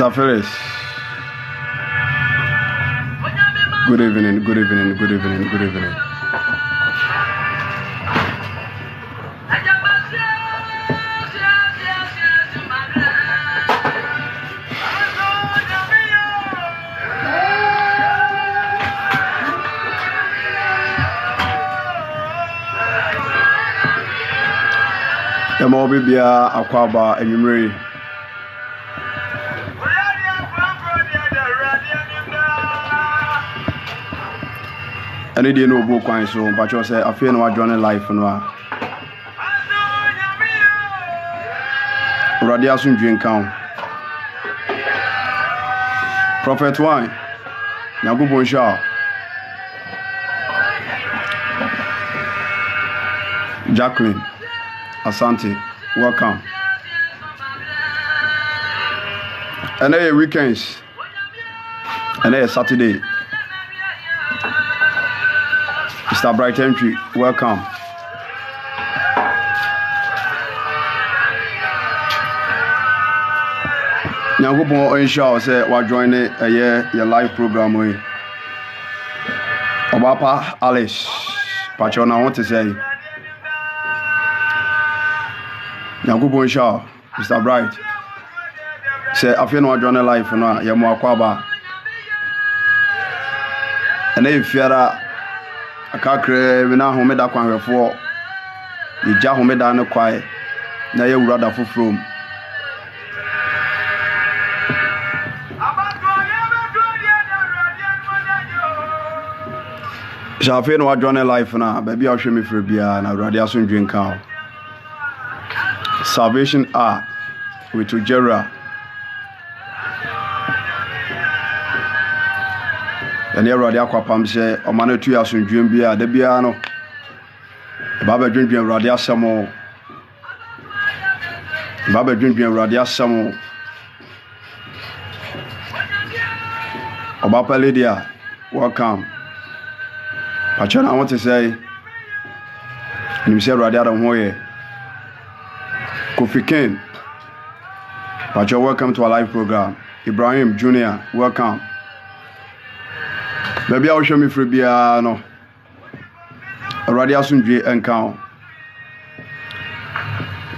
Mr. Ferris. Good evening, good evening, good evening, good evening. Emo bibia akwaba enyumre. Any day no book kwan so but you say afia no join life no a. Urade asundwe nkan. Prophet one. Nyagobo nsha. Jacqueline Asante, welcome. And then weekends, and then Saturday. Mr. Bright Entry, welcome. Nyagobo Insha say we join a your live program we. Obapa Alice, Pachona want to say. Nyagobo Insha, Mr. Bright. Say I feel no join life no ya mo akwaba. And if fiara akakre we na homeda kwanhwefo ija homeda no kwae na ye wurada fofrom Shafe no join life na baby a hwe me frɛ bia na urade asundwe nkan Salvation are with Ujera. And here Radia Quapam say, O man, 2 years in Jumbia, the Biano. Baba drinking Radia Samo. Baba drinking Radia Samo. Obapa Lydia, welcome. Pachana, I want to say, and you say Radia Hoye. Kofi Ken, Pacho, welcome to our live program. Ibrahim Jr., welcome. Baby, I'll show me free piano. Radio Sundry and count.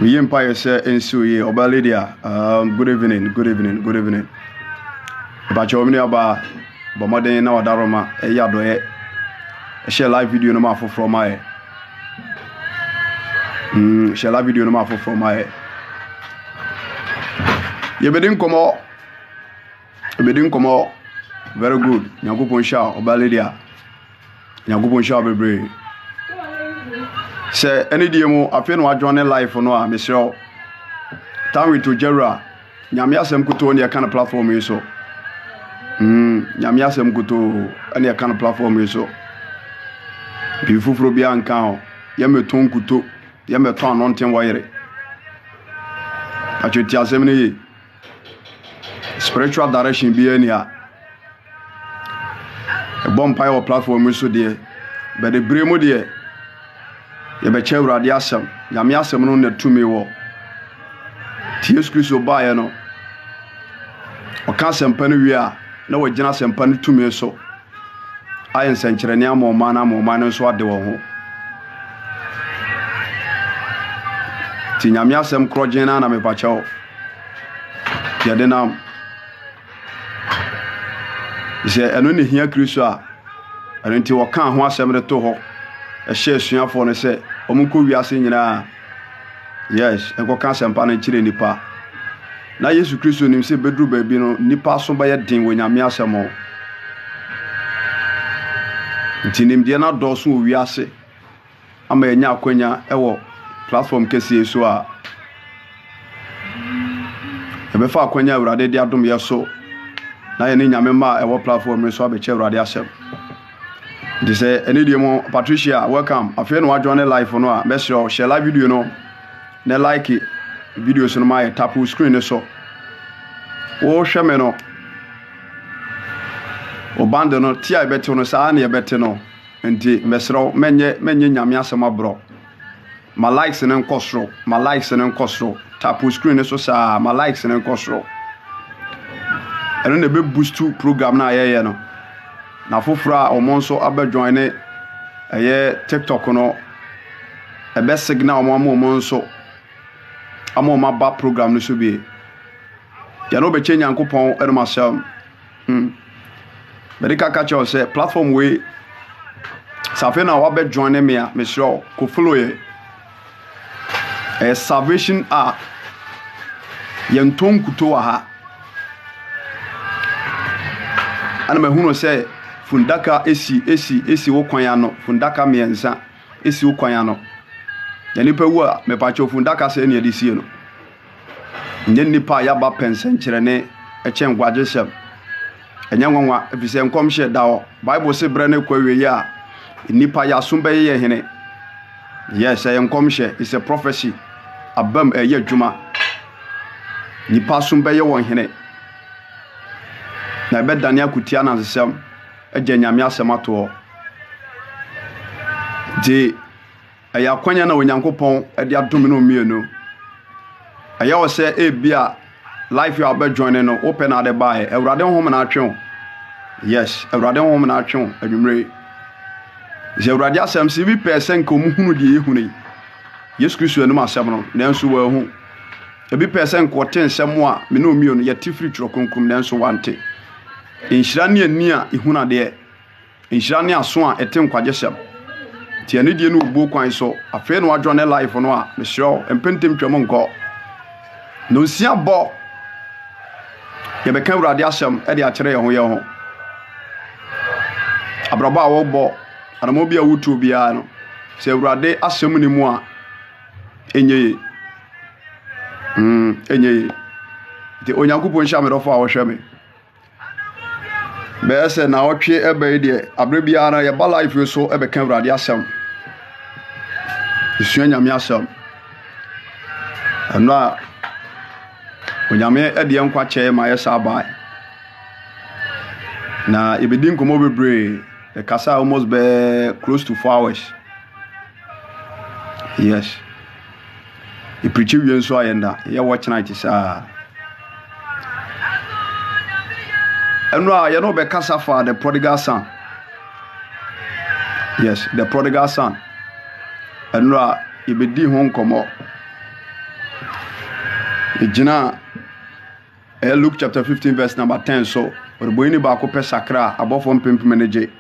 We empire say in Suye, Oba Lydia. Good evening, good evening, good evening. Pacho, me about Bomade now, Daroma, a yard share live video no more from my. Shall I video no more from my You be din komo. Very good. Nyankopon sha Obaledia. Nyankopon sha bebre. Say any day mo afi no adwone life no a me sure. Time with Ujera. Nyame asem kuto ne kan platform yi so. Nyame asem kuto ne kan platform yi so. Bi fufuro bia nkan ho. Ye meton kuto. Ye meton nonten wayere. Achuti asem ne spiritual direction be any a bomb power platform so there but the bremo there you be chew radio asem nyame asem no na tumi wo Jesus Christ obaye no o ka sempa no wi a na wo gina sempa no tumi so ayen senkyere ne amoma no so ade wo ho ti nyame asem krogena na me pa chew ya de na Say eno ne hia Kristo a eno nti wo kan ho asem de to ho e hye suafo no say omunko wiase nyina yes e ko kan sempa no kire nipa na Yesu Kristo nim se bedru ba bi no nipa so ba ye den wo nyame asem ho nti nim de na do so wiase ama enya akwanya e wo platform kesi so a e be fa akwanya awurade de adom ye so na ye ni nyame ma ewo platform so abeche urade asem they say any day mo Patricia welcome afia no join live no a make sure share live video no na like it video so no ma tap screen so wo hwe me no o band no ti a bete no sa na ye bete no enti mesro menye nyame asem abro my likes and nkosro tap screen so sa my likes and nkosro ɛno na be boost program na ayɛ no na foforo a ɔmo nso abɛjoin ne ɛyɛ TikTok no ɛbɛ signal ɔmo nso ama ɔmo aba program no so bi ya no bɛkyɛ Nyankopɔn ɛno masɛm bɛde ka kyerɛ sɛ platform we safe na wabɛjoin ne me a mesrɛ ko follow yɛ salvation a yɛntɔn kuto wɔ ha ana mahunu sɛ fundaka esi wo kwan ano fundaka miɛnsa esi wo kwan ano ya nipa wu a mepakyɛ fundaka sɛ ne yɛde sie no nye nipa ya ba pensɛnkyerɛ ne ɛkyɛn gwagyesɛm ɛnyɛ nwanwa efisɛ nkɔm hyɛ da hɔ bible se brɛ ne kwa wie a nipa ya som bɛyɛ hene yes ɛyɛ nkɔm hyɛ is a prophecy abam ɛyɛ adwuma nipa som bɛyɛ wɔn hene na ɛbɛdane akutia na nsɛm agya nyame asɛm ato de ɛyɛ akwanya na Onyankopɔn ɛde adom no mmienu ɛyɛ wɔ sɛ ebia life ya bɛjoin no open na de bae Awurade hom na atwe yes Awurade hom na atwe adwumre je Awurade asɛm si bi pɛsɛn ka mu hunu de yehunu Yesu Kristo anum asɛm no nanso wa hu ebi pɛsɛn ko ten nsɛm a me no mmienu yɛte firi tro konkom nanso wante inhyira ne ani a ehuna de inhyira ne aso a ɛte nkwagyesɛm tie ne die no obo kwan so afei no adwo ne life no a me hyew empentem twam nkɔ no sia bɔ yɛbɛka Awurade asɛm ɛde akyerɛ yɛ ho abraba a wɔbɔ anamo bia wutu bia no sɛ Awurade asɛm ne mu a enye de Onyankopɔn hya me dɔfo a wɔhwɛ me bɛɛsɛ na ɔtwe ɛbɛyi de abre bia na yɛba life so ɛbɛka Awurade asɛm esua nyame asɛm ɛno a Onyame ɛde nkwa kyɛ ma yɛ saa na ebedi nkomo bebre the kasa almost be close to 4 hours yes e preach we nso ayenda ye watch night saa eno a ye no be kasa for the prodigal son yes the prodigal son eno a ebedi ho nkomo ejina Luke chapter 15 verse number 10 so Orboyini ba ko pesakra abofo mpempem neje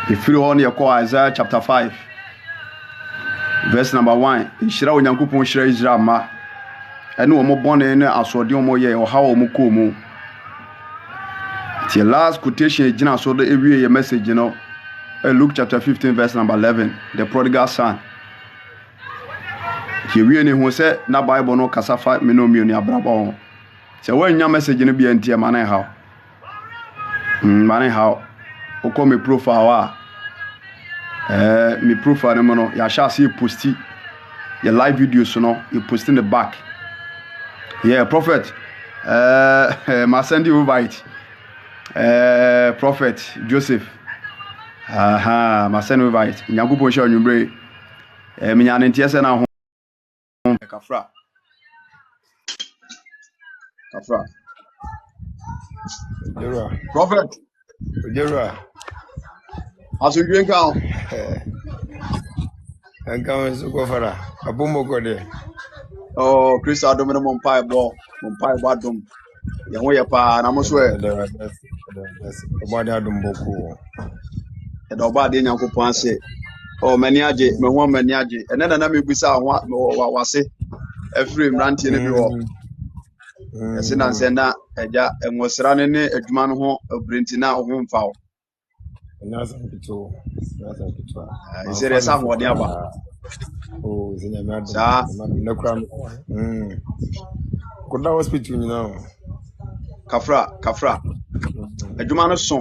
ifiri on yeko Isaiah chapter 5 verse number 1 inhyira Onyankopɔn hyira Israel ma ene wo mo bone ne asode wo mo ye oha wo mo ko mu the last quotation gina so the ewie ye message no Luke chapter 15 verse number 11 the prodigal son he wie ne ho se na Bible no kasafa me no mi oni abraba se wanya message no bia ntia mane how o ko me profile me profile no no ya sha see posti your live videos no you post in the back yeah prophet ma send you invite prophet Joseph ma send you invite Nyankopɔn sha onwumbre me nya ne ntia se na ho kafra prophet Ojera asundwen kan anka so ko fara abomo ko de oh Christ adom ne mo mpa ebo adom ye ho ye pa na mo so e bo de adom boku e do ba de Nyankopɔn ase oh mani age me ho mani age ene na me busa ho wase efrem rantie ne bi ho ese na nse na eja enwosra ne adwuma no ho obrenti na ho mfa ho na sanpito ise re sa ho de aba oh zinya me sa na kura koda hospital ni na kafra adwuma no so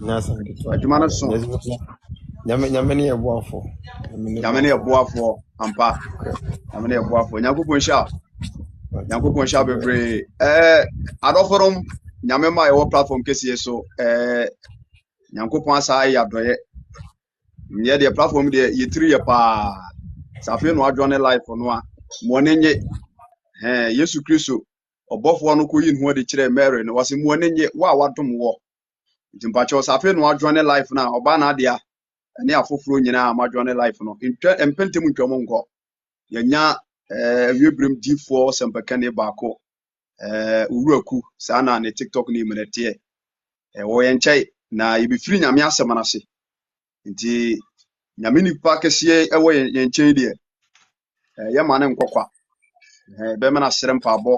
na sanpito adwuma no so nyame ne eboafo ampa nyame ne eboafo Nyankopɔn sha bebre adoforom nyame ma ewo platform kesiye so Nyankopɔn asa ya doye nye de platform de yetiri ye pa safe no adwo ne life no a mo ne nye Yesu Kristo ɔbɔfoɔ no kɔ yi ne ho de kyerɛ Mary no wɔse mu ne nye wa wadom wɔ nti mpakyɛ ɔsɛ afei no wadwane life na ɔba na adeɛ ɛne afoforo nyinaa madwane life no mpɛntɛm ntwam nkɔ yɛnya wiebrem difoɔ sɛmpɛkɛne baako owuraku saa na ne TikTok ne mmerɛteɛ wɔ yɛn nkyɛe na yɛbɛfiri nyame asɛm no ase nti nyame nipa kɛseɛ ɛwɔ yɛn nkyɛn deɛ yɛma ne nkɔkwa bɛma no serɛ mpaabɔ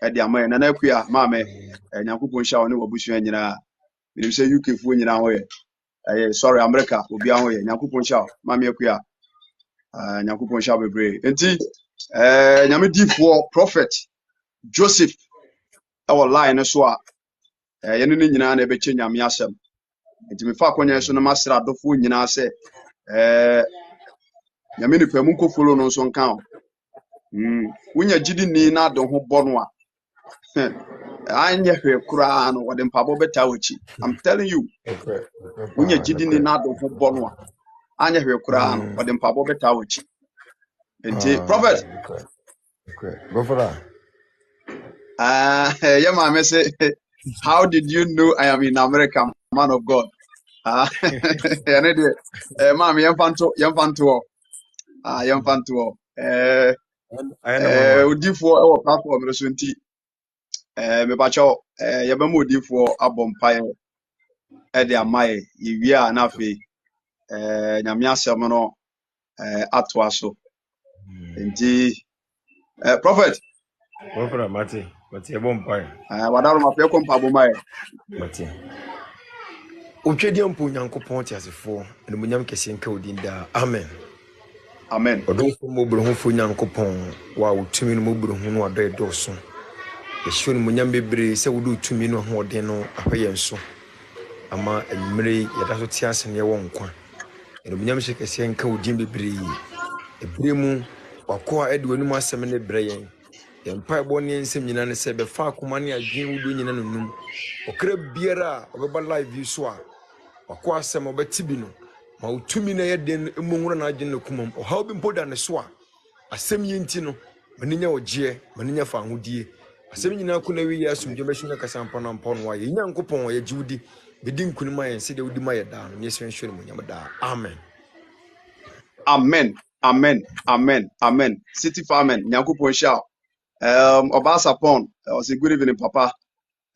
ɛde ama yɛ nana akua maame nyankopɔn hyɛ wo ne wabusua nyinaa menim sɛ UK foɔ nyinaa ho yɛ sorry America obiara ho yɛ nyankopɔn hyɛ wo maame akua nyankopɔn hyɛ wo bebree nti nyame difoɔ prophet Joseph ɛwɔ line no so a yɛne ne nyinaa na ɛbɛkyɛ nyame asɛm nti mefa akɔnya so no masra adɔfoɔ nyinaa sɛ nyame nipa mu nkɔfolo no nso nka wo wonya gyidi ni na ade ho bɔ no a anyɛ hwɛ koraa no wɔde mpabɔ bɛtaa w'akyi I'm telling you wonya gyidi ni na ade ho bɔ no a anyɛ hwɛ koraa no wɔde mpabɔ bɛtaa w'akyi nti prophet yeah maame say how did you know I am in America man of God yɛne deɛ maame yɛmfa nto odifoɔ ɛwɔ platform no so nti mebakyɛw yɛbɛma odifoɔ abɔ mpaeɛ ɛde ama yɛwie a na afei nyame asɛm no atoa so nti prophet Mate yɛbɔ mpaeɛ wadaro mapɛ kɔ mpabɔ ma mate otwadeɛ mpo Nyankopɔn te asefoɔ animuonyam kɛseɛ nka wo din daa amen ɔdomfo mmɔborɔhofo Nyankopɔn wa wotumi no mmɔborɔhu no adɔ ɛdɔɔso yɛhyɛ animuonyam bebree sɛ wode wotumi no ahoɔden no ahwɛ yɛn so ama anwummere yɛda so te ase ne yɛwɔ nkwa animuonyam hyɛ kɛseɛ nka wo din bebree ɛberɛ mu wakoa ɛde w'anim asɛm ne brɛ yɛn yɛmpaebɔ ne nsɛm nyina ne sɛ bɛfa akoma ne adwene wudo nyina nonum ɔkra biara a ɔbɛba live yi so a wakoa asɛm ɔbɛte bi no ma wotumi na yɛden mmɔnwura na adwene no kumam ɔhaw bi mpo da ne so a asɛm yi nti no mani nya ɔgyeɛ mani nya fa ahodie asɛm nyina ko na wi yɛ asomdwe bɛhwe na kasa mpa na mpa no a yɛ Nyankopɔn yɛ gye wudi bɛdi nkunim ayɛ sɛ de wudi ma yɛ daa no ne yɛsɛ nhwɛ no mu nyam daa amen city farmen Nyankopɔn hyɛ Obasapon say good evening papa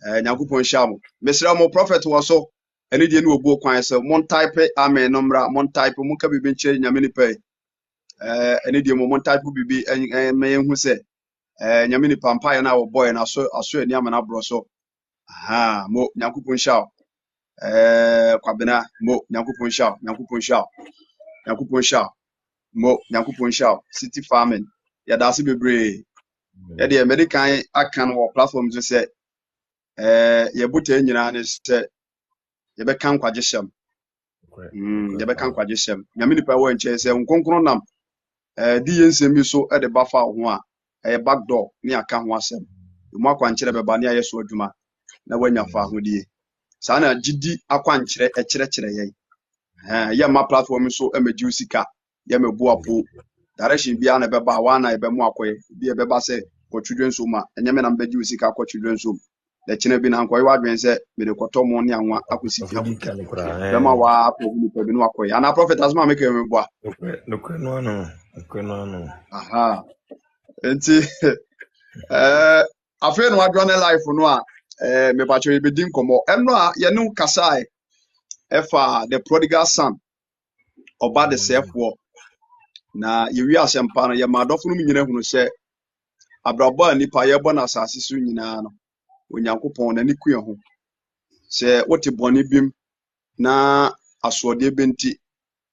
Nyankopɔn hyɛ mo mesra mo prophet wɔ so ɛne deɛ ne obuo kwan sɛ mon type amen numra mon type mo ka bibi nkyerɛ nyame nipa ɛne deɛ mo type bibi ɛmɛ hu sɛ nyame nipa mpa na wɔ boy na so aso ani amana bro so mo Nyankopɔn hyɛ kwabena mo Nyankopɔn hyɛ mo Nyankopɔn hyɛ city farming yɛda ase bebree yɛde American aka no wɔ platform so sɛ yɛbota nyinaa ne sɛ yɛbɛka nkwagye hyɛm nyame nipa wɔ nkyɛn sɛ nkonkron nam di yɛnsɛm bi so de ba fa ho a ɛyɛ backdoor ne aka ho asɛm mu akwankyerɛ bɛba ne ayɛ so adwuma na wanya fa ahodie saa na gidi akwankyerɛ ɛkyerɛkyerɛ yɛn yɛma platform so ɛmɛgye sika yɛmɛbu apo direction bia na bɛba wa na yɛbɛmu akɔyɛ bi yɛbɛba sɛ kɔtwudwen so ma ɛnyɛ na mbɛgye sika kɔtwudwen so na kyena bi na nkɔyɛ wadwen sɛ mede kɔtɔ mo ne anwa akosi fia bɛma wa apɔ nipa bi no akɔyɛ ana prophet asma make me boa aha enti afei no wadwane life no a me ba cho yɛbɛdi nkɔmmɔ ɛno a yɛne kasae ɛfa the prodigal son ɔba de sɛfoɔ na yewi asɛmpa no yɛma adɔfo no nyina hunu sɛ abrabɔ a nipa yɛbɔ na asase so nyinaa no Onyankopɔn na ni ku yɛn ho sɛ wote bɔne bim na asoɔde benti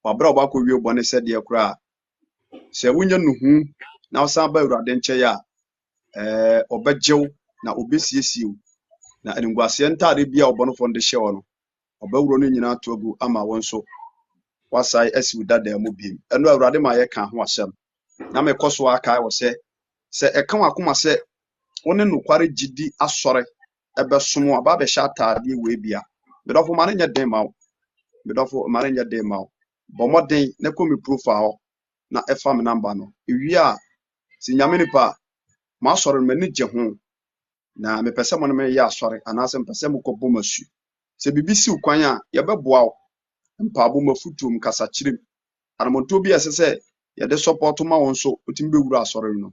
wabra obakɔ wie bɔne sɛ deɛ kora sɛ wonya nuhu na wosan ba Awurade nkyɛe a ɔbɛgyew na obesiesie na animguaseɛ ntade bia ɔbɔnofo de hyɛ no ɔbɛwuro no nyinaa to agu ama wɔn so wasai asiw dada mu biem ɛno Awurade ma yɛka ho asɛm na mekɔ so aka wɔ sɛ ɛka wakoma sɛ wone nokware gidi asɔre ɛbɛsom aba bɛhyɛ atade we bia medɔfo ma ne nyɛ den ma wo bɔmɔden na kɔ me profile na ɛfa me number no ewie a si nyame nipa ma asɔre m'ani gye ho na me pese mo no me ya asɔre anase me pese mo kɔ bomasu se bibi si kwan a ye bɛboa wo mpaabo mafutum kasa kyerem anamonto bi ɛsɛ ye de support ma wo nso otimi be wura asɔre no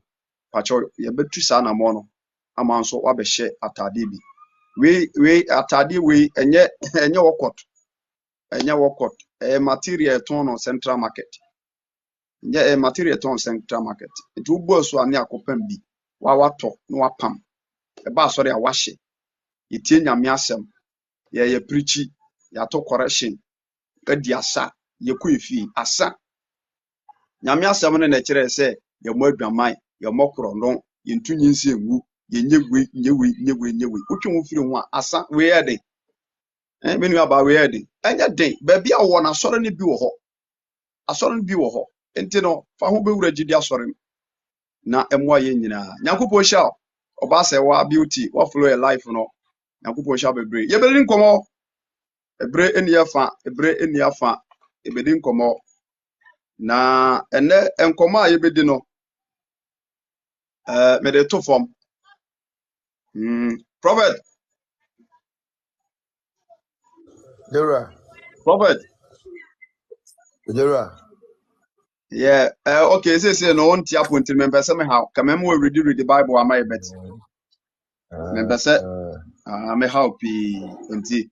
pacho ye betu sa na mo no ama nso wa be hye atade bi we atade we enye wokot material ton no central market material ton central market nti wo bo so ane akopam bi wa wato na wapam ba asɔre a wahye yetie nyame asɛm ye preachi ya to correction adi asa ye ko efi asa nyame asɛm no na kyerɛ sɛ ye mo adwaman ye mo krono ye ntu nyinsi enwu ye nyewe wotwe wo firi ho a asa we yɛde menu aba we yɛde anya den ba bia wo na asɔre ne bi wo hɔ enti no fa ho bewura gidi asɔre na ɛmoa ye nyina nyankopɔn hya oba sɛ wa beauty wa follow your life no nyankopɔn hya bebre ye bedi nkɔmɔ ebre eni afa ebedi nkɔmɔ na ene nkɔmɔ a ye bedi no me de to fam prophet prophet yeah okay say no on tia point me pese me how ka me mo read the bible am I bet me pese me how pi nti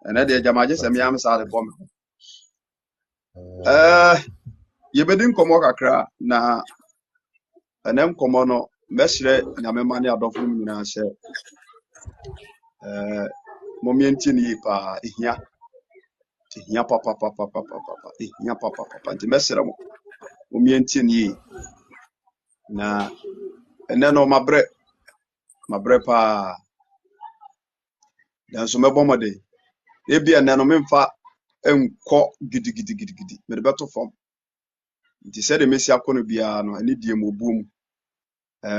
ene de jamaje se me am sa de bom ye bedi nkɔmɔ kakra na ene nkɔmɔ no mesre nyame mane adofo mu nyina sɛ momienti ni pa ehia papa ehia papa nti mesre mo momienti ni na ene no mabre pa dan so mebɔ mɔde ebi ene no memfa enkɔ gidi me de beto fam nti sɛ de mesi akɔ bia no ani die mo bom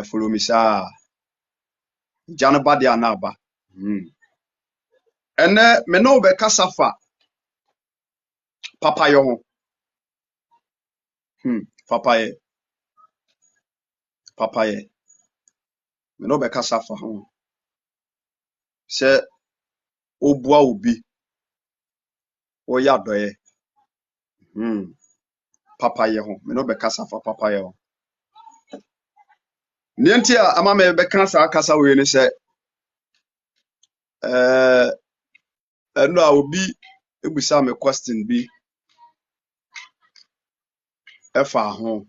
follow me sa jana bade anaba ene me no be kasafa papayɛ ho papayɛ me no be kasafa ho sɛ obua obi o ya doye papayɛ ho me no be kasafa papayɛ ho nienti a ama me be kasa kasa we ni sɛ eno a obi ebusa me question bi efa ho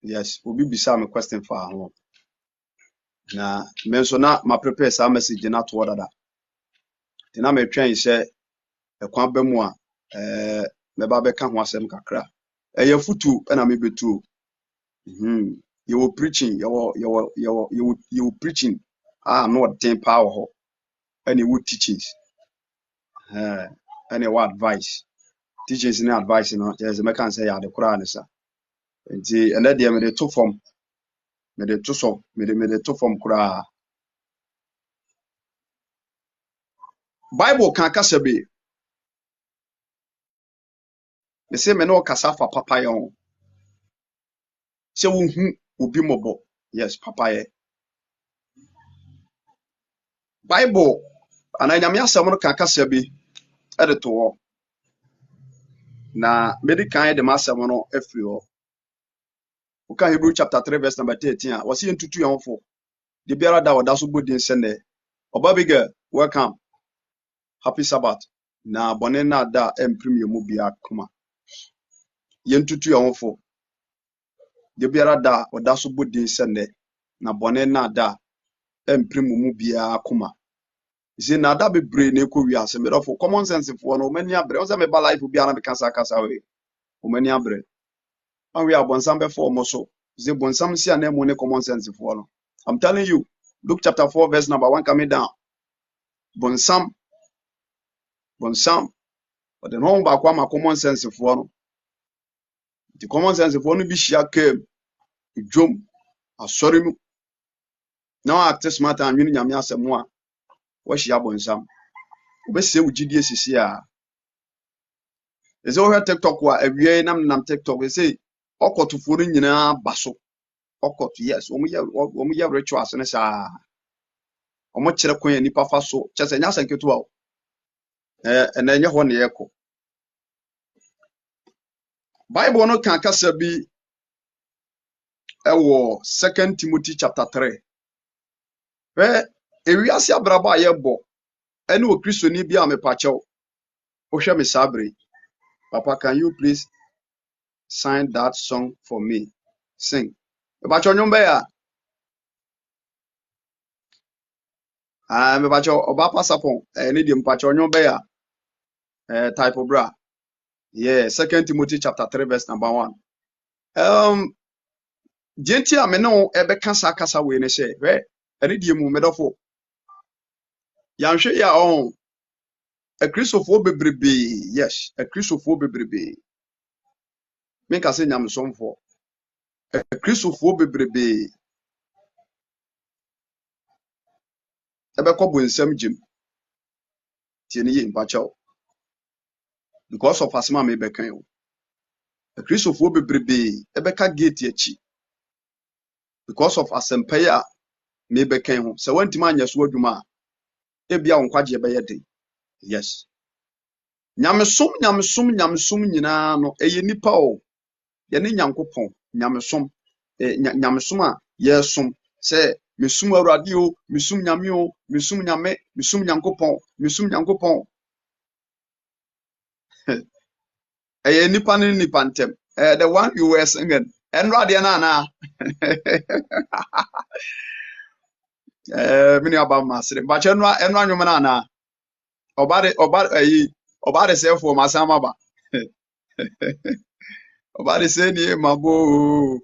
yes obi bisa me question fa ho na me nso na ma prepare sa message na to dada na me twen sɛ ekwan ba mu a me ba be ka ho asɛm kakra eye futu na me betu you were preaching you preaching no ten power ho and you teachings and your advice teachings and advice no there's a can say ya the Quran sa nti ene de me de to form me de to form kura Bible kan kasa be me say me no kasa fa papayɛ ho sɛ wo hu obi mɔbɔ yes papayɛ Bible ana nyame asɛm no kan kasa be e to hɔ na medikan de masɛm no afiri hɔ uka Hebrew chapter 3 verse number 13 a wasi entutu yan fo de biara da oda so bodin sene obabiga welcome happy sabbath na bone na da emprim mu bia kuma yentutu yan fo de biara da oda so bodin sene na bone na da emprim mu bia kuma ise na da bebre na ekowi ase me dofo common sense fo no mani abre o se me ba life bia na be kasa we o mani abre an we abonsam be fo mo so ze bonsam si ana mu ne common sense fo no I'm telling you, Luke chapter 4, verse number 1 coming down. Bonsam. But the home back one common sense for no. The common sense for no be shia came. Jom. Sorry. Now I test smart and you nyamia se moi. What she bonsam. We say we GDS here. Is over TikTok wa ewie nam TikTok we say okoto fo no nyina baso. occult, yes, omu rituals ne saa. Omu kyerɛ kwan nipa fa so. Kyerɛ sɛ nyasa nketewa o. And enye hɔ ne yɛkɔ. Bible no kan kasa bi ɛwɔ 2 Timothy chapter 3. Where ewiase abraba a yɛbɔ ɛne o Kristoni bi a mepakyɛw. Ohwɛ me sabre. Papa, can you please sign that song for me? Sing. Mepakyɛw nwom bɛyɛ a mepakyɛw ɔba pasapon ne deɛ mepakyɛw nwom bɛyɛ a type of bra. Yeah, 2 Timothy chapter 3 verse number 1. Genti a me no ɛbɛka saa kasa wei ne hyɛ hwɛ ɛne deɛ mu medɔfo yɛanhwɛ yɛ a akristofo bebrebe, yes, akristofo bebrebe. Menka sɛ nyamesomfo akristofo bebrebe ɛbɛkɔ bonsam gyem tie ne yɛ mpakyɛw because of asɛm a mebɛka o akristofo bebrebe ɛbɛka gate akyi because of asɛmpa yi a mebɛka ho sɛ wantimi anyɛ so adwuma a ebia wo nkwagye bɛyɛ den. Yes, nyamesom nyinaa no ɛyɛ nipa o yɛne nyankopɔn nyamesom nyamesom a yɛsom sɛ mesum Awurade o mesum nyame o mesum nyame mesum nyankopɔn ɛyɛ nipa ne nipa ntɛm the one you were singing ɛnra deɛ na ana mini aba masere bakyɛ ɛnra nwom na ana ɔba de sɛ fo masama ba ɔba de sɛ nie mabo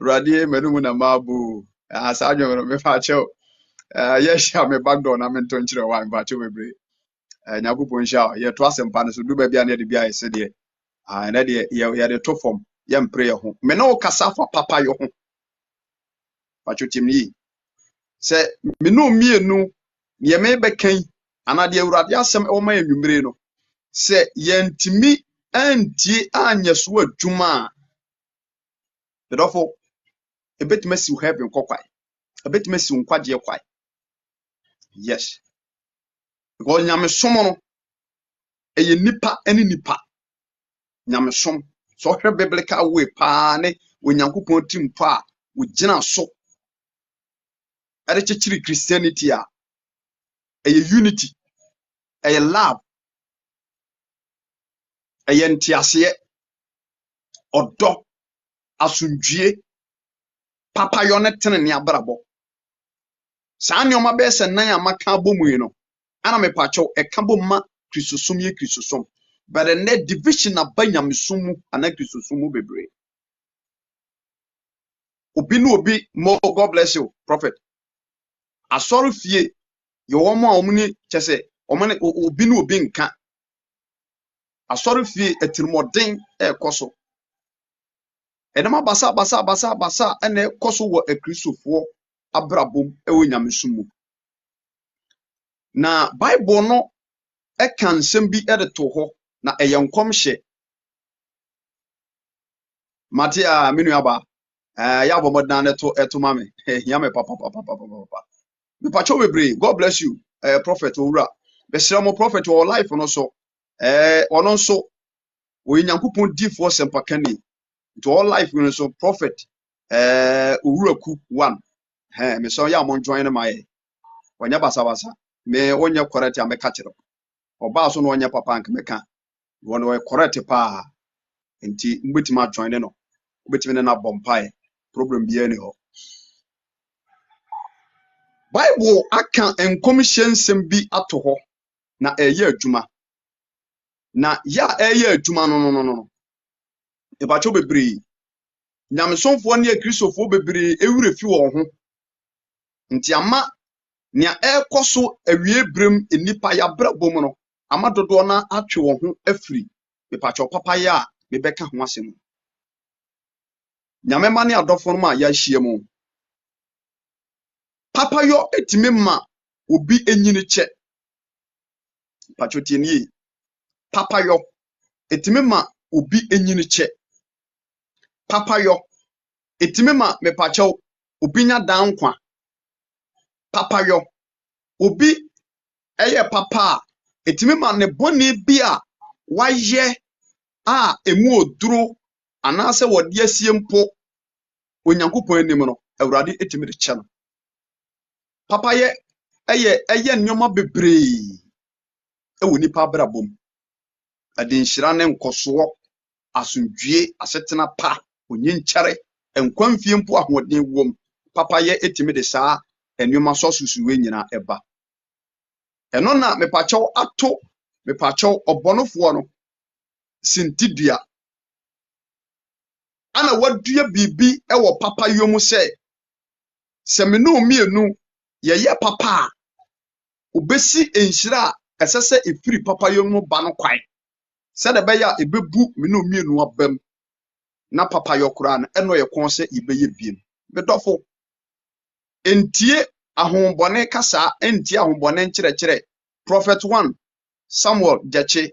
Awurade menum na mabo asa nwom no me fa kyɛw yɛhyia me back door na me nto nkyerɛ wa me bakyɛw bebre nyankopɔn hyia yɛto asɛmpa no so du ba bia na de bia yɛ sɛ deɛ na de yɛde to fam yɛmpre yɛ ho me no kasa fa papa yo ho bakyɛw tim ni sɛ me no mienu ne me bɛkan ana de Awurade asɛm ɛwɔ ma enwumire no sɛ yɛntimi antie anyɛ so adwuma a bedɔfo ebetuma siw heaven kɔkwai ebetuma siw nkwagye kwai. Yes, because nyamesom no ɛyɛ nipa ɛne nipa nyamesom so hwɛ biblical way pa ne onyankopɔn tim pa wogyina so ɛde kyekyere Christianity a ɛyɛ unity ɛyɛ love ɛyɛ ntiaseɛ ɔdɔ asomdwie papayɔ ne tenene abrabɔ saa nneɛma bɛyɛ sɛ nan a maka abɔ mu yi no ana mepakyɛw ɛka bɔ ma kristosom yɛ kristosom but ɛnɛ division aba nyamesom mu ana kristosom mu bebree obi ne obi mo God bless you prophet asɔre fie yɛwɔ mo a ɔmo ne kyɛ sɛ ɔmo ne obi ne obi nka asɔre fie atirimɔden ɛkɔ so ɛnam abasa ɛna ɛkɔ so wɔ akristofoɔ abrabom ɛwɔ nyamesom mu na Bible no ɛka nsɛm bi ɛde to hɔ na ɛyɛ nkɔmhyɛ mate a menu aba yɛ abɔmɔden na ɛto ma me hia me papa mepakyɛw bebree God bless you prophet owura bɛsrɛ mo prophet wɔ life no so ɔno nso wɔyɛ nyankopɔn difoɔ sɛmpakani nti all life no so prophet owura ku 1 me sɛ yɛ amon join no ma yɛ wɔnyɛ basabasa me wonyɛ correct a meka kyerɛ ɔbaa so no wonyɛ papa anka meka wɔn correct pa nti mbetimi join no mbetimi ne na bompae problem bi ani hɔ Bible aka nkɔmhyɛ nsɛm bi ato hɔ na ɛyɛ adwuma na ya ɛyɛ adwuma no ebacho bebree nyamesomfoɔ ne akristofoɔ bebree ewure fi wɔn ho nti ama nea ɛkɔ so awie brem enipa ya brabom no ama dodoɔ na atwe wɔn ho afiri ebacho papayɛ a mebɛka ho asɛm nyamema ne adɔfo no ma ya hyia mu papayɔ etime ma obi enyini kyɛ ebacho tienie papayɔ etime ma obi enyini kyɛ papayɔ etimema me pacho obinya dan kwa papayɔ obi eye papa etimema ne bone bi a wayɛ a emu oduro anase wode asie mpo onyankopɔn anim no awurade etimi de kyɛ no papayɛ eye nnwoma bebree ewo nipa brabom adenhyira ne nkosoɔ asomdwie asetena pa onyenkyare enkwamfie mpo ahoɔden wom papayɛ etimi de saa nnwoma so susuwe nyina eba ɛno na mepakyɛw ato mepakyɛw ɔbɔnofoɔ no sintidua ana wadua bibi ɛwɔ papayɛ mu sɛ me no mienu yɛyɛ papa a obesi enhyira a ɛsɛ sɛ efiri papayɛ mu ba no kwae sɛ de bɛyɛ a ebebu me no mienu abam na papayɛ koraa no ɛno yɛ kɔn sɛ yɛbɛyɛ biem bedɔfo entie ahombɔne kasa entie ahombɔne nkyerɛkyerɛ prophet 1 Samuel Jache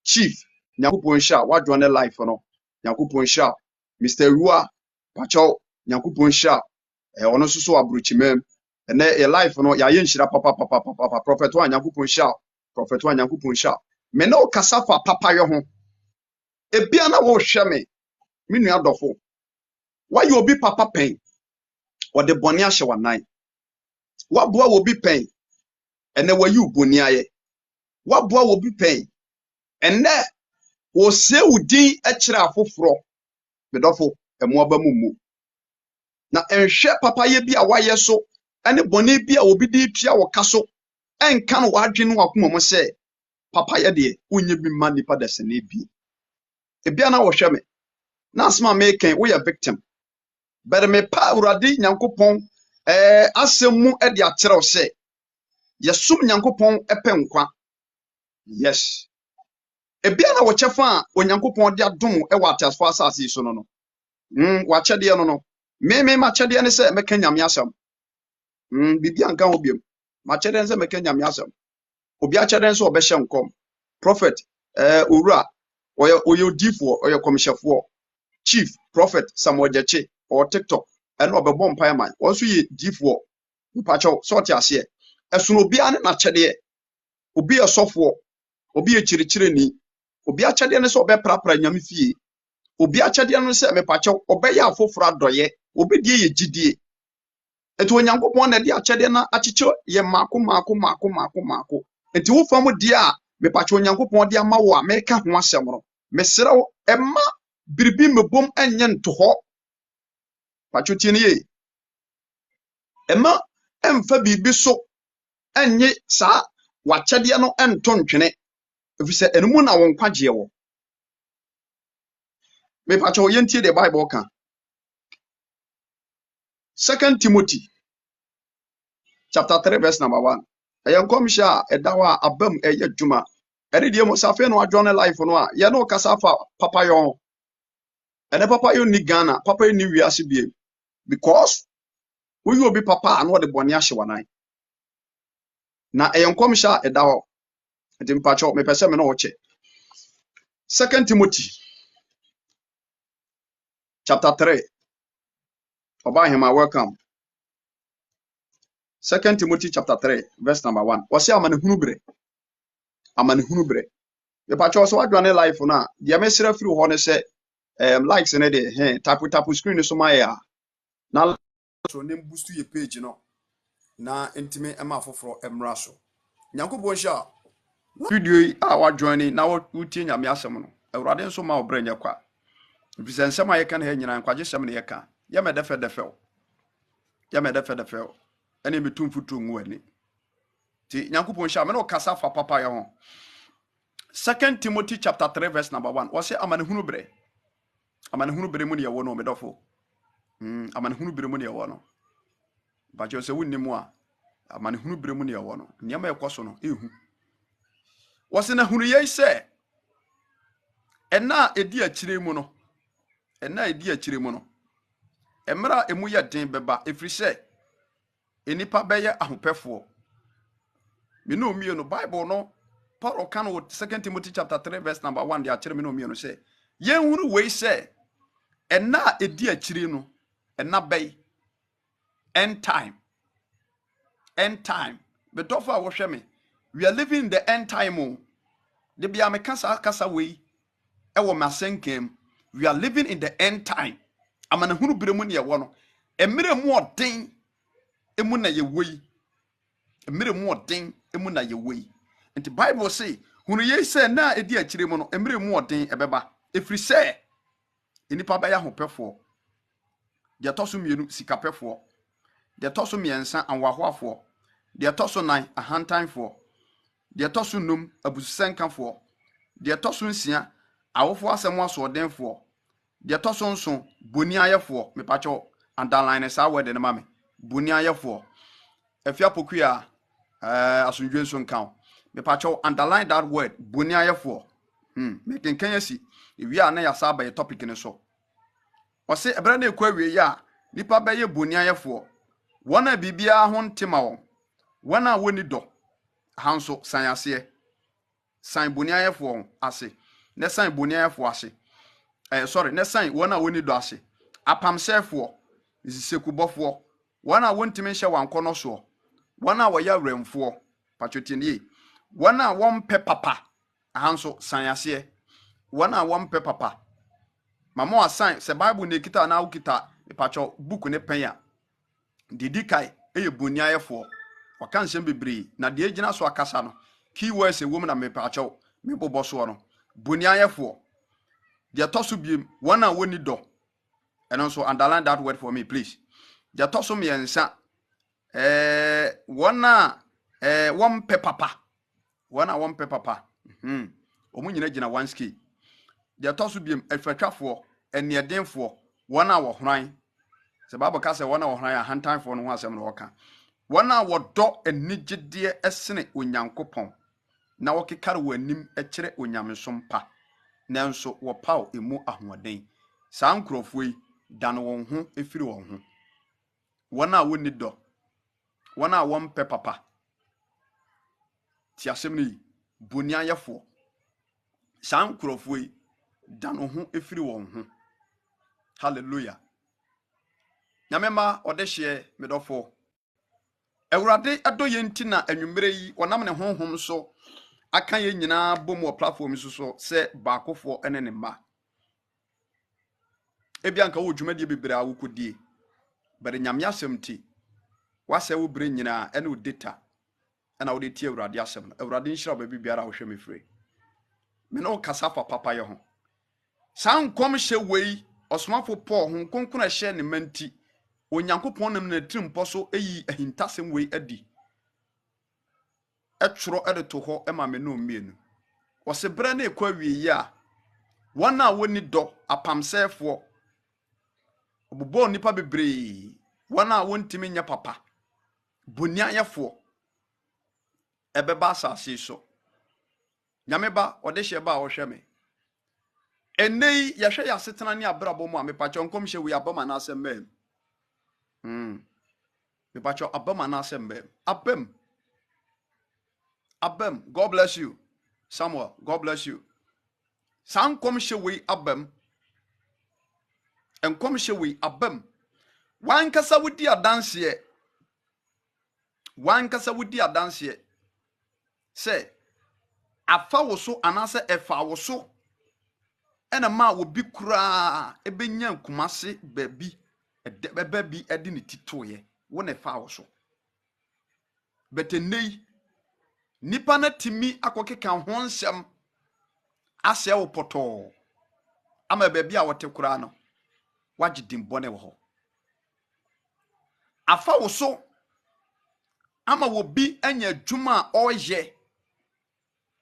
chief nyakopɔn hya wadwane life no nyakopɔn hya Mr. Rua pacho nyakopɔn hya ɔno nso so abrochimam ene ye life no ya ye nhyira papa prophet 1 nyakopɔn hya prophet 1 nyakopɔn hya me na okasa fa papayɛ ho ebia na wo hwɛ me nua dɔfo wayɛ obi papa pɛn wɔde bɔne ahyɛ wanan waboa wo bi pɛn ene wayi uboni ayɛ waboa wo bi pɛn ene wo se udin ɛkyerɛ afoforo bedɔfo ɛmoaba mumu na enhwɛ papayɛ bi a wayɛ so ene bɔne bi a obi di tua wo kaso enka no wadwe no akoma mo sɛ papayɛ de unye bi ma nipa dasene bi ebia na wo hwɛ me na asema me kan wo yɛ victim but me pa urade nyankopɔn asɛm mu de akyerɛw sɛ yɛsom nyankopɔn ɛpɛ nkwa yes ebia na wo kyɛfa a onyankopɔn de adom ɛwɔ atasfo asase so no wakyɛdeɛ no me makyɛdeɛ ne sɛ mɛka nyame asɛm bibia nka ho biem makyɛdeɛ sɛ mɛka nyame asɛm obi akyɛdeɛ sɛ ɔbɛhyɛ nkɔm prophet owura ɔyɛ odifoɔ ɔyɛ kɔmhyɛfoɔ chief prophet Samuel Jache or TikTok ɛna ɔbɛbɔ mpae man wɔnso yɛ difoɔ mpakyɛw sɛ ɔte aseɛ ɛsono obi ane n'akyɛdeɛ obi yɛ sɔfoɔ obi yɛ kyirikyireni obi akyɛdeɛ ne sɛ ɔbɛprapra nyame fie obi akyɛdeɛ no sɛ mepakyɛw ɔbɛyɛ afoforo adɔyɛ obi die yɛ gyidie etu onyankopɔn na de akyɛdeɛ na akyekyɛ yɛ maako enti wo fam die a mepakyɛw onyankopɔn de ama wo a meka ho asɛm no mesrɛ wo ɛma biribi mebom enye nto hɔ pachotie ne ye ɛma emfa biribi so enye saa wakyɛdeɛ no ento ntwene efisɛ enemu na wo nkwagye wo me pacho yentie the Bible ka 2 Timothy chapter 3 verse number 1 ɛyɛ nkɔmhyɛ a ɛda hɔ a abam ɛyɛ dwuma ɛredie mo safe no adwone life no a yɛ no kasa fa papa yo ene papa yo ni Ghana papa yo ni wiase bie because we will be papa and what the bɔne ahye wanan na ɛyɛ nkɔmhyɛ a ɛda hɔ enti mpacho me pɛsɛ me no wɔkyɛ 2 Timothy chapter 3 Obahima welcome 2 Timothy chapter 3 verse number 1 wɔse amanehunu bre me pacho so wadwane life no a dia mesrɛ firi hɔ ne sɛ likes ne de tapu screen so ma ya na so ne boost your page no na intime ema foforo emra so nyankopɔn hia video yi a wadwane na wotie nyame asɛm no awurade nso ma obrɛ nya kwa bisa nsɛm a yɛka na ha nyina nkwaje sɛm ne yɛka yɛ medefɛ ene metumfutu ngu ani ti nyankopɔn hia me no kasa fa papa yɛ ho 2 Timothy chapter 3 verse number 1 wɔse amanehunu bre mu ne yɛwɔ no medɔfo amanehunu bre mu ne yɛwɔ no ba je sɛ wonnimu a amanehunu bre mu ne yɛwɔ no nneɛma yɛkɔ no ehu wɔse na hunu yɛ sɛ ɛna edi akyire mu no emra emu yɛ den bɛba efiri sɛ enipa bɛyɛ ahopɛfoɔ me no mie no Bible no Paul kan wo 2 Timothy chapter 3 verse number 1 de akyere me no mie no sɛ yɛnhunu wei sɛ ɛna edi akyire no and not bay. End time. End time. But tofa washemi. We are living in the end time. Oh. The biame kasa way. Ewo masenkem. We are living in the end time. Amana hunu biremuni ya wano. Emire muo ding. Emuna ye way. Emire muo ding. Emuna ye way. And the Bible say, hunu ye say na edi achire mo no emire muo ding ebeba. Efri say, enipa baya ho pefo. De toso mienu sika pefo. De toso miensa anwahoafo. De toso nan ahantanfo. De toso num abusenkanfo. De toso nsia awofo asemo asodenfo. De toso nso boni ayefo me pacho underline sa word ne mame. Boni ayefo. Efia pokua asundwe nso nkan. Me pacho underline that word boni ayefo. Me kenkan yasi. Ewi a na ya sa ba topic ne so. O se ebra na ekwa wie ya nipa ba ye boni ayefo. Wona bibia ho ntema wo. Wona woni do. Hanso san ase. San boni ayefo ase. Ne san boni ayefo ase. Sorry, ne san wona woni do ase. Apamsefo, zisekubofo. Wona wontimi hye wankono so. Wona woya wremfo. Patwetini. Wona wompe papa. Hanso san ase. Wona wompe papa. Mama asan se Bible ne kita na ukita pacho book ne pen ya. Didi kai eye boni ayefo. Waka nsem bebre na de agina so akasa no. Key words e wom na me pacho me bobo so no. Boni ayefo. De toso biem one a woni do. And also underline that word for me please. De toso me ensa one one pe papa. One a one pe papa. Omu nyina gina one ski. De toso biem efetwafo enedenfo one a wo hran. Se Bible ka se one a wo hran a hantanfo no ho asem no woka. One a wo do enigede esene onyankopon. Na wokekare wanim ekire onyamsom pa. Nanso wo paw emu ahoden. Saa nkrofo yi dan won ho efiri won ho. One a woni do. One a won pe papa. Ti asem ni boni ayefo. Saa nkrofo yi dan ho efiri won ho. Hallelujah. Nyamema odehye medofo. Ewurade adoye ntina anwumere yi onam ne honhom so aka ye nyina bom platform so se baakofo ene ne ma. Ebia nka wo dwumade bebere a wokodie. Bare nyame asem ti. Wase wo bre nyina ene wo data. Ena wo de tie Ewurade asem no. Ewurade nhira ba bibiara wo hwe mefre. Me no kasa fa Papayɛ ho. San kom hye wei osomafo Paul ho konkona hye ne manti. Onyankopon nam na trimpo so eyi ahintasem wei adi. Etworo edeto ho ema me no mienu. Wose bre na ekwa wie ya. Wana woni do apamsefo. Obubo nipa bebre. Wana wontimi nya papa. Boni ayefo. Ebeba asase so. Nyame ba odehye ba wo hwe me. Enei ya hwe ya setena ne abrabo mu a me pacho nkom hye we abama na asem mem. Me pacho abama na asem mem. Abem, God bless you. Samuel, God bless you. San kom hye we abem. Enkom hye we abem. Wan kasa wudi adanse. Wan kasa wudi adanse. Say afa wo so anase efa wo so ena ma wo bi kura ebenya nkumase babi ebeba bi edi ne titoye wo na efa wo so betenei nipa na timi akokeka ho nsem ase wo poto ama babi a wote kura no wagidim bone wo ho afa wo so ama wo bi anya adwuma oye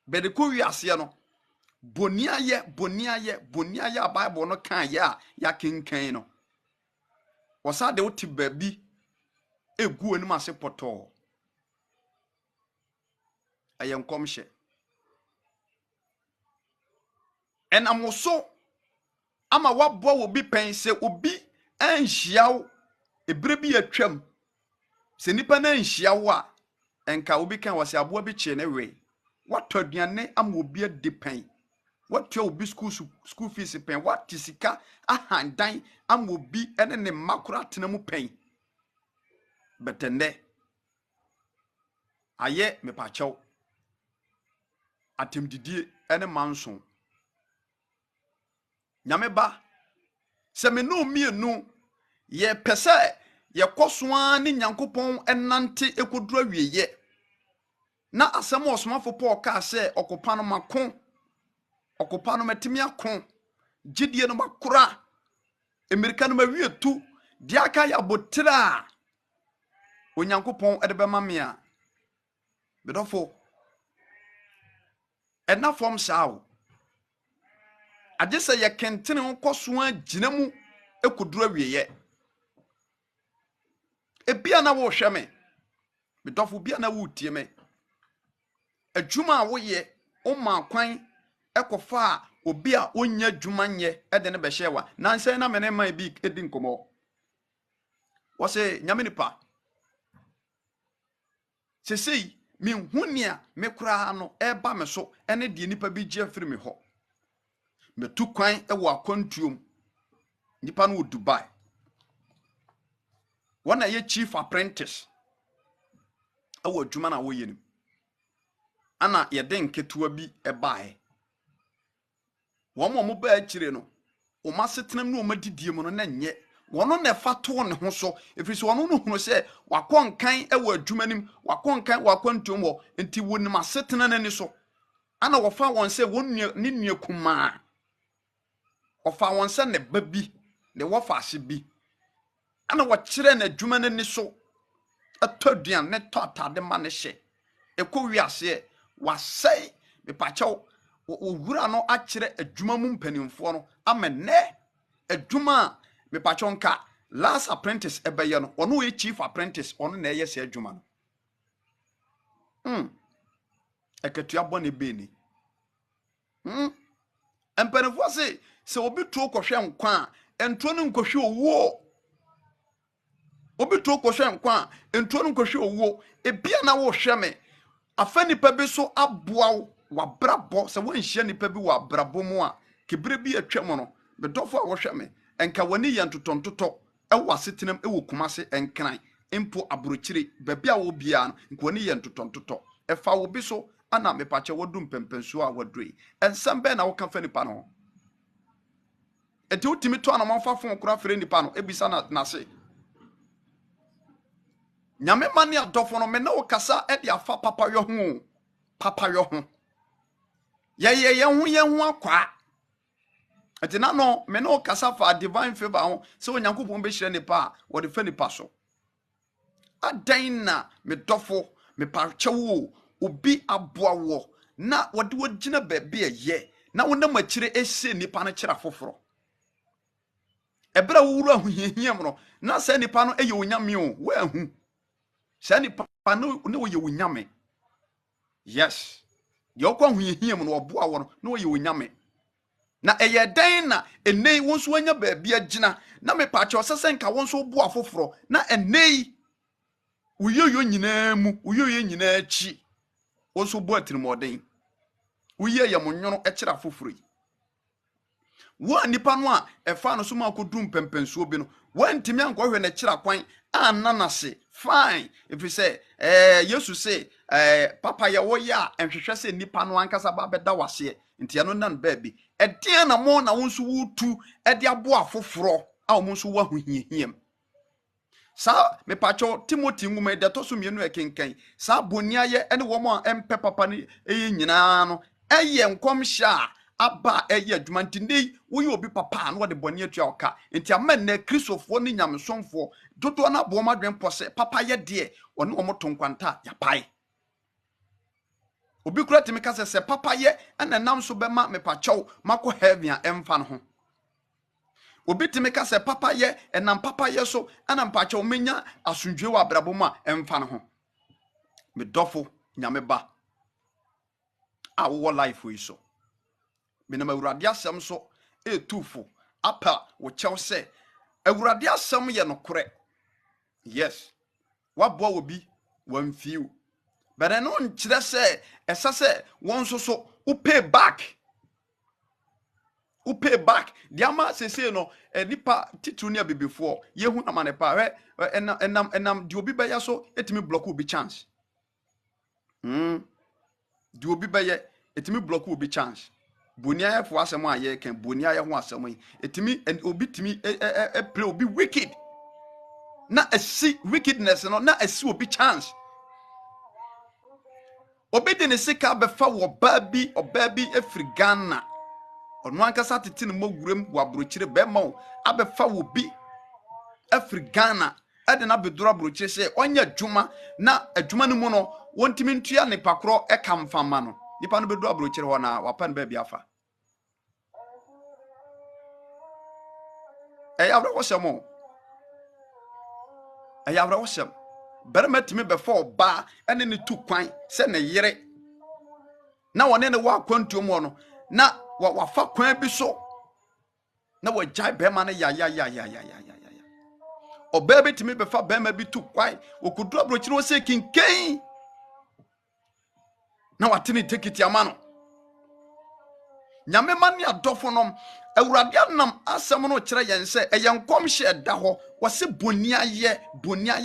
bedeko wiase no boniaye a Bible no kan ya kenkan no wosa de woti babi egu anim ase poto ayenkomhye enamoso ama wabo wo bi pense obi anhyiaw ebre bi atwam se nipa na anhyiaw a enka obi kan wase aboa bi che ne we watodwane ama obi ade pen what you be school fees pen what tisika ahan dan amobi ene ne makura tenamu pen betende aye me pacho atemdidie ene manson nyame ba se me no mienu ye pese ye kosoa ne nyankopon enante ekoduru awieye na asem osomafo Paul ka se okopa no makon okopa no matimi akon gidie no makura emirika no mawietu diaka ya botira onyankopon edebema me a bedofo ena form sawo agese ye kentene nkosoa ginamu ekoduru awieye ebia na wo hwe me bedofo bia na wo tie me adwuma wo ye o ma kwan ekofa obi a onya adwuma nye ede ne be hyewa nanse na mene man bi edi nkomo wo se nyame nipa sesei mi hunia me kura no eba me so ene de nipa bi gye afiri me ho metu kwan ewo akwantuom nipa no wo Dubai wana ye chief apprentice ewo adwuma na wo ye nim ana ye den ketewa bi ebae womo mo ba akire no o masetenam no o madidie mu no na nye wono na fato ne ho so efiri wono no hunu se wakonkan ewo adwuma nim wakonkan wakwantuom wo enti wonim asetena nani so ana wofa won se wonnua ne nua kuma ofa won se ne babi ne wofa ase bi ana wo kire na adwuma nani so atoduan ne totade ma ne hye ekowiase wasai mepacho owura no akire adwuma mu mpanimfo no amene adwuma mepacho nka last apprentice ebeye no ono we chief apprentice ono na eye se adwuma no Akatua bone beni empanimfo se obi tuo kohwe nkwa entro no nkohwe owo obi tuo kohwe nkwa entro no nkohwe owo ebia na wo hwe me afa nipa bi so aboa wabrabo se wonhia nipa bi wabrabo mu a kebre bi atwam no bedofo a wo hwe me enka wani ye ntotontoto ewo asetenam ewo kumase enkran impo abrochire babia wo bia no enka wani ye ntotontoto efa wo bi so ana mepache wodum pempenso a wadrei ensam be na wo kan fa nipa no enti utimi to ana manfa fon kura fere nipa no ebisa na se nyame mane adofo no me na wo kasa e de afa papayɛ ho ye hu akwa enti na no me na wo kasa fa divine favor ho se onyankopon be hire nipa a wo de fa nipa so adan na me dofo me parchewo obi aboa wo na wo de wogina ba bia ye na wo na makire ese nipa no kira foforo ebra wo wuru ahohiahia no na sa nipa no eye onyame o wa ahu sani papa no ne wo ye wonyame yes ye okwa huyehiam no oboa wo no ne wo ye wonyame na eye dan na enei wonso anya baabia agina na me pa che osesen ka wonso boa foforo na enei uyoyo nyina mu uyoyo nyina achi wonso boa tinimoden uye ye monwono e kira foforo yi wo nipa no a efa no so ma kodum pempensuo bi no wantimi ankɔhwɛ na kira kwan ananase fine if you say yesu say papayɛ wo ya enhwehwɛ se nipa no ankasa ba bɛda wase nti ya no nan baabi ɛdeɛ na mo na wonso wutu ɛde aboa foforo a wo nso wa hohiahiam sa me pacho Timothy nguma de to so mienu ekenkan sa bonia ye ene wo mo empe papa ne eye nyina no eye nkom hya aba eye adwuma ntinde wo ye obi papa no de bone atua oka nti amen na kristofo ne nyamsomfo dodo na bo ma dwen pose papa ye de one wo moto nkwanta ya pai obi kura timi ka se papa ye ena nam so be ma me pacho mako heaven a emfa no ho obi timi ka se papa ye enam papa ye so ena pacho menya asundwe wa brabo ma emfa no ho me dofo nyame ba a wo life we so menam awurade asem so etufo apa wo chew se awurade asem ye no kore yes waboa obi wamfiu but no nkyere se esa se won so so wo pay back who pay back. The ama say no, nipa titunia be before. Yehu na manepa, and do be by so, it me block will be chance. Do be by it me block will be chance. Bunia for asama ye can bunia ya wasama. It me and obi to me a play will be wicked. Not a see wickedness, no, not a see will be chance. Obedi ne sika befa wo baby or baby every Ghana. Ono ankasa tete ne mogurem wo abrochire be ma wo abefa wo bi every Ghana. Ade na bedura abrochire se onya adwuma na adwuma no mu no wontimi ntua ne pakro e kamfama no. Nipa no bedu abrochire ho na wapa ne ba bi afa. Abra wo semo. Abra wo semo. Berema timi before ba ene ne tu kwan se ne yere na wone ne wa kwantuo mu no na wafa kwan bi so na wajai bema ne ya obabe timi befa bema bi tu kwan okudu abrochire wo se kinken na watene tekiti amano nyame mane adofo nom awurade anam asem no kire yen se eyenkom hye da ho wose boniaye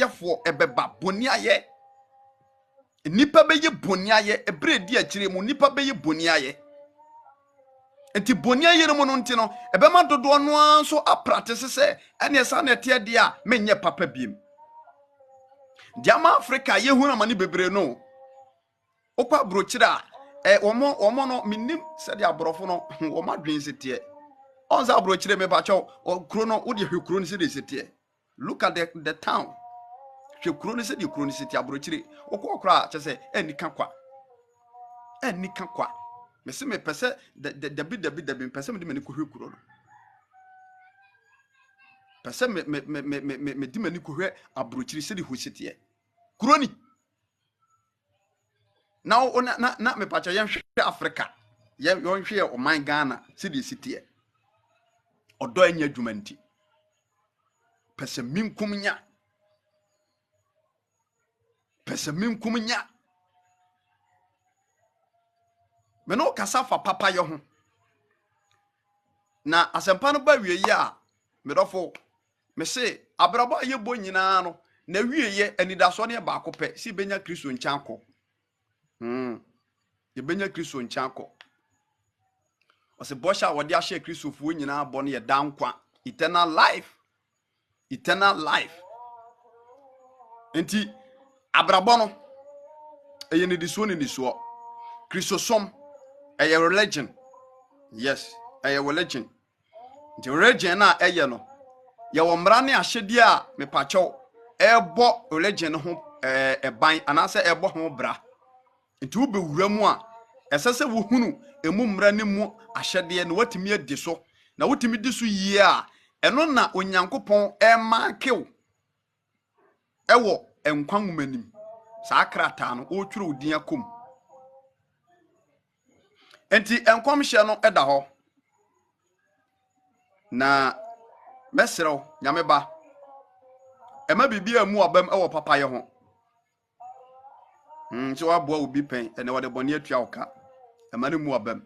fo ebeba boniaye nipa beye boniaye ebredi akire mu nipa beye boniaye enti boniaye no no ntino ebema dodo no anso apractice se ene esa na tie de a menye papa biem diama Africa yehu na mani bebre no okwa brochire a omo no minim se de abrofo no o madwen setie onza abrochire me ba cho kuro no wo de hwekuro no se de setie. Look at the town. Hwekuro no se de kuro no setie abrochire okokra che se enika kwa me se me pese de pese me de mani ko hwekuro no pese me di mani ko hwe abrochire se de ho setie kuro ni na me pacho yen hwe Africa yen hwe o man Ghana se de setie odo anya dwumanti pese minkum nya me no kasafa Papayɛ ho na asempa no ba wieye a me dofo me se abrabo ayebo nyina no na wieye anidaso ne ba akopɛ si benya Kristo nchankɔ ye benya Kristo nchankɔ ose bosha wode ahye Kristofuo nyina bɔ no ye dankwa eternal life enti abrabo no eye ne diso Kristosom eye religion, yes eye religion nti religion na eye no ye wo mra ne ahyede a me pacho ebo religion ho ban anase ebo ho bra nti wo bewura mu a esese wo hunu emu mra ne mu ahyede no watimi adi so na wotimi di so yie a eno na onyankopon makew ewo enkwa nwumanim saa krata no o twere odin akom enti enkom hye no eda ho na mesrew nyame ba ema bibia mu abam ewo Papayɛ ho so aboa obi pen ene wode bone atua oka ema ne mu abam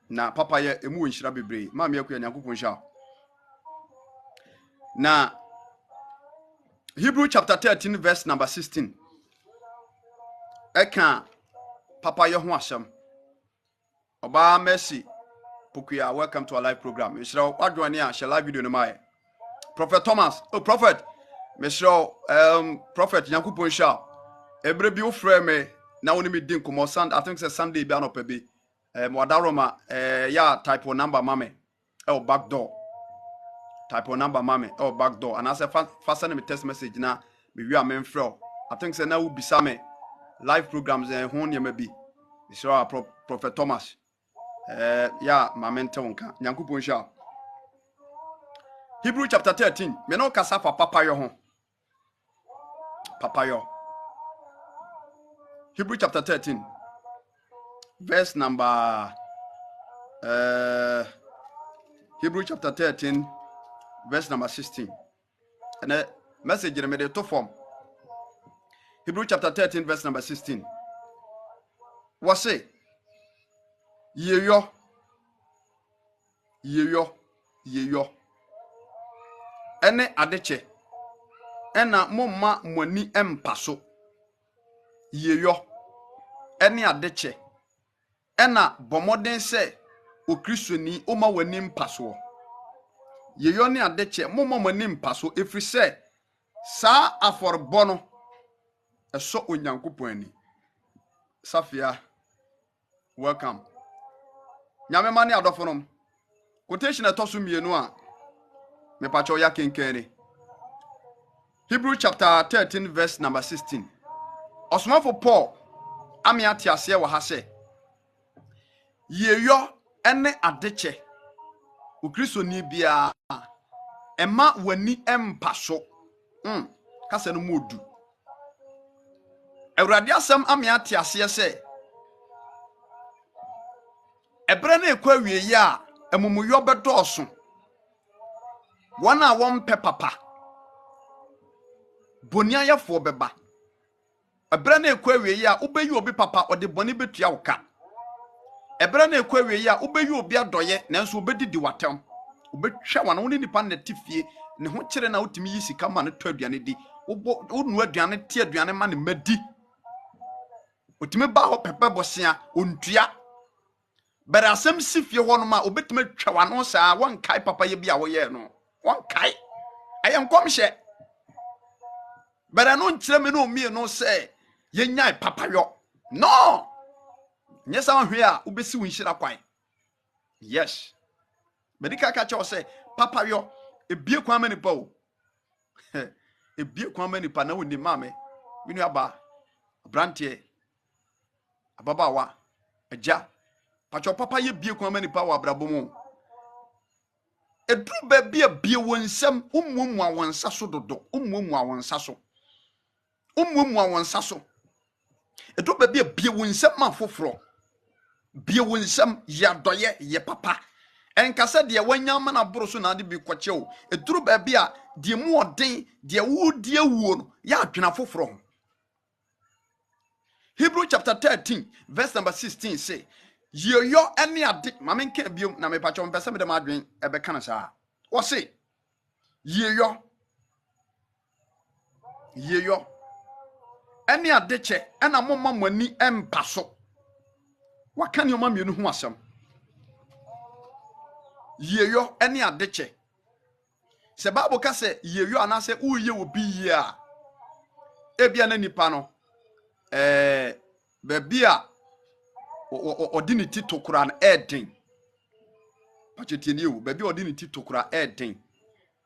na Papayɛ emu wonhyira bebre ma me akua nyankopon hya na Hebrew chapter 13 verse number 16 eka Papayɛ ho asem Oba Mercy Pukuya, welcome to our live program. Mr. Wadwania, shall live video no my Prophet Thomas. Oh, Prophet, Mr. Prophet Yankupon Sha. Every bio frame now only me din come Sunday. I think it's Sunday be an opebe. Wadaroma yeah type of number mame. Oh back door. Type of number mame. Oh back door. And as I fasten me text message now, we are men fro. I think say now will be some live programs and hon maybe. Mr. Prophet Thomas. Yeah, mamenta wonka. Nyankopon sha. Hebrew chapter 13. Me no kasa fa Papayɛ ho. Papayɛ. Hebrew chapter 13. Verse number Hebrew chapter 13 verse number 16. And the message in the to form. Hebrew chapter 13 verse number 16. What say? Ye yo yeyo ene adeche ena momma mwani empaso yeyo ene adeche ena bomoden se okristoni oma wani mpaso yeyo ne adeche momma mwani mpaso efrise sa aforbo no eso onyankopon ani Safia welcome nyame mane adofonom quotation etoso mienu a me pacho ya kenkere Hebrew chapter 13 verse number 16 Osmafo Paul ame atiase wo ha se yeyo ene adeche okristoni bia ema wani empaso kase no modu Awurade asem ame atiase se ebre na ekwa wieye a emumuyo bedoso wona won pe papa bonia yefo beba ebre na ekwa wieye a ubeyi obi papa ode boni betua woka ebre na ekwa wieye a ubeyi obi adoye nanso obedidi watem obetwa wana woni nipa na tifie ne ho kire na utimi yi sika ma ne to aduane di wonu aduane tie aduane ma ne madi otimi ba ho pepe bosia ontua bere asem sifie ho no ma obetimi twa wano saa won kai papa ye bia wo ye no won kai ayen komhye bere no nkire me no mie no se ye nyai papa yo no nyesa hwe a obesi wo nhira kwan yes medika ka cho se papa yo ebie kwan mani pa o ebie kwan mani pa na woni mame minu aba brantie ababawa aja pacho papa ye bie kwan mani pa wa abrabomu edru ba bia bie wonsam ummumu awonsa so dodo ummumu awonsa so edru ba bie wonsam ma foforo bie wonsam ya doye ye papa enkasa de wanyama na boro so na de bi kwache o edru ba bia de mu oden de wu de wuo no ya adwena foforo Hebrew chapter 13 verse number 16 say yeyo ene ade mamenka biom na me pacho mpese me de madwen ebe kana saa wo say yeyo ene ade che ena momma mani empaso waka ne omamienu hu asem yeyo ene ade che se Bible ka se yeyo anase uye obi ye a ebia na nipa no bebia odiniti tokura na eden pachetieni ewu bebia odiniti tokura eden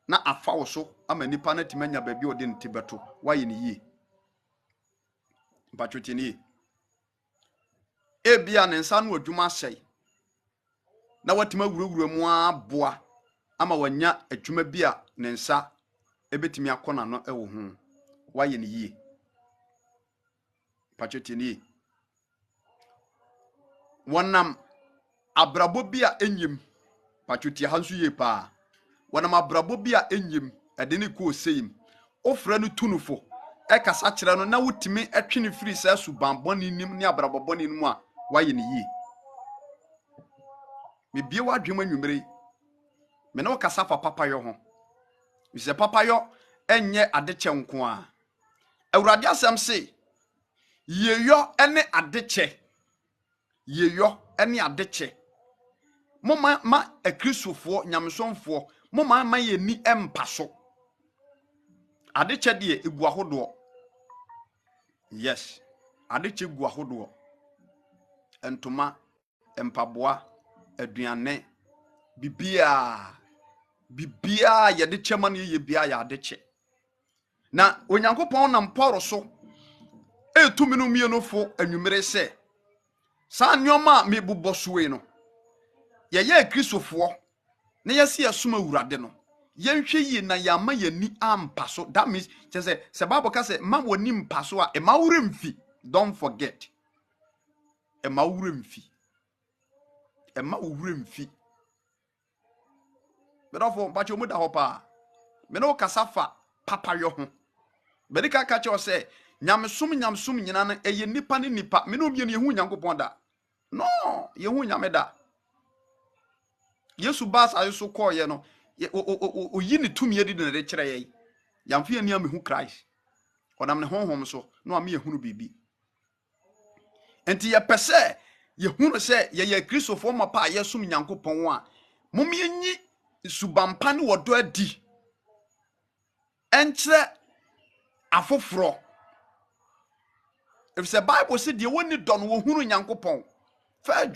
na afawo so ama nipa na timanya bebia odiniti beto waye ni yie pachetieni ebia ne nsa no adwuma sei na watima wurawura mu aboa ama wanya adwuma bia ne nsa ebetimi akona no ewo ho waye ni yie pachetieni wonam abrabo bia enyim pachuti hansu ye pa wonam abrabo bia enyim ede ne ko seim ofra no tunufo e kasa kire no na wutimi etwene firi sa subamboni nim ne abrabo boni nim a waye ne yi me bie wadwem anwumere me no kasa fa papa yo ho ise papa yo enye adeche nko a awurade asem se yeyo ene adeche yeyo ene adeche moma ma akristofo nyamsonfo moma ma yeni empaso adeche de egu ahodo yes adeche egu ahodo entoma empaboa aduane bibia ye de cheman ye bia ya adeche na onyankopon na mporo so etumi no mie no fo anwumere se sa nyoma mebubosoe no ye kristofo na yesi asuma wurade no yenhwe yi na yama yani ampaso that means se Bible ka se ma woni mpaso a ema wuremfi don't forget ema wuremfi bedofo bacho mu da hopa me no kasafa papa yo ho bedika ka che se nyamsum nyina na eye nipa ne nipa me no mie no yehu nyankopon da no yehu nyame da Yesu ba sa so call ye no o yi ne tumi edi na de kire ye yamfe ani amehu Christ onam ne honhom so no am ye hunu bibi enti ye pese ye hunu se ye kristofo mapa yesum Nyankopon a mom ye nyi subampa ne wodo adi enkyere afoforo if the Bible said de woni do no wo hunu Nyankopon 1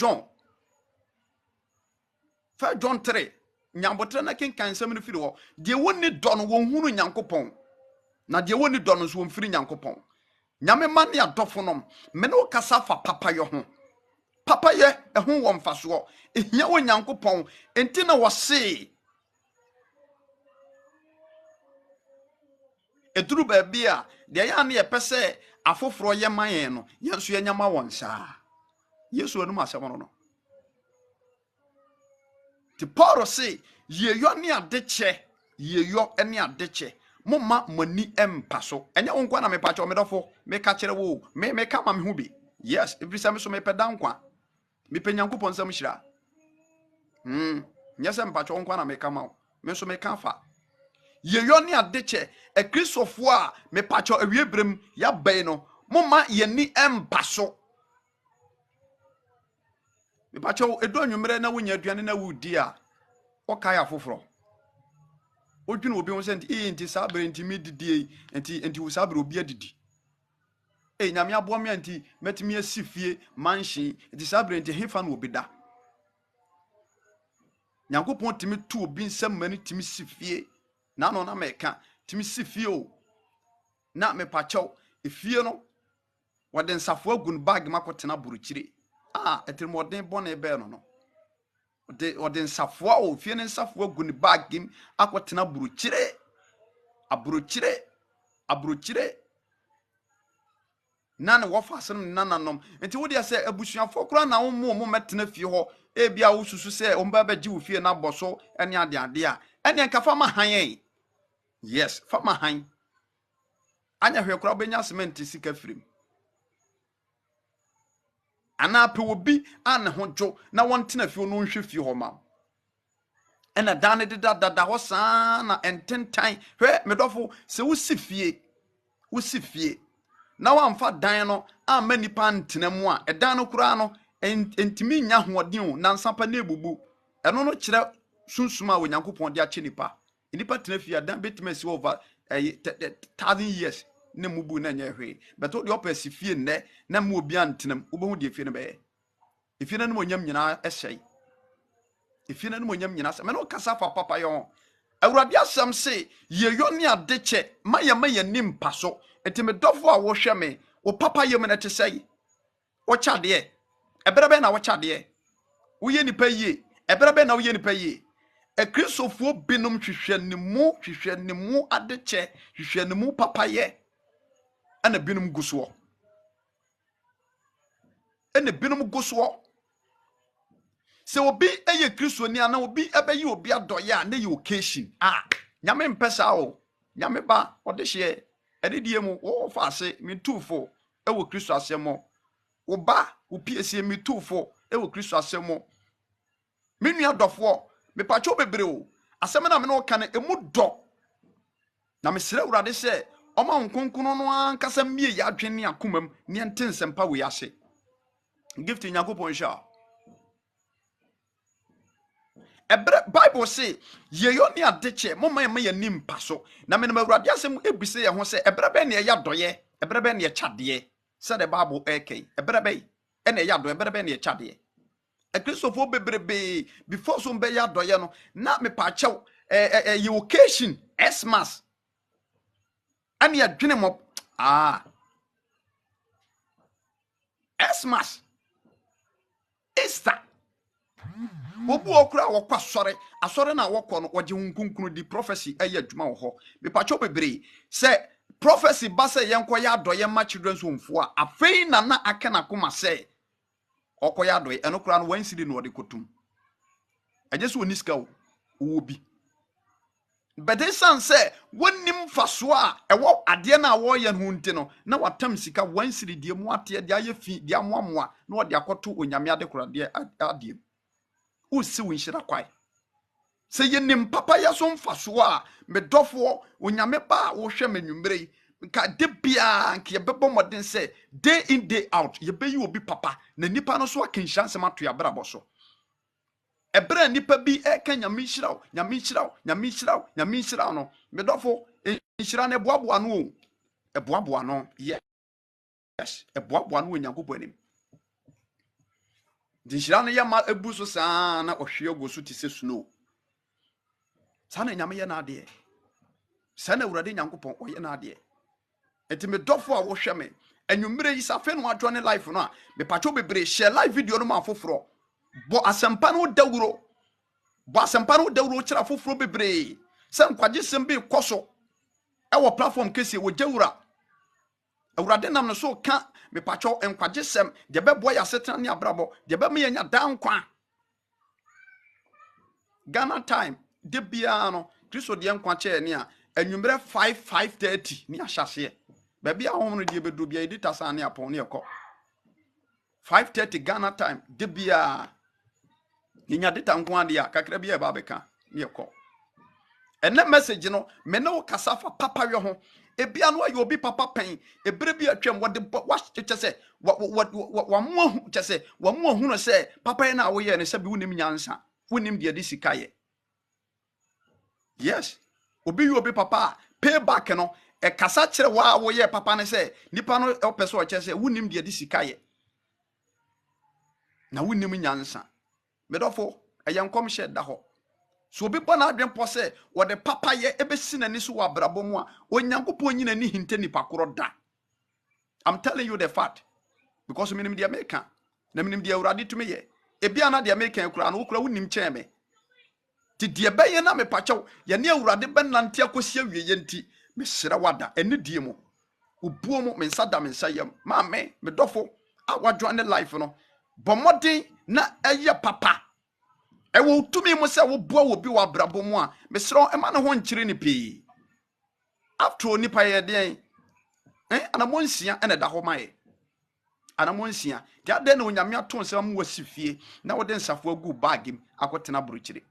John 3 nyambotre na kenkan sem no firi ho de woni do no wo hunu Nyankopon na de woni do no so wo mfiri Nyankopon nyame man ya dofonom me no kasa fa papayɛ ho papayɛ ɛho wɔ mfaso ehia wo Nyankopon enti na wo se eduru ba bia de ya na ye pese afoforo ye man no yenso ye nyama won saa Yesu anu asɛm no ti Paul se ye yo ne adeche ye yo ne adeche moma mani empaso enye wo nkwa na me pacho me dofo me ka kire wo me ka ma me hu bi yes every time so me peda nkwa me pe Nyankopon sam hyira nyese mpacho nkwa na me ka ma me so me ka fa ye yo ne adeche e kristofo a me pacho awiebrem ya bai no moma ye ni empaso me pacho edo anwumere na wonya aduane na wudi a okai afoforo odwene obi won sent enti sabre enti medidie enti wo sabre obi adidi nyame abo me enti metimi asifie manhye enti sabre enti hefa na obi da Nyankopon timi tu obi nsam mani timi sifie na no na meka timi sifie o na me pacho efie no wode nsafo agun bag makotena burukyire etirimoden bone be no ode nsafo o fie ne nsafo agun bag gim akotena burukyire aburukyire na ne wo fasem nananom enti wo dia se abusuafo kura na wo mo metena fie ho ebia wo susu se omba ba gi wo fie na boso ene ade a ene nka fa ma han yes fa ma han anya hwe kura obenya cement sika firim ana pe obi an ho dwo na won tena fie no nhwe fie ho ma ena dan de dada ho saa na ententan hwe medofo se wo si fie na wamfa dan no amma nipa ntena mu a edan no kura no entimi nya hoɔden o na nsampa na ebubu eno no kyerɛ sunsuma wo Nyankopɔn de akyɛ nipa tena fie dan betima si over 1000 years ne mubu na nya hwe beto de opa si fie nne na mu obi antenam ubehu de fie no be efie na no nyam nyina ɛhyɛ efie na no nyam nyina sɛ me no kasa fa papa yo awurade asɛm se ye yo ne adekyɛ mayɛ nimpa so enti me dɔfo a wo hwɛ me wo papa yɛ me na te sɛ wo kyade ebrebe na wo kyade wo yɛ nipa yie ebrebe na wo yɛ nipa yie ekristofuo binom hwehwɛnimu adekyɛ hwehwɛnimu papa yɛ ana binom guso se obi eye kristo ni ana obi ebeyi obi adoye a na ye occasion nyame mpesa o nyame ba ode hye ededie mu wo fa ase mitufo ewo kristo asemo wo ba wo piesie mitufo ewo kristo asemo menu adofo me pacho bebre o asem na me no ka na emu do na me sire urade se oma nkonkunu no ankasa mie ya adwene akomam ne ntensempa we ase gift Nyankopon sha ebre Bible say ye yo ne adeche moma ye nimpa so na me na awurade asem ebise ye ho se ebre be ne ya doye ebre be ne ye kyade se the Bible ekei ebre be ene ya do ebre be ne ye kyade ekristofo bebrebe before so be ya doye no na me pa chew ye occasion Xmas ani adwene mo Xmas Easter obu okura wokwa asore na wokọ no oje hunkunkunu di prophecy aya adwuma wo ho me pacho bebre se prophecy ba se yenkoya adoye ma children's home fo a afei na aka na koma se okoya adoye eno kura no wansidi no de kotum aje so oniska wo bi bede san se wonim faso a ewo ade na wo ye no nti no na watam sika wansidi die mu ate de aye fi de amoamoa na ode akoto onyame ade kura de ade usi winshira kwai Se ye nim papayɛ so mfa so a me dɔfo onyame ba wo hwɛ me nwumre ka de bia nka ye bɛbɔ modern sɛ day in day out ye bɛyi obi papa na nipa no so akenhyan sɛm ato ya brabɔ so ebra nipa bi eka nyame hyiraw nyame hyiraw nyame hyiraw nyame hyiraw no me dɔfo nhyira ne boaboa no o eboaboa no yes eboaboa no onyankopɔ anim di nhyira no yɛ ma ebu so saa na ɔhwe ago so ti sɛ snow sana nyame ye na ade sana awurade nyankopɔn ɔyɛ na ade enti me dɔfo a wo hwɛ me anwumre yi safe no adwane life no a me pacho bebre share live video no ma foforo bo asempa no dawuro kyera foforo bebre se nkwaje sem bi koso e wo platform kesi wo jawura awurade nam no so ka me pacho nkwaje sem de bebo ya setena ne abrabo de be me nya dankwa Ghana time de bia no Kristo de nkwa che ne a anwumre 5:30 ni ahyase ba bia ho no de bedu bia edita san ne apon ne ekọ 5:30 Ghana time de bia ni nya data nkwa de a kakra bia ba beka ne ekọ ene message no me ne wo kasafa papa we ho ebia no ayo obi papa pen ebre bia twem wode wa kyese wa mo kyese wa mo hu no se papa na wo ye ne se bi wonim nyansa wonim de de sikaye yes obi yu obi papa payback no e kasa kire wa wo ye papa ne se nipa no opeso o kyese wonim de de sikaye na wonim nyansa medofo eyankom hye da ho so obi bɔ na adwen pɔ se wode papa ye ebesi nani so wa brabo mu a onyankopɔ nyina ni hinte nipa koro da. I'm telling you the fact because minim de America na minim de awurade tumi ye ebia na de America kura no kura wonim kyɛn me ti de bɛyɛ na me pakyɛw ye ne awurade bɛnante akosi awie ye nti me hyira wada ene die mu obuo mu me nsa da me nsa yam ma me dɔfo a wadwo ne life no bɔmɔden na ɛyɛ papa ewo tumi mu se wo boa wo bi wa brabo mu a mesro ema ne ho nkyire ni pii after onipa ye den anamonsia ene da ho maye anamonsia ti ade na onyame aton se am wasifie na wo de nsafo agu bagim akotena burukyire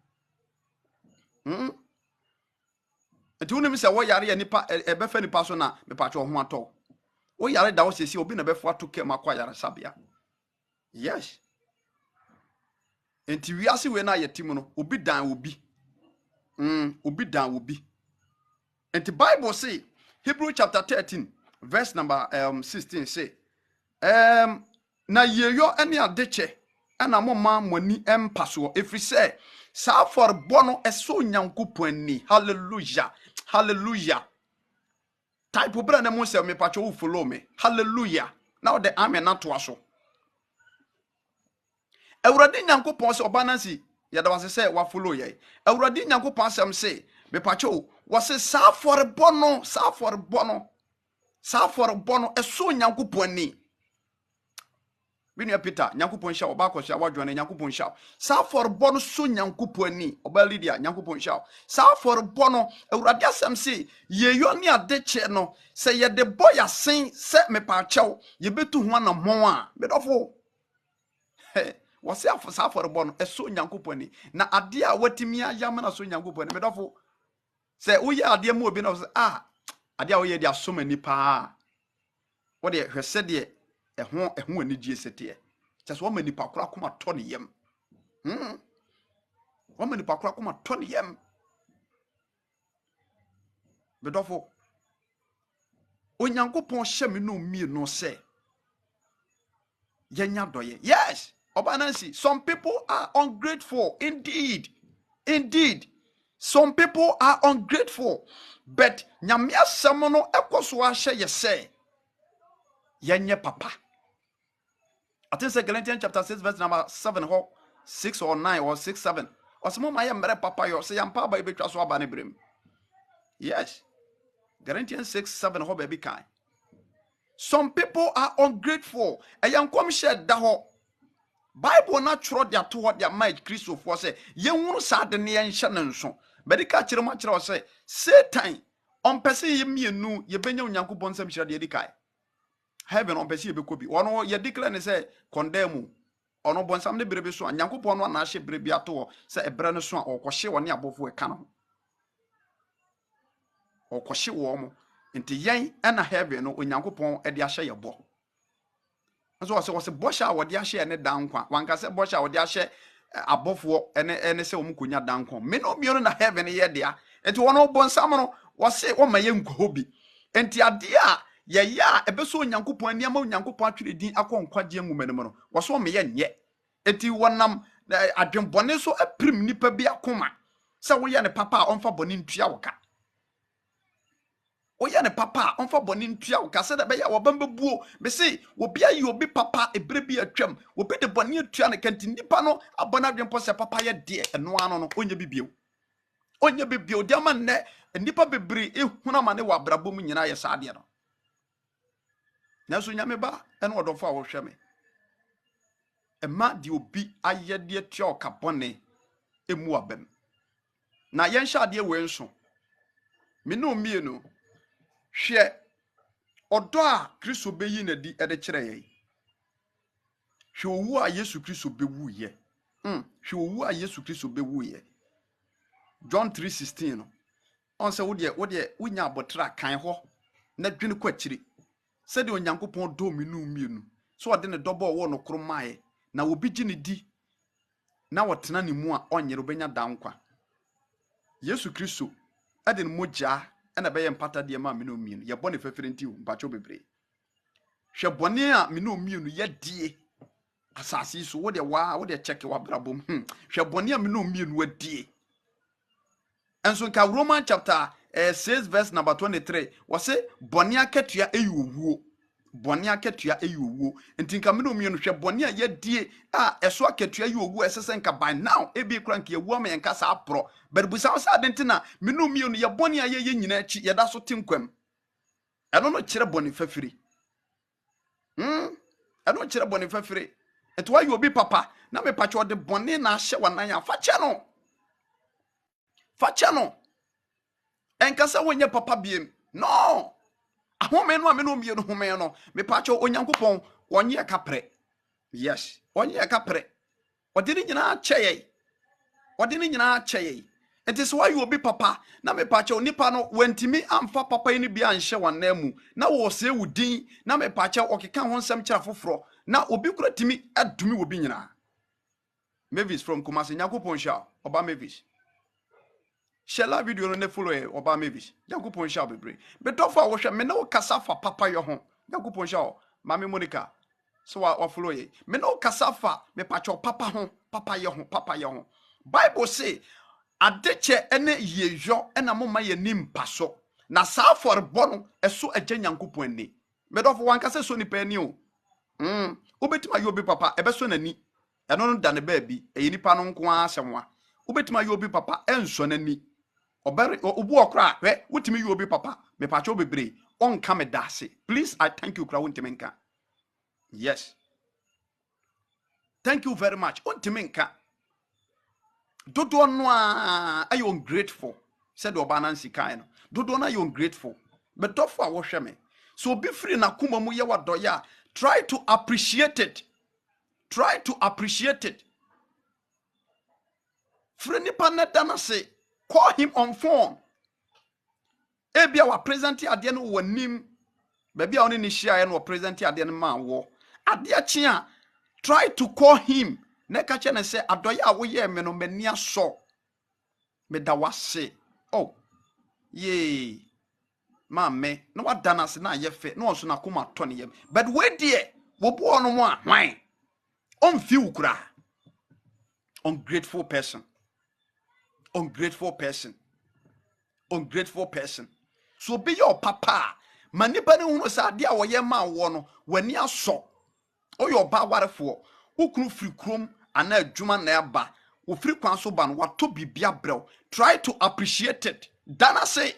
enti wonim se wo yare ya nipa ebefa nipa so na me pacho ho ato wo yare da wo sesi obi na befa to kem akwa yare sabia yes enti wiase we na yetim no obi dan obi obi dan obi enti Bible say Hebrew chapter 13 verse number 16 say na yeyo ene adeche ana moma mani empaso efri say sa for bono eso nyankopon ni hallelujah hallelujah type obra na mo se me pacho wo follow me hallelujah now the amen na to aso awurade nyankopon se obanansi yada wase se wa follow ye awurade nyankopon asem se me pacho wase sa for bono eso nyankopon ni Binia Peter, nyankopon sha obako sha wadwane nyankopon sha. Sa for bono so nyankopon ni oba Lydia nyankopon sha. Sa for bono awurade asem se ye yo ne adeche no se ye de boy asen se me pa chew ye betu ho na mo a me dofo. Wase afo sa for bono eso nyankopon ni na ade a watimi ayam na so nyankopon ni me dofo. Se wo ye ade mu obi na so ade a wo ye de asoma ni pa. Wo de hwese de ehun ani die sete kyase wo mani pakura koma to ne yam wo mani pakura koma to ne yam bedofo onyankopon hye me no mi no se yenya doye yes obanansi some people are ungrateful indeed some people are ungrateful but nyame asem no ekoso ahye ye se yenye papa I think it's Galatians chapter 6 verse number 7 or 6 or 9 or 6, 7. Or some my mere papa yo say am pa ba be twa so aba ne brem. Yes. Galatians 6, 7 ho baby kai. Some people are ungrateful. E yankom shed da ho. Bible na tro dia to ho dia mind Christo for say ye hunu sa de ne yen hye ne nso. Medika kire ma kire o say Satan on pese ye mienu ye benya onyankopon sam hire de kai. Heaven on pesi be kobi. Ono ye declare ne say condemn. ono bonsam ne berebe so Nyankopon no na ahye berebe ato se ebre no so a okwohye woni abofo eka no okwohye wo mo nti yen na heaven no Onyankopon e de ahye yebo so se bosha a wode ahye ne dankwa wanka se bosha a wode ahye abofo ene se wo mkonya dankwa me no bio no na heaven ye dia nti wono bonsam no wose wo ma ye nkobi nti ade a ye ya ebeso Onyankopon niam Onyankopon atwere din akonkwagye nwumanim no wose wo me ye nye nti wonam adwenbone so aprim nipa bi akoma se wo ye ne papa a onfa bone ntua woka oya ne papa onfa boni ntua wo kase da be ya wo bamba buo be say obi ayi obi papa ebre bi atwam obi de boni atua ne kanti nipa no abona dwempo se papa ye de eno ano no onye bibio de ama ne nipa bebre ehuna ma ne wa brabo mu nyina ye saade no na so nyame ba eno odofo a wo hwe me ema de obi aye de atua okabone emu abem na yen hya de we nso me no mie no hwe odo a Kristo beyi na di ede kire ye hwe owu a Yesu Kristo bewu ye hwe owu a Yesu Kristo bewu ye John 3:16 no on se wo de wonya abotra kan ho na dwene kwakiri se de Onyankopon do me no mienu so ode ne dobo wo no kromae na obi gi ne di na wotena ne mu a onyere obenya dankwa Yesu Kristo ade ne mogya ena be ye mpata de ma me no mienu ye bone fefere nti mpacho bebre hwe bone a me no mienu ye die asasi so wo de check wa brabom hwe bone a me no mienu adie enso nka Roman chapter 6 verse number 23 wose bone akatua eyuwuo bone akatua eyuwuo nti nka me no mienu hwe bone a ye die a eso akatua eyuwuo esese nka by now ebi kura nka yewu ama yenka sa apro berbusa sa adentina me no mienu ye bone a ye nyina achi ye da so tinkwam eno no kire bone fafiri eno kire bone fafiri eto wa obi papa na me pacho de bone na ahye wanan ya fache no enkasa wonye papa biem no ahome no ameno mienu home no me pacho Onyankopon wonye kapre yes wonye kapre odini nyina cheye enti so wa obi papa na me pacho nipa no wantimi amfa papa ni bia anhye wanan mu na wo se wudin na me pacho okeka ho nsem kira foforo na obi kura timi adumi obi nyina Mavis from Kumasi Nyankopon sha oba Mavis share video no ne follow e oba Mavis Nyankopon sha bebre betofo a wo hwe me na wo kasa fa papa yo ho Nyankopon sha mama Monica so wa follow ye me na wo kasa fa me pacho papa ho papa yo ho Bible say adeche ene yeyo ena moma ye nimpaso na sa for bono eso agya Nyankopon ani betofo wan kasa so nipa ani o obetima yo bi papa ebeso nani eno no da ne ba bi eyi nipa no nko asemwa obetima yo bi papa enso nani obere obu okra hwe wotimi yo bi papa me pacho bebre on ka me dase please I thank you kra wontimi nka yes thank you very much wontimi nka dodo no I am grateful said obana nsika no dodo na you grateful but tofo a wo hwe me so be free na kuma mu ye wadoya try to appreciate it. Free partner dana say call him on phone. Ebia wa present ade no wanim. Baby a oni ni share no present ade no ma wo. Ade a try to call him. Na ka che na say adoya a wo ye me no mani aso. Me da wase. Oh. Yay. Mame, no what dana se na ye fe. No so na kuma to ne yem. But we die wo bo no mo a hwan. On feel kura. Ungrateful person. So be your papa. Manipa ne hunu sa ade a wo ye ma wo no wani aso. O your ba warefo. Wo kunu firi krom ana adwuma na eba. Wo firi kwan so ba no wato bibia brew. Try to appreciate it. Dana say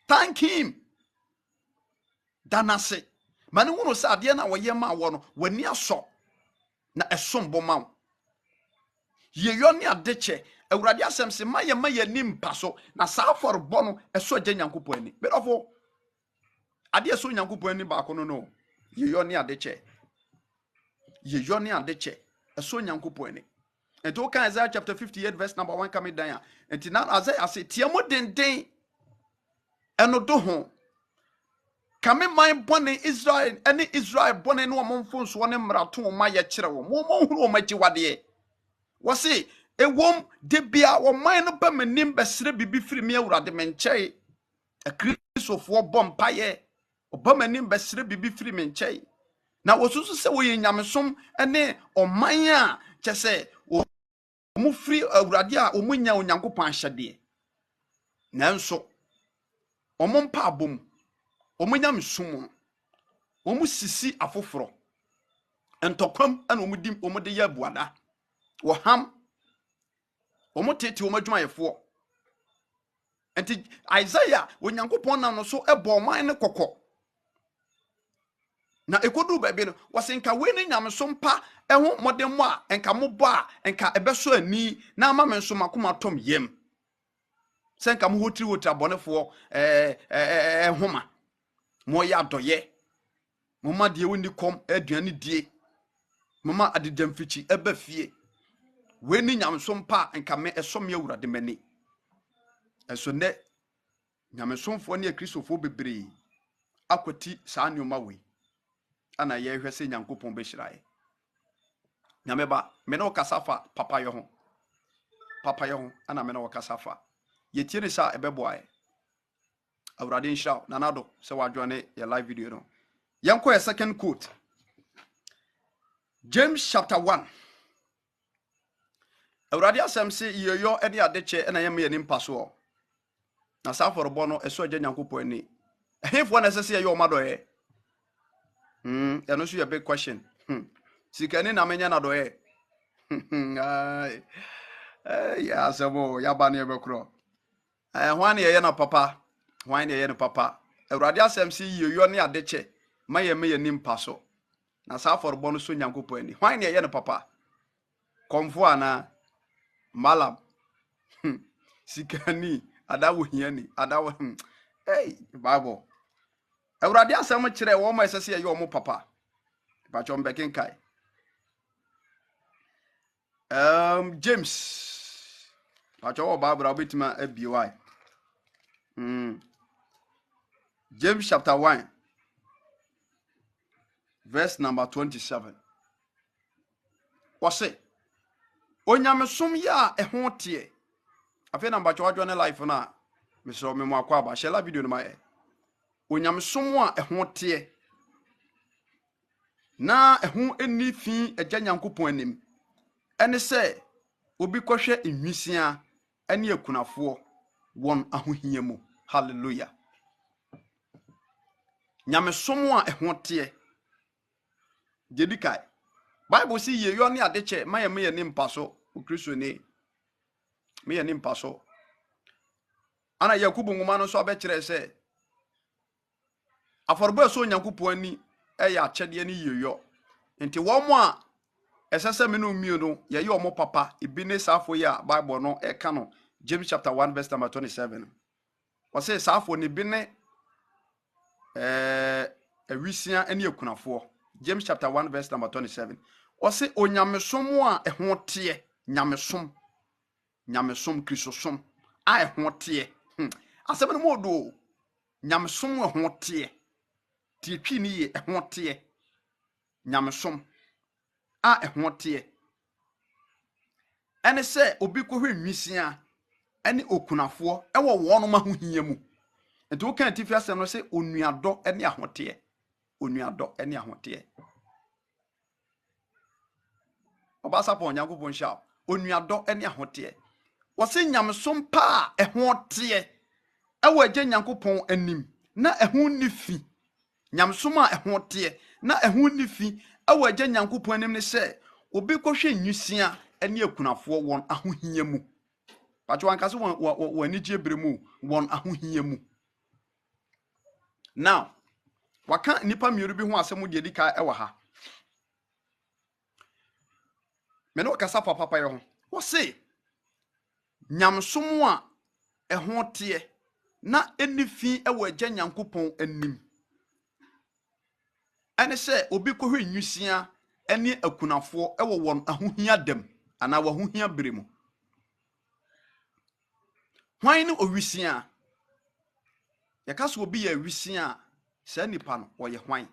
thank him. Dana say mani hunu sa ade na wo ye ma wo no wani aso. Na esombo ma wo. Ye yoni adeche awurade asem se maye nimpa so na saa for bono eso agya Nyankopon ani bedofo ade eso Nyankopon ani ba ko no ye yoni adeche ye yoni adeche eso nyankopon ni enti o kan Isaiah chapter 58 verse number 1 come down enti na Isaiah say tiamo denden eno do ho kame man bone Israel any Israel bone no omfo nso ne mrato ma ye kire wo mo huru o maji wade wo se ewom de bia wo man no ba manim besere bibi firi me awurade me nkyai a Christopher bompaye oba manim besere bibi firi me nkyai na wosusu se wo ye nyamesom ene oman a kyese omu firi awurade a omunya onyankopon ahyade nanso omompa abom omunya mesum omu sisi afoforo entokwam ana omudi ya buada wo ham omotete omadwumayefo enti Isaiah onyankopon na no so ebo oman ne kokko na ekodu baabi no wasenka we ne nyamesom pa eho modemo a enka mobo a enka ebeso ani na ama menso makoma tom yem senka mo hotiri abonefo homa mo ya doye mo ma de woni kom aduane die mo ma adedamfichi eba fie we ne nyamesom pa enka me esom ya wurade mani eso ne nyamesomfo ne Kristofo bebre akwati saa nyoma we ana ye hwese nyankopon be hirae nyameba me no kasafa Papayɛ ho ana me no kasafa yetie ne sa ebeboae awurade nhira nanado se wadwane ye live video no yanko a second quote James chapter 1 awurade asem se yeyo ene adeche ena ye me ni mpaso na sa forobo no eso agya nyankopon ni ehefo na sese ye yo madoye ya no so ye big question sikani na menya na doye ya sebo ya ba ne be kro hwan ye na papa hwan ye na papa awurade asem se yeyo ne adeche maye me ni mpaso na sa forobo no so nyankopon ni hwan ye na papa komfo ana malam sikani adawo hiani adawo bible awurade asem kire wo ma esese ye wo papa ba chom bekin kai James ba chom bible obitima abiwai James chapter 1 verse number 27 wose onyamesom ya eho tie afi na ba chwa ne life na mesro me mo akwa aba shela video no ma onyamesom a eho tie na eho eni fi agya nyankopon anim ene se obi kwohwe enwisia ene akunafo won ahohia mu hallelujah nyamesom a eho tie dedikai bible si yeyo ne adeche maye me ni mpaso o Kristo ne me ni mpaso ana Yakubu ngoma no so abekire se aforbo so nyankopon ani eya akyede ne yeyo nti wo mo a esese me no mie no ye yo mo papa ibi ne safo ya bible no e ka no James chapter 1 verse number 27 o say safo ne bi ne awisia ene akunafo James chapter 1 verse number 27 o say onyamesom a eho tie nyamesom kristosom a eho tie asem no modo nyamesom eho tie tie twi ni ye eho tie nyamesom a eho tie ene se obi ko hwe nwisia ene okunafo ewo wono ma ho hia mu enti wo kan tifi asem no se onuado ene ahotie onuado ene ahotie obasa po nyankopon sha onuado ene ahotie wo se nyamesom pa eho tie ewo agya nyankopon anim na eho nifi nyamsom a eho tie na eho nifi ewo agya nyankopon anim ne se obi ko hwe nwisia ene akunafo won ahohia mu pacho ankase won anigye bremu won ahohia mu now waka nipa miru bi ho asem de dika ewa ha me no kasa papa ye ho wo se nyamsom a eho tie na enifi ewo agya nyankopon anim ene se obi ko hwe nwisia ene akunafo ewo won ahohia dam ana wahohia bere mu hwan ne owisia yakaso obi ya wisia sa nipa no wo ye hwan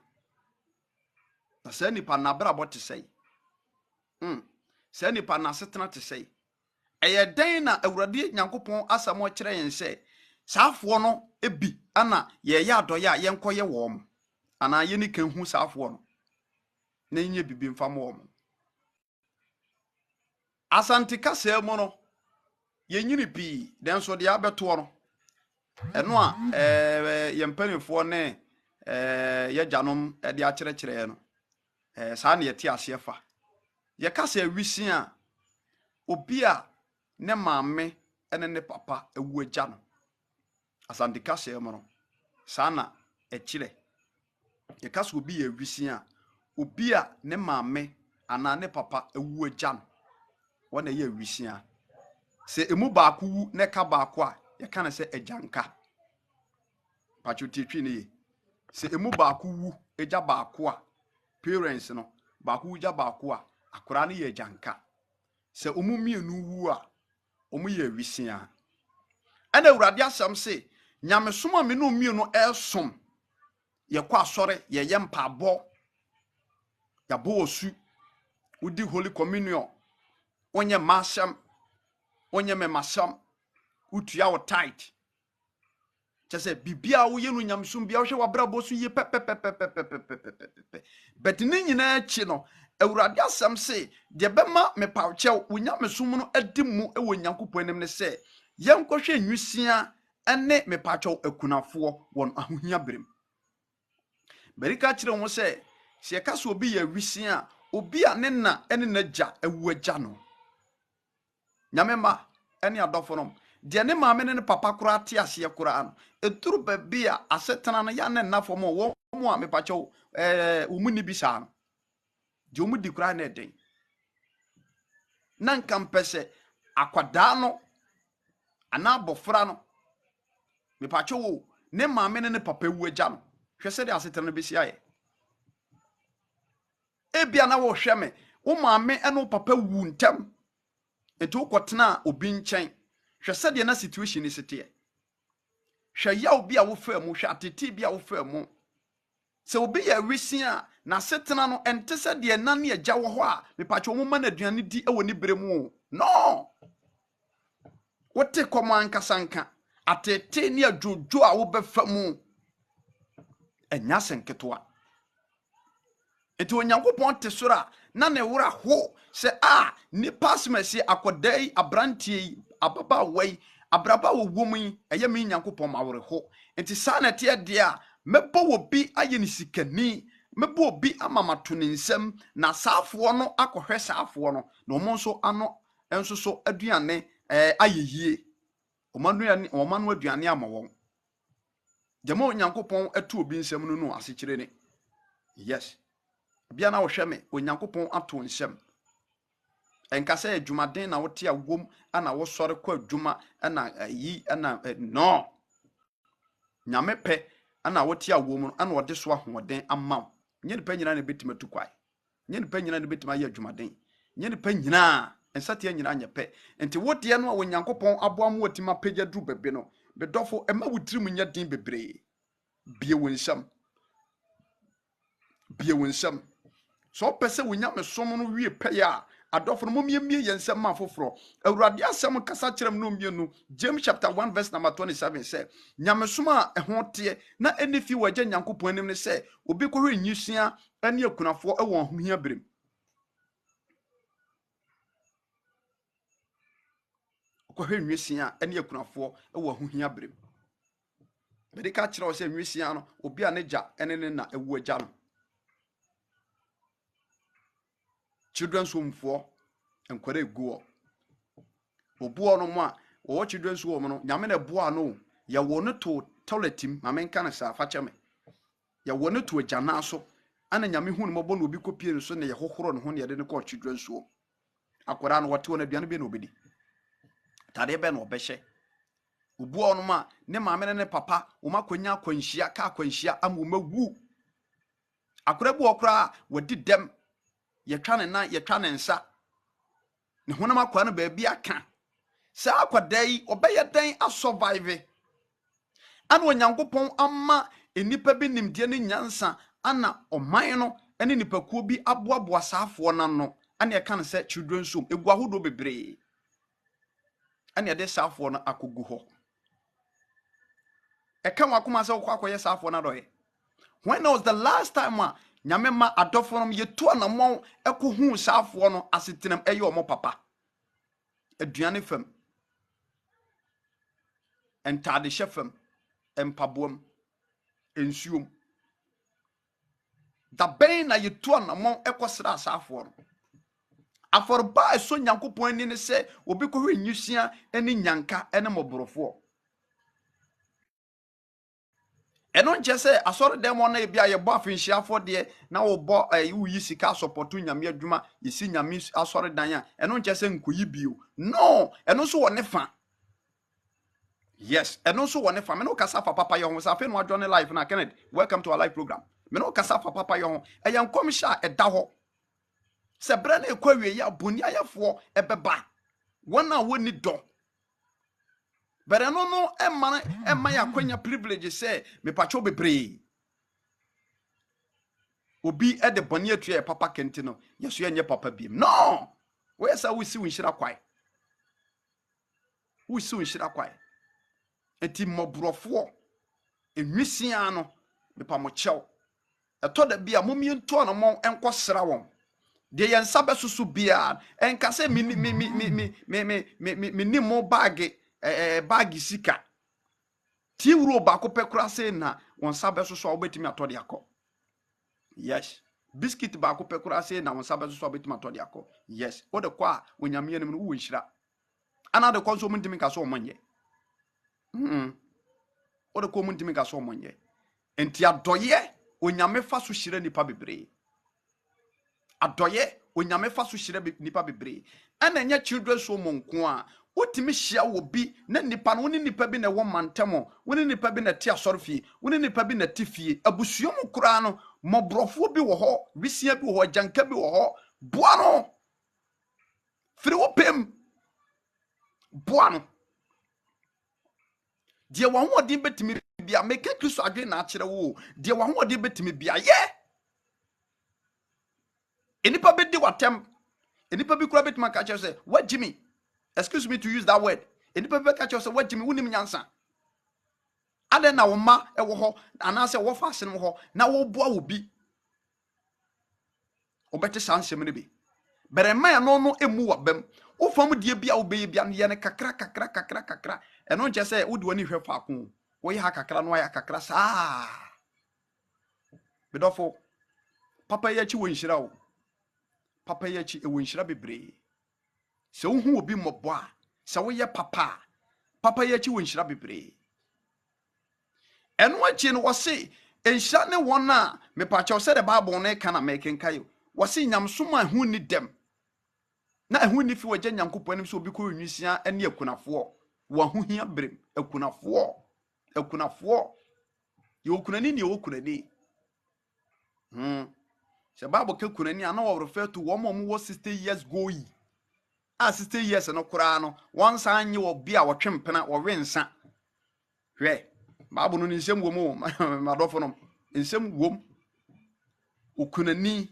na sa nipa na brabo te sei sa nipa na setena te sei eye den na awurade nyankopon asamo kire yen se saafo no ebi ana ye ya adoye a yenkoye wo mo ana ye ni kan hu saafo no na nye bibi mfa mo wo asante kasa mu no ye nyini bi den so de abeto no eno a ye mpanifo ne ye janom de a kire no saa na ye ti ase fa ye kasa wisi a obi a ne maame ene ne papa ewu agya no asante kasa mu no saa na kire ye kasa obi ye wisi a obi a ne maame ana ne papa ewu agya no wona ye wisi a se emu baako wu ne ka baako a ye kana se agyanka pacho tietwi ne ye se emu baako wu agya baako a parents no baako wu agya baako a akora ne ye agyanka se omu mienu wu a omu ye wisi a ana awurade asam se nyamesom a me no mienu esom ye kwa asore ye yempa abo ya bo osu udi holy communion onye masam onye memasam utua wo tight chese bibia wo yenu nyamsum bia wo hwe wabrabo so ye pepepepepepepepe but ni nyina chi no awurade asam se de bema me pawche wo nyamsum no adimu e wo nyankopon anim ne se yenkohwe nwisia ene me pawche akunafo won ahohia berem berika kire wo se kaso obi ya wisia obi a ne na ene na gya awu agya no nyamema ene adofo no de ne maame ne papa kura te ase kura no eturu babi a asetena no ya ne nafo mo wo a me pacho wo mu ni bisa no de wo mu di kura na eden nan kan pese akwada no ana abofra no me pacho wo ne maame ne papa wu agya no hwese de asetena no besi aye ebia na wo hweme wo maame ene papa wu ntem eto kwotena obi nchen hwese de na situation ni sete hwe ya obi a wo fa mu hwe atete bi a wo fa mu se obi ya wisi a na setena no ente se de na ne agya wo ho a me pacho mo ma na aduane di e woni bere mu no wote komo ankasanka atete ne adwojo a wo befa mu enya senketoa eto onyankopon te sora na ne wura ho se ni pasmesi akodai abrantie ababa wai abraba wo womi eye me nyankopon mawre ho enti sana te de a mebo wo bi aye ni sikani mebo obi amamato ne nsam na saafo no akohwe saafo no na omo nso ano enso so aduane ayeyie omanu aduane amawon jema onyankopon atu obi nsam no no asekire ne yes bia na wo hweme onyankopon ato nsam enkasa adwumaden na wote awom ana wo sore kwa adwuma ana yi ana no nyame pe ana wote awom ana wode so ahoden amma nye ne pa nyina ne betima tukwai nye ne pa nyina ne betima ya adwumaden nye ne pa nyina ensate nyina anya pe enti wote no onyankopon aboam wotima pagya dru bebe no bedofo ema wutirim nya din bebre bie wonsam so pese wonya mesom no wie paya adofo no momiemie yensem ma foforo awurade asem kasa kyerem no mienu James chapter 1 verse number 27 say nyamesom a ehote na enifi wagya nyankopon anim ne say obi ko hwe nyisua ane akunafo e won hohia berem ko hwe nyisua ane akunafo e won hohia berem bedika kyerɛ wo sɛ nyisua no obi a ne gya ene ne na ewu agya no children's home for enkware go obuo no mo a wo children's home no nyame na buo no ya wo no to toiletim mame nka na sa fa kyeme ya wo no to agya so ana nyame hu no mo bo no obi kopie no so na ye hohoro no ho ne ye de ne ko children's home akwara no wote wona aduane be na obedi tade be na obehye obuo no ma ne mame ne papa wo makonya kwanhia amu mawu akwara bu okra wodi dem yɛtwa ne nan yɛtwa ne nsa ne honam akwa no baabi aka saa akwadaa yi ɔbɛyɛ dan a survive ana onyankopɔn ama enipa bi nimdeɛ ne nyansa ana ɔman no ne nipakuo bi aboaboa saafoɔ n'ano ana yɛka no sɛ children's home egu ahodoɔ bebree ana yɛde saafoɔ no akɔgu hɔ ɛka wakoma sɛ wokɔ akɔyɛ saafoɔ no adɔyɛ. When was the last time nyame ma adɔfo no yɛtu anamɔn ɛkɔhu saafoɔ no asetenam ɛyɛ ɔmo papa aduane fam ntade hyɛ fam mpaboam ensuom da bɛn na yɛtu anamɔn ɛkɔsra asaafoɔ no afɔrba ɛso nyankopɔn ani ne sɛ obi kɔhwɛ nyusua ne nyanka ne mɔborofoɔ ɛno nkyɛ sɛ asɔre dɛm na ebia yɛbɔ afenhyiafo deɛ na wɔbɔ woyi sika sɔpɔto nyame adwuma yɛsi nyame asɔre dan a ɛno nkyɛ sɛ nkoyi bio no ɛno nso wɔ ne fa yes ɛno nso wɔ ne fa me no kasa fa papa yɛ ho sɛ afei no adwo ne live na Kenneth welcome to our live program me no kasa fa papa yɛ ho ɛyɛ nkɔmhyɛ a ɛda hɔ sɛ brɛ na ɛkɔ awie yɛ aboni ayɛfoɔ ɛbɛba wɔn a wɔni dɔ bɛrɛ no ɛma yɛ akwanya privilege sɛ mepatwo bebree obi ɛde bɔne atua yɛ papa kente no yɛso yɛnyɛ papa biem no wɔyɛ sɛ wosi wo nhyira kwae wosi wo nhyira kwae enti mmɔborɔfoɔ enwisia no mepa mo kyɛw ɛtɔ da bi a momientu anamɔn ɛnkɔsra wɔn deɛ yɛn nsa bɛsoso bia ɛnka sɛ me mo baage baagi sika ti wuro baako pekura se na won sabe so so obetimi atode akọ yes biscuit baako pekura se na won sabe so so obetimi atode akọ yes o de kwa onyame anim no wo nhira ana de konso mu ntimi ka so omonye o de ko mu ntimi ka so omonye enti adoye onyame fa so hyira nipa bebree adoye onyame fa so hyira nipa bebree ana nya children so monko a wotimi hyia wo bi na nipa no woni nipa bi na wo mantamo woni nipa bi na te asorfie woni nipa bi na te fie abusuo mu kura no mobrofo bi wo ho wisia bi wo ho janka bi wo ho boa no firi wo pem boa no die wo ho odi betimi bia meka Kristo adwe na akere wo die wo ho odi betimi bia ye enipa bi di watem enipa bi kura betima ka kye say what Jimmy. Excuse me to use that word. Any people catch us what Jimmy wunim nyansa. Ade na wo ma e wo ho anase wo fa asem ho na wo boa wo bi. Obete sansem ne bi. Bere ma ya no emu wa bam. Wo fam die bia wo be bia ne kakra. Eno nche se wo de wani hwe fa ko. Wo yi ha kakra no ya kakra saa. Bedofo papa ya chi wo nhira wo. Papa ya chi e wo nhira bebre. Se wo hu obi mmɔbɔ a se wo yɛ papa yɛ akyi wo nhyira bebree ɛno akyi no wɔse nhyira ne wɔn a mepakyɛw sɛ de Bible no ka na mekenka yo wɔse nyamsom a hu ni dem na hu ni fi wɔgye Nyankopɔn anim sɛ obi kɔ nwisia ne akunafoɔ wo ho hia brem akunafoɔ yɛ okunani ne yɛ okunani sɛ Bible ka kunani ana wɔ refer to wɔn mo wɔ 60 years go yi 60 years no kura no one san nye obi a wotwempena wo wensa hwe Bible no nsem wom madofo no nsem wom okunani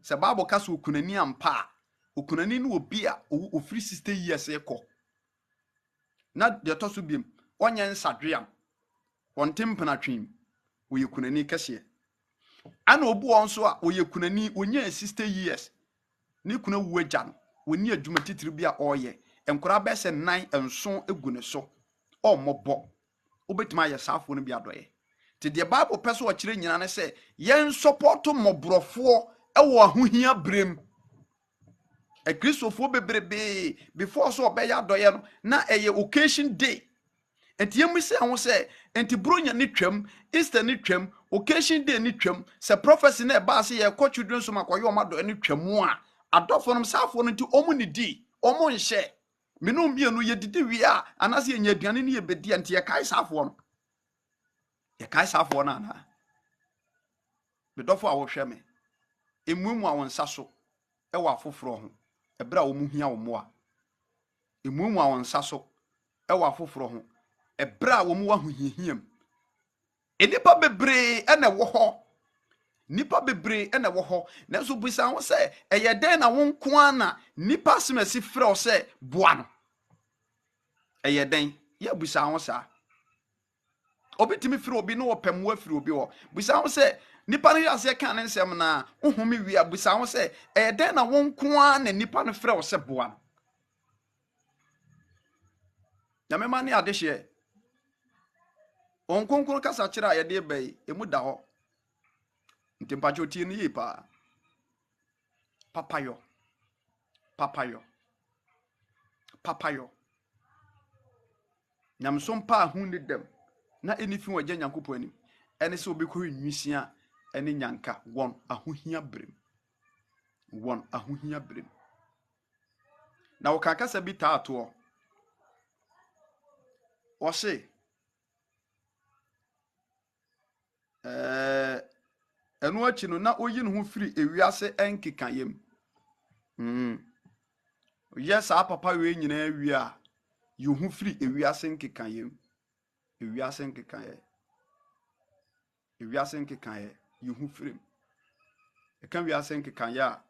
se Bible ka so okunani ampa okunani no obi a ofiri 60 years ekọ na de to so biem onye nsadweam wontempena twim wo yekunani kese ana obu won so a wo yekunani onye 60 years ni kuna wu agya no woni adwuma titiri bia oyɛ enkora bɛsɛ nan enso egu ne so ɔmmɔbɔ obetima yɛ saafo no bia dɔyɛ te de Bible pɛso ɔkyerɛ nyina ne sɛ yɛn support mmɔborɔfoɔ ɛwɔ ahohia brem Kristofo bebrebe before so ɔbɛyɛ adɔyɛ no na ɛyɛ occasion day enti yɛmu sɛ ho sɛ enti bronya ne twam Easter ne twam occasion day ne twam sɛ prophecy na ɛba sɛ yɛ kɔ children so makɔyɛ ɔmadɔyɛ ne twam a adɔfo no saafo no nti omu ne di omu nhye menum bia no yedidi wi a anase nya aduane ne yebedi nti ye kai saafo no ana bedɔfo a wo hwɛ me emumu a wo nsa so ewa afoforo ho ebra wo mu hia wo mo a emumu a wonsa so ewa afoforo ho ebra wo mu wa hohiahiam enipa bebre ene wo ho nipa bebre ene wo ho nanso busa ho se eye den na wo nko ana nipa semasi frɛ wo se boa no eye den ya busa ho sa obi timi frɛ obi no opam wa frɛ obi wo busa ho se nipa no yase kan ne nsɛm na ohumi wi abusa ho se eye den na wo nko ana nipa no frɛ wo se boa no na mema ne ade hye onkonkon kasa kyerɛ a yɛde bai emu da hɔ ntimpacho tie ne yipa papayo nyamsom pa hu ne dem na enifi wagya nyankopɔ anim ene se obi kɔ nwisia ene nyanka won ahohia brem na wokakasa bi taato o se enu achi no na oyi ne ho firi ewiase enkekayem yes papa we nyina wi a yo ho firi ewiase enkekayem ewiase nkekaye yo ho firi e kan wiase nkekaye a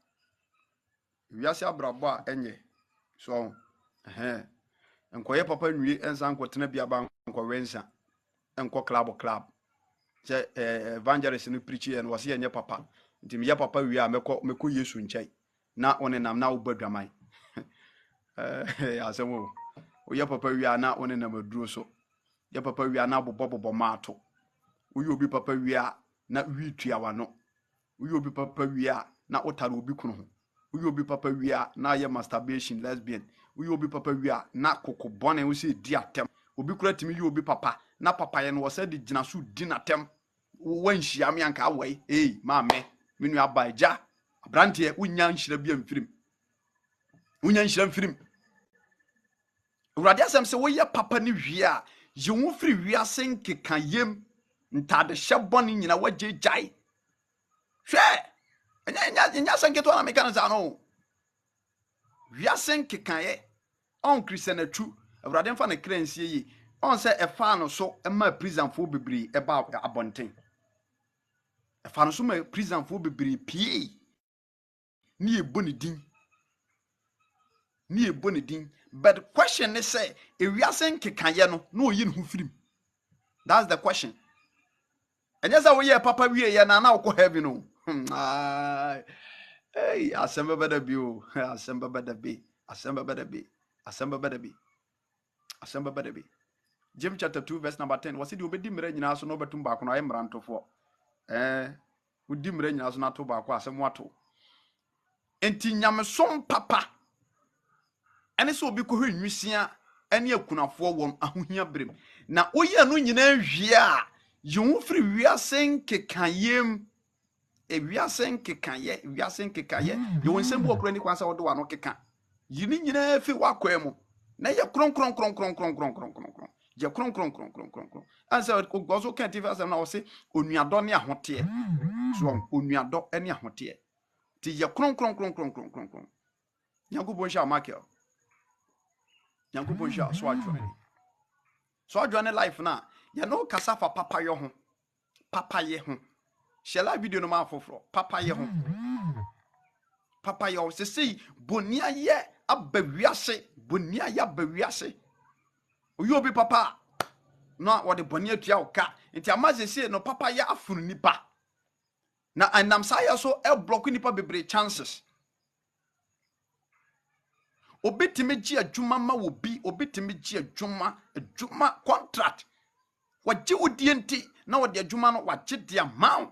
wiase abrabo a enye so enkoye papa nwie ensan kwotena bia ba enko wensa enko club se evangelist no preachi and was ye papa ntim ye papa wi a meko Yesu nkyai na one nam na obadwaman asemo o ye papa wi a na one nam aduro so ye papa wi a na bobo maato uyi obi papa wi a na wi tuawa no uyi obi papa wi a na otare obi kunu ho uyi obi papa wi a na ye masturbation lesbian uyi obi papa wi a na kokobone wo se di atem obi kura timi yi obi papa na papa ye no wose di gina so di natem wanhia me anka awai maame menu abaija abrante unya nhira bia mfirim urade asem se wo ye papa ni hwie a ye wo firi wiase nkeka yem ntade hyebone nyina wagejai hwe enya sanketo na meka na no wiase nkeka ye on kristianatu urade mfa na kransie yi on se efa no so ema prison fo bebri eba abonten efa no so ma prison fo bebri pie ni eboni din but the question is say ewiase nkekaye no na oyi ne ho firim. That's the question. And yes, we papa we ya na ukọ heaven no. Hey, asemba better be o. Asemba better be. James chapter 2 verse number 10. Was it obedi mre nyina so no betum ba ko na mrantofo. Udi mre nyina so na to ba ko asem wato. Enti nyamesom papa. Ene so obi ko hwe nwisia ene akunafo won ahohia brem. Na oyi anu nyina hwie a you free wiase nkekayem wiase nkekaye you won sembu okro ni kwansa wo de wa no keka yini nyina fi wakwam na ye kron je kron ansa gozo kan tv asem na wo se onuado ne ahote so onuado ene ahote ti ye kron Yankopon sha Michael Yankopon sha so adwane life na ya no kasa fa papaye ho shela video no ma foforo papaye ho se sei bonia ye abawiase oyi obi papa no wo de bonia tua oka nti amaze sei no papaye afunu nipa na anam saya so e block nipa bebre chances obetime gi adwuma ma obetime gi adwuma contract wagye odienti na wode adwuma no wagye dia maw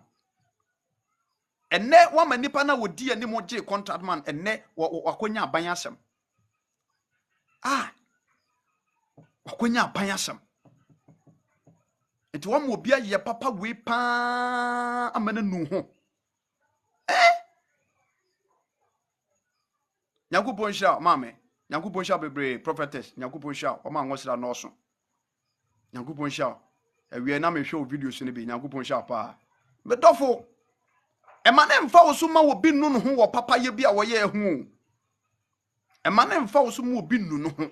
enne wama nipa na wodi ani mo gye contract man enne wakonya aban asem wakonya aban asem enti wama obi aye papa we pa amana nu ho Yankopon sha mame Yankopon sha bebre prophetess Yankopon sha o ma nwosira no so Yankopon sha ewie na me hwe o videos ne bi Yankopon sha pa me dofo Ema ne mfa wo so ma wo bi nu no ho wo papayɛ bi a wo ye hu. Ema ne mfa wo so ma wo bi nu no ho.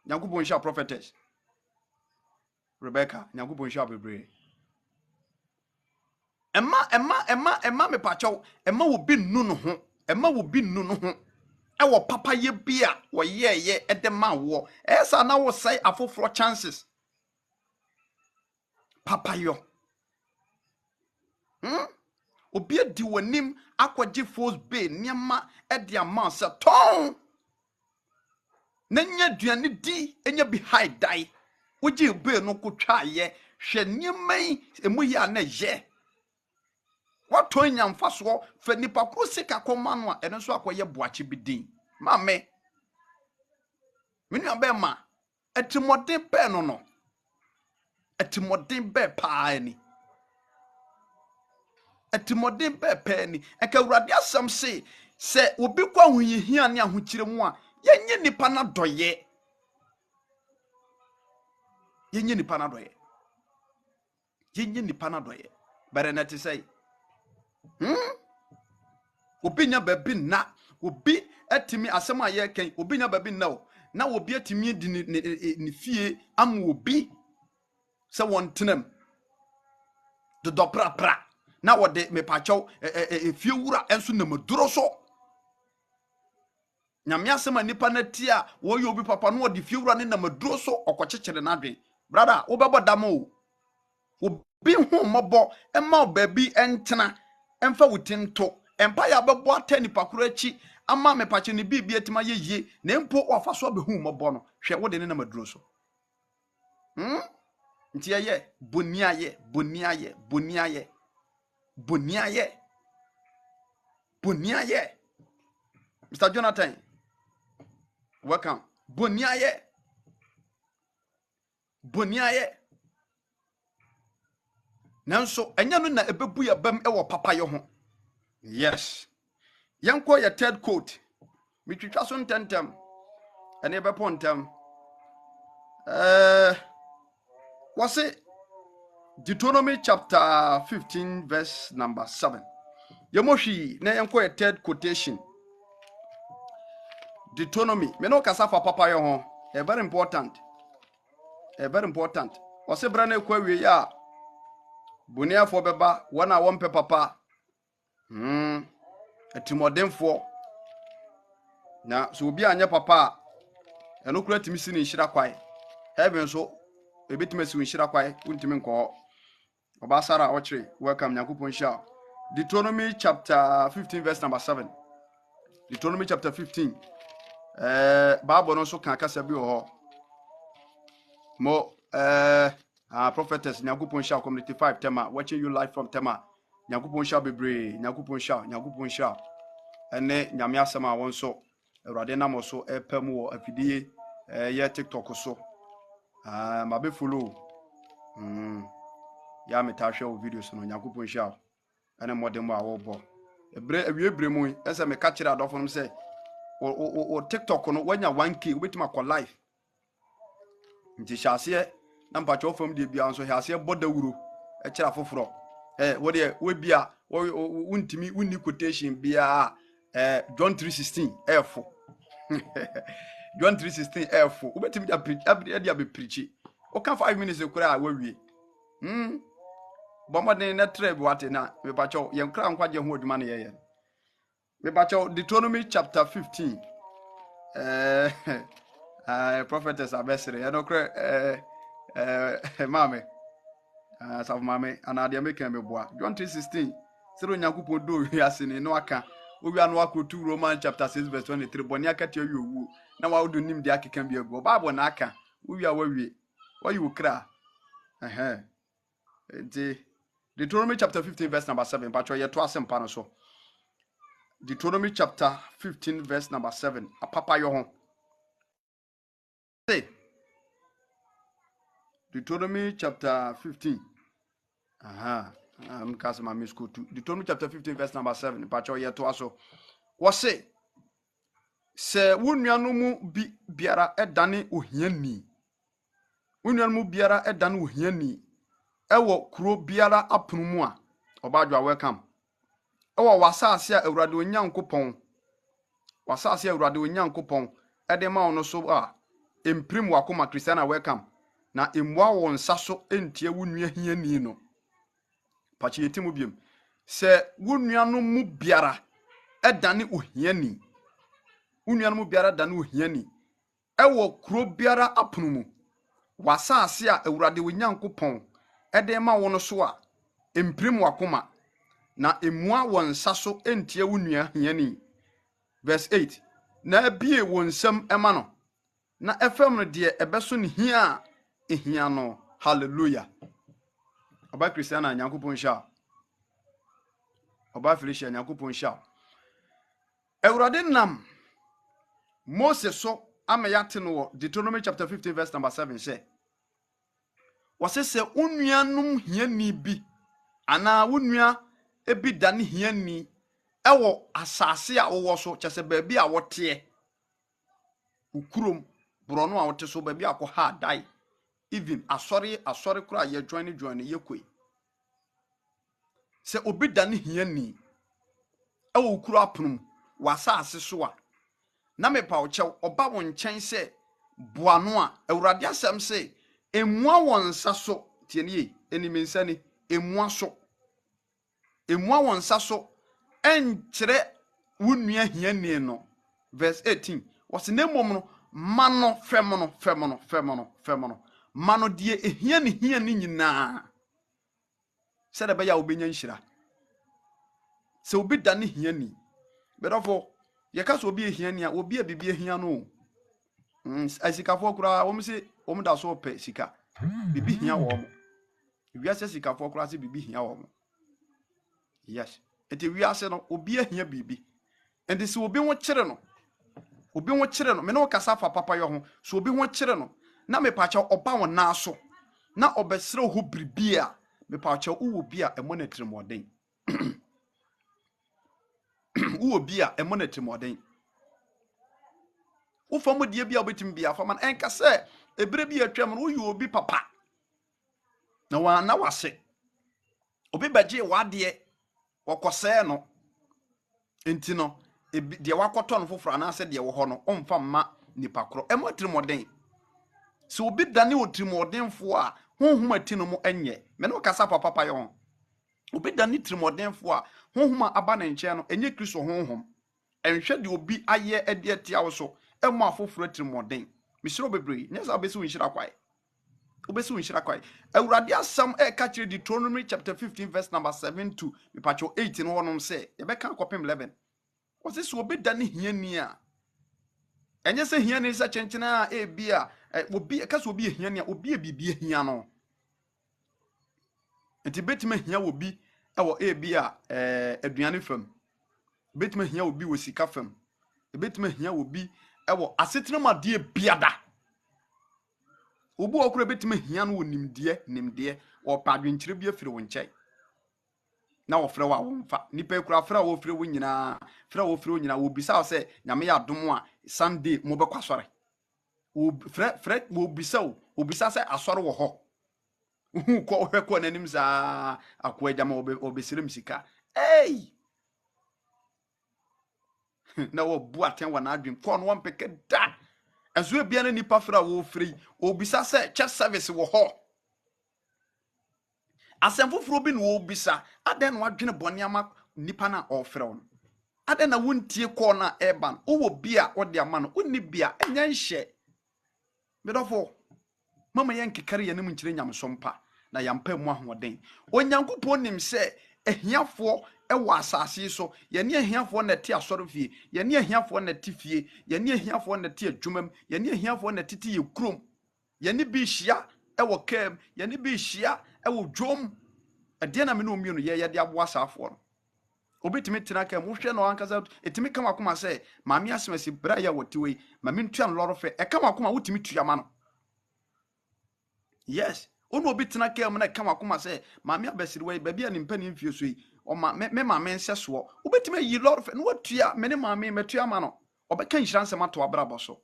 Nyankopɔn hia prophetess Rebecca, Nyankopɔn hia bebre. Ema me pacho, ema wo bi nu no ho. Ema wo bi nu no ho. E wo papayɛ bi a wo ye e de ma wo. Esa na wo say afoforo chances. Papayo. Obi di wanim akwaje force bay niema e de ama se ton. Na nya duane di enya bi high die. Woji bay no kotwa ye hwe niema emu ya na ye. Wato nya mfaso fa nipa kro sika koma no a eno so akoye boache bi din. Mame. Mini abema etimode be no. Etimode be pa ani. Etimode be pa ani. Enka Awurade asem se obi kwa huhia ne ahokyire mu a yenye nipa na doye. Yenye nipa na doye. Yenye nipa na doye. Bare na te say obi nya babi na obi atimi asem aye ken obi nya babi na obi atimi di ni fie am obi se won tenam de dopra pra na wode me pacho fie wura enso na maduro so nyame asem anipa na ti a wo ye obi papa no wode fie wura ne na maduro so okokyekere na dwen brother wo bebo damo obi hu mobo ema babi entena emfa wutinto empa ya bebo atani pakoro achi ama me pache ne bibia etima yeye na mpo wafa so be hu mobo no hwe wo de ne na maduro so nti ye boniaye Mr. Jonathan, welcome. Boniaye nanso enya no na ebebu ya bam ewo papayɛ ho. Yes, yanko ya third quote mitwitwa so ntentem ene ebepo ntem was it Deuteronomy chapter 15 verse number 7. Yemohwi na yanko ya third quotation. Deuteronomy me no kasa fa papayɛ ho. Very important. Was it brane kwa wie ya Bunia for beba, one a wompe papa. Etimodemfo. Na so obi anya papa. Eno kura timi si ni nhira kwai. Heaven so ebetime si nhira kwai, untimi nko. Obasara ochre, welcome Nyankopon sha. Deuteronomy chapter 15 verse number 7. Deuteronomy chapter 15. Bible no so kan kasa bi ho. Mo prophetess Nyankopon sha community 5 tema watching you live from tema Nyankopon sha bebre Nyankopon sha ene nyame asema won so Awurade na mo so epam wo afidie ye TikTok so ma be follow ya meta hwe wo videos no Nyankopon sha ene modem a wo bo ebre mu ese me ka kire adofo no se o TikTok no wanya 1k obetima ko live nti hyase na mpacho fam de bia nso hyase boda wuro e kira foforo wo de we bia untimi unni quotation bia John 3:16 efo John 3:16 efo obetimi dia be preach o kan 5 minutes ekura wa wie bomodin na trebe wate na me pacho ye nkra nkwaje ho adwuma na ye me pacho Deuteronomy chapter 15 prophetess abesere ye no kre mame sav mame anade make me boa John 3:16 sero Nyankopon do wi asene no aka owi anu akotu Romans chapter 6 verse 23 boni akati awi owu na wa wodo nim de akeka bi agu Bible na aka owi awawie wa you kra Deuteronomy chapter 15 verse number 7 pacho ye to asem pa no so Deuteronomy chapter 15 verse number 7 apapa yo ho Deuteronomy chapter 15. I'm casting my miss to Deuteronomy chapter 15 verse number 7. Pacho ye to aso. What say wunuanu mu biara edane ohiani. Wunuanu mu biara edane ohiani. Ewo kuro biara apunu mu a. Obadwa welcome. ewa wasase a Awurade Onyankopɔn wasase a Awurade Onyankopɔn ede ma wo no so a emprim wakoma Christiana welcome na emwa wo nsa so entie wo nua hiani no pachi yetimu biem se wo nua no mu biara edane ohiani wo nua no mu biara dane ohiani ewo kuro biara apono mu wasase a Awurade Onyankopɔn ede ma wo no so a emprim wakoma na emwa wo nsa so entie wo nua hiani. Verse 8 na abie wo nsam ema no na efem no de ebeso ne hia ehia no. Hallelujah. Oba Christiana Nyankopɔn sha oba Felicia Nyankopɔn sha Awurade nam Moses so ameyate no Deuteronomy chapter 15 verse number 7 say wasese unuanum hiani bi ana unua ebi dane hiani ewo asase a wo so kyese ba bi a wote ukurom brono a wote so ba bi akọ ha dai even asori kura ye join ye koi se obi dane hiani ewo ukuru apnum wasase so a na mepa wo kyew oba wo nkyɛn se boano a Awurade asɛm se emua won nsa so tienie enimensani emua won nsa so enkyere wunua hiani no. Verse 18 wase na mmom no mano femono mano die ehiani nyinaa se da bɛya obenya nhyira se obi dane hiani bedofo yeka so obi ehiani a obi abibie hia no asikafo kura wo mse wo da so pe sika bibi hia wo mo wiase sikafo kura se bibi hia wo mo. Yes enti wiase no obi ahia bibi enti se obi ho kyere no me no kasa fa Papayɛ ho so obi ho kyere no na me pacha oba wo na so na obesere ho bribi a me pacha uwo bi a emonetri moden uwo bi a emonetri moden ufamu die bi a obetim bia fa man enka se ebere bi atwam no uyo obi papa na wa na wase obi baje wade wakose no enti no de wakoto no foforo na se de wo ho no omfa mma nipa kro emotri moden so obi dane otri moden fo a honhom ati no mo enye me no kasa papa yo ho obi dane tri moden fo a honhom aba na nche no enye Kristo honhom enhwe de obi aye ade atia wo so emo afoforo tri moden misiro bebre nyesa obesi wonhira kwai Awurade asam ka kire Deuteronomy chapter 15 verse number 7 to mipacho 8 no wonom se ye beka kopem 11 wose so obi dane hiani a enye se hiani se chenchena a bia obi ka so obi hiani a obi bibie hia no enti betima hia obi ewo bia aduane fam betima hia obi wo sika fam betima hia obi ewo asetenama de biada obu okura betima hia no nimde wo padwenkyire bi afiri wo nkyai na wo frɛ wa wo mfa nipa kura frɛ wo frɛ wo nyina wo bisa se nyame ya dom a Sunday mo be kwasore wo frɛ wo bisa se asɔre wo ho hu ko hwɛ ko nanim za akwa jama obesire msika na wo bu aten wa na adwen ko no mpeke da enso bia na nipa frɛ wo frɛ obisa se church service wo ho asemfoforo bi no obisa aden no adwene bɔne ama nipa na ofrɛ wo aden na wontie ko na eban wo bia ode ama no onni bia enya nhye bedofo mama yenkekare ye nem nkyire nyamsompa na yampa mu ahoden onyankopɔn nim se ehiafo ewa asase so ye ne ehiafo na te asɔre fie ye ne ehiafo na te fie ye ne ehiafo na te adwumam ye ne ehiafo na tete ye krom ye ne bi hia ewo kam ye ne bi hia ewo dwom ade na me no omi no ye de abo asafo no obetimi tena kam wo hwɛ no ankasa etimi kam akoma sɛ maame asemasi bra ya wotiwe maame ntua no lɔrɔ fɛ kam akoma wotimi tua ma no. Yes ono obi tena kam na kam akoma sɛ maame abasiriwe ba bia ni mpani mfie so yi o ma me maame nsɛ so obetimi yi lɔrɔ fɛ no watua me ne maame metua ma no obɛka nhira nsɛm ato abrabɔ so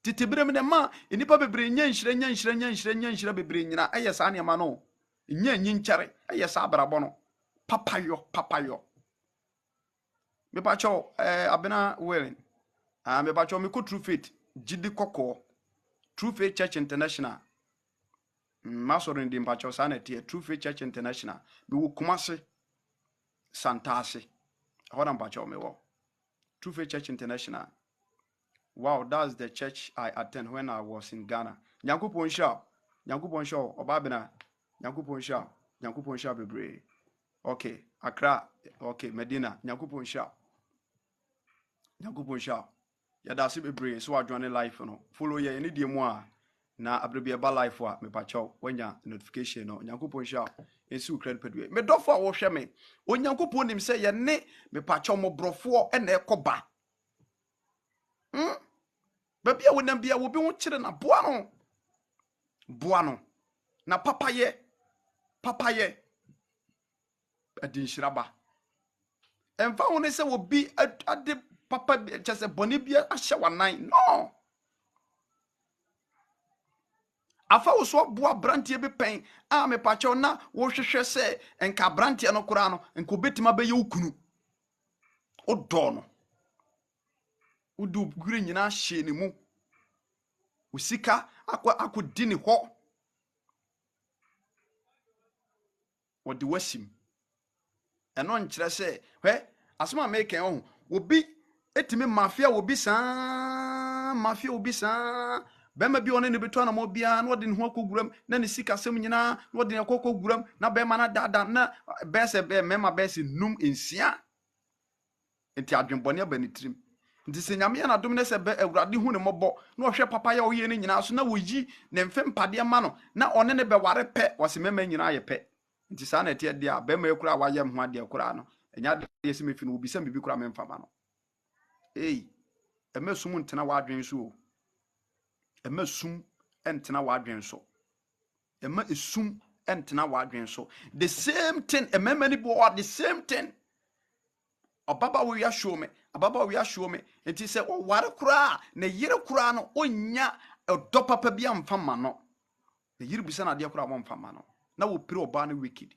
titibire me ne ma enipa bebre nya nhira bebre nyina ɛyɛ saa ne ma no nya nyinkyare ɛyɛ saa abrabɔ no papayɔ Me pacho abena willing. Me pacho me ko True Faith Jidi Koko True Faith Church International. Masoro ndi pacho sanete True Faith Church International. Me wo Kumasi Santase. Hold on pacho me wo. True Faith Church International. Wow, that's the church I attend when I was in Ghana. Nyankopon sha. Nyankopon sha obabena. Nyankopon sha bebre. Okay, Accra. Okay, Medina. Nyankopon sha. Yada si bebre so adwane life no. Follow ye any die mu a na abrebi eba life a me pacho wanya notification no. Nyankopon sha ensi ukred pedwe. Me dofo a wo hwe me. Onyankopon nim se ye ne me pacho mo brofo e na ekoba. Baby a wonam bia wo bi wo kire na boa no. Na papayɛ adi nhyiraba. Emfa wo ne se wo bi ade papa chese boni bia ahye wanan. No. Afa wo so boa brantie bi pen a me pacho na wo hwehwe se enka brantie no kora no enko betima beye ukunu. Odo no. Udu gure nyina hye ne mu. Usika akodi ne ho. Wodi wasim. Eno nkyere se, hwe asoma make ho. Obi etimi mafia obi san. Bema bi one ne beto na mo bia na wodi ne ho akoguram na ne sika sem nyina na wodi ne akoguram na bema na dada na bese be mema bese num ensia. Enti adwenbone abanitrim. Nti se nyame na dom ne se be awurade hu ne mobo na ohwe papaya oye ne nyina so na woyi ne mfem pade ma no na one ne be ware pe wose mema nyina ye pe. Nti sa na tie dia be ma ekura waye ho ade ekura no enya de yesi mefi no obisa bibi kura memfa ma no. Emesum ntena wadwen so o. Emesum entena wadwen so. Ema esum entena wadwen so. The same thing emema ni bo the same thing. Obaba wo ya show me. Ababa we show me. Enti se o ware kura na yire kura no onya odo papa bia mfa ma no. Na yire bisa na de kura mo mfa ma no. Na wo pire oba na wicked.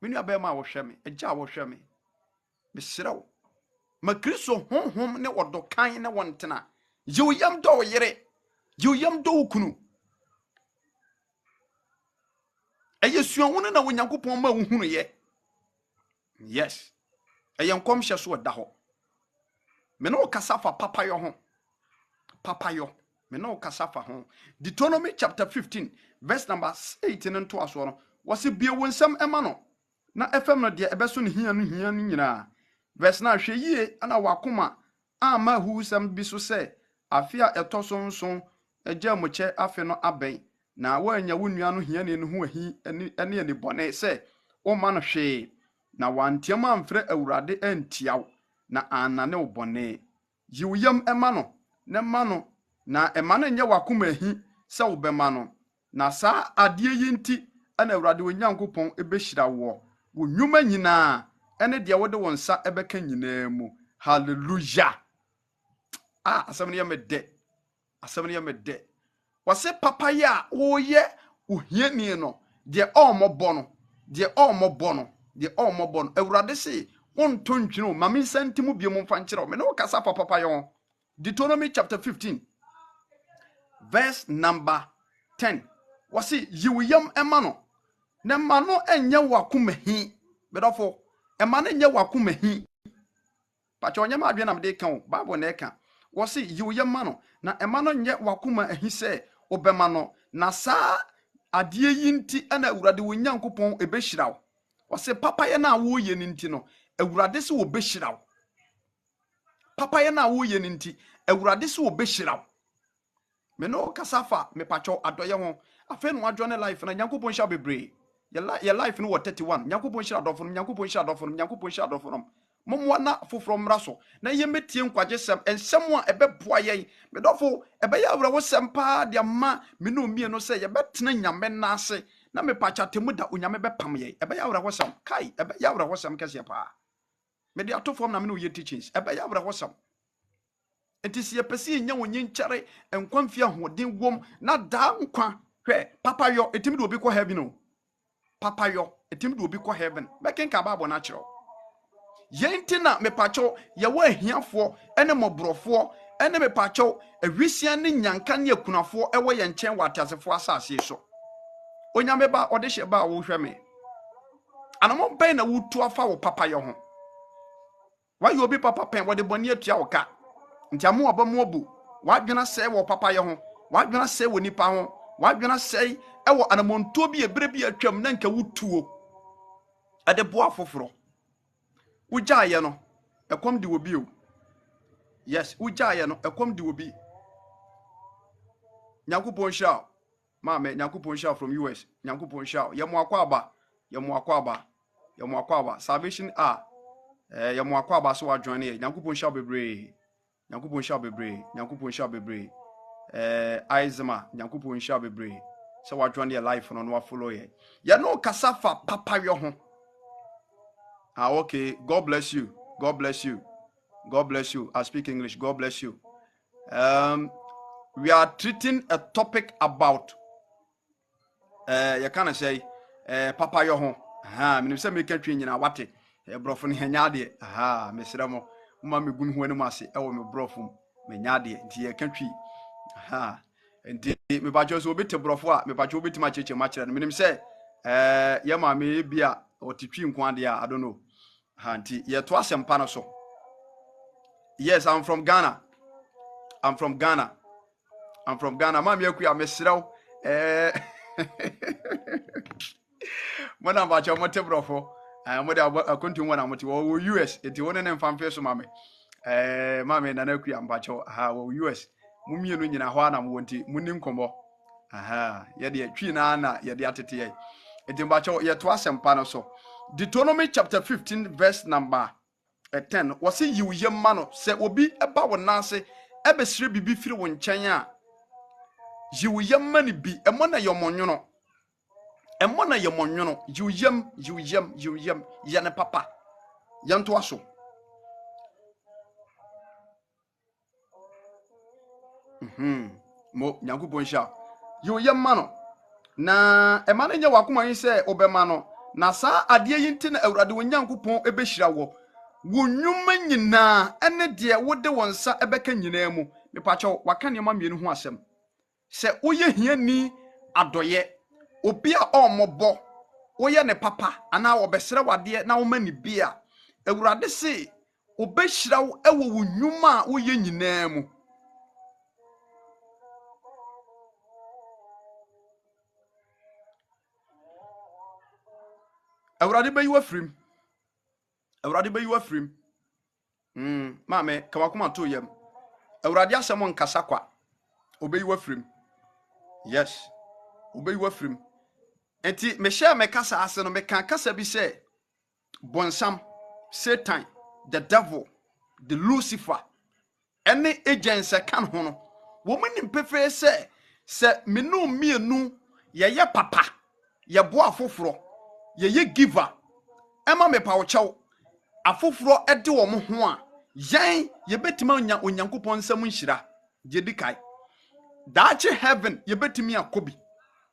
Menu abema wo hwe me, eja wo hwe me. Be siraw. Ma Kristo honhom ne odo kan ne wontena. Ye yam do yire. Ye yam do kunu. Eyesuan wona na wonyankopon ma wo hunu ye. Yes. Eyankom hye so da ho. Me no kasafa papayo ho. Papayo. Me no kasafa ho. Deuteronomy chapter 15 verse number 18 and 2 aso no. Wose bie wonsam ema no. Na efem no de ebeso ne hia no nyina. Verse na hwe yie ana wakoma ama husam bi so se afia etosonson agya moche afe no aben na wanya wonua no hia ne ho ahi ene bone se o ma no hwe na wantiam amfre awurade antiaw na anane obone yiwyam ema no ne ma no na ema no nye wakoma ahi se obema no na saa ade yi nti ana awurade onyankopon ebehyira wo wonwuma nyina ene de wode wonsa ebeka nyina mu. Hallelujah. Asem ne yamede wase papaya woye ohiani no de omobo no awurade se wonto ntwene ma me santimu bie mu mfa nkyere me no kasa papaya. Deuteronomy chapter 15 verse number 10 wase yiwyam ema no ne ma no enye wakoma hi bedofo ema no enye wakoma hi pacho nyama adwe na mede kan bible na eka wase yiwyam ma no na ema no enye wakoma ahi se obema no na saa ade yi nti ana awurade wonyankopon ebehyiraw wase papaya na woye ni nti no awurade se wobehyiraw papaya na woye ni nti awurade se wobehyiraw me no kasafa me pacho adoye ho afa no adwo ne life na nyankopon hya bebre ye life no 31 nyankopon hya adofo no momwa na foforo mraso na ye metie nkwagesem ensem a ebeboa ye medofo ebe ya awrawo sempa de ma me no mie no se ye betena nyame na ase na me pacha temu da onyame bepam ye ebe ya awrawo sem kai ebe ya awrawo sem kese pa me de atofom na me no ye teachings ebe ya awrawo sem etisi ye pesi nya wonye nkyere enkwamfia hoden wom na da nkwa hwe papayo etimi do obi ko heaven no papayo etimi do obi ko heaven bekenka babo na kiro yentina me pacho ye wa ahiafo ene mobrofo ene me pacho awisia ne nyanka ne akunafo ewo ye nchen wa atasefo asase so onyame ba ode hye ba wo hwe me anamo ben na wutu afa wo papayɛ ho wa yo bi papa pen wo de boni atua wo ka nti amo oba mo obu wa dwena sɛ wo papayɛ ho wa dwena sɛ wo nipa ho wa dwena sɛ ɛwɔ anamonto bi ebre bi atwam na nka wutuo ade boa foforo ugyaye no ekom de obi o yes ugyaye no ekom de obi Nyankopon sha mama Nyankopon sha from US Nyankopon sha yemo akwa aba salvation yemo akwa aba so wa join here Nyankopon sha bebre Aizema Nyankopon sha bebre so wa join here life no wa follow here ya no kasafa papayɛ ho okay, God bless you. I speak English. God bless you. We are treating a topic about you can say papa yo ho me say me katwe nyina wate brofo ne hanya de me sremo ma me gun ho anim ase e wo me brofo me nya de nti ye katwe nti me ba jo so obete brofo a me ba jo obeti ma cheche ma kire no me say ye ma me bia otitwi nko ade a I don't know nti ye to asempa no so. Yes, I'm from Ghana. Ma me akua me srew Mona ba cha mote brofo mo de akontu wona mote wo US enti wona ne mfamfe so ma me na na akua mba cha wo US mumienu nyina ho ana mo nti munim kombo ye de twi na ye de atete ye enti mba cha ye to asempa no so. Deuteronomy chapter 15 verse number 10 wase yiwyemma no se obi eba wonase ebesire bibi firi wo nkyɛn a yiwyemma ni bi emo na yemonwono yiwyem ye ne papa yanto aso mo Nyankopon sha yiwyemma no na ema na nya wakoma yin se obema no na saa ade yinti na Awurade wo Nyankopon ebehira wo wonwuma nyina ene de wode wonsa ebeka nyina mu mepacho waka ne ma mienu ho asem se woye hiani adoye obi a omobo woye ne papa ana obesere wade na wo mani bia Awurade se obehira wo ewo wonwuma a woye nyina mu Awurade be you afrim mame kawakuma to yam Awurade asem nkasa kwa obe you afrim yes obe you afrim enti me share me kasa ase no me kan kasa bi say bonsam Satan the devil the Lucifer any agents kan ho no wo mani mpefe se menu mienu ye papa ye bo afoforo ye giver ema me pa wo chew afoforo ede wo mo ho a yan ye betima onyankopon nsam nhira je dikai daache heaven ye betimi akobi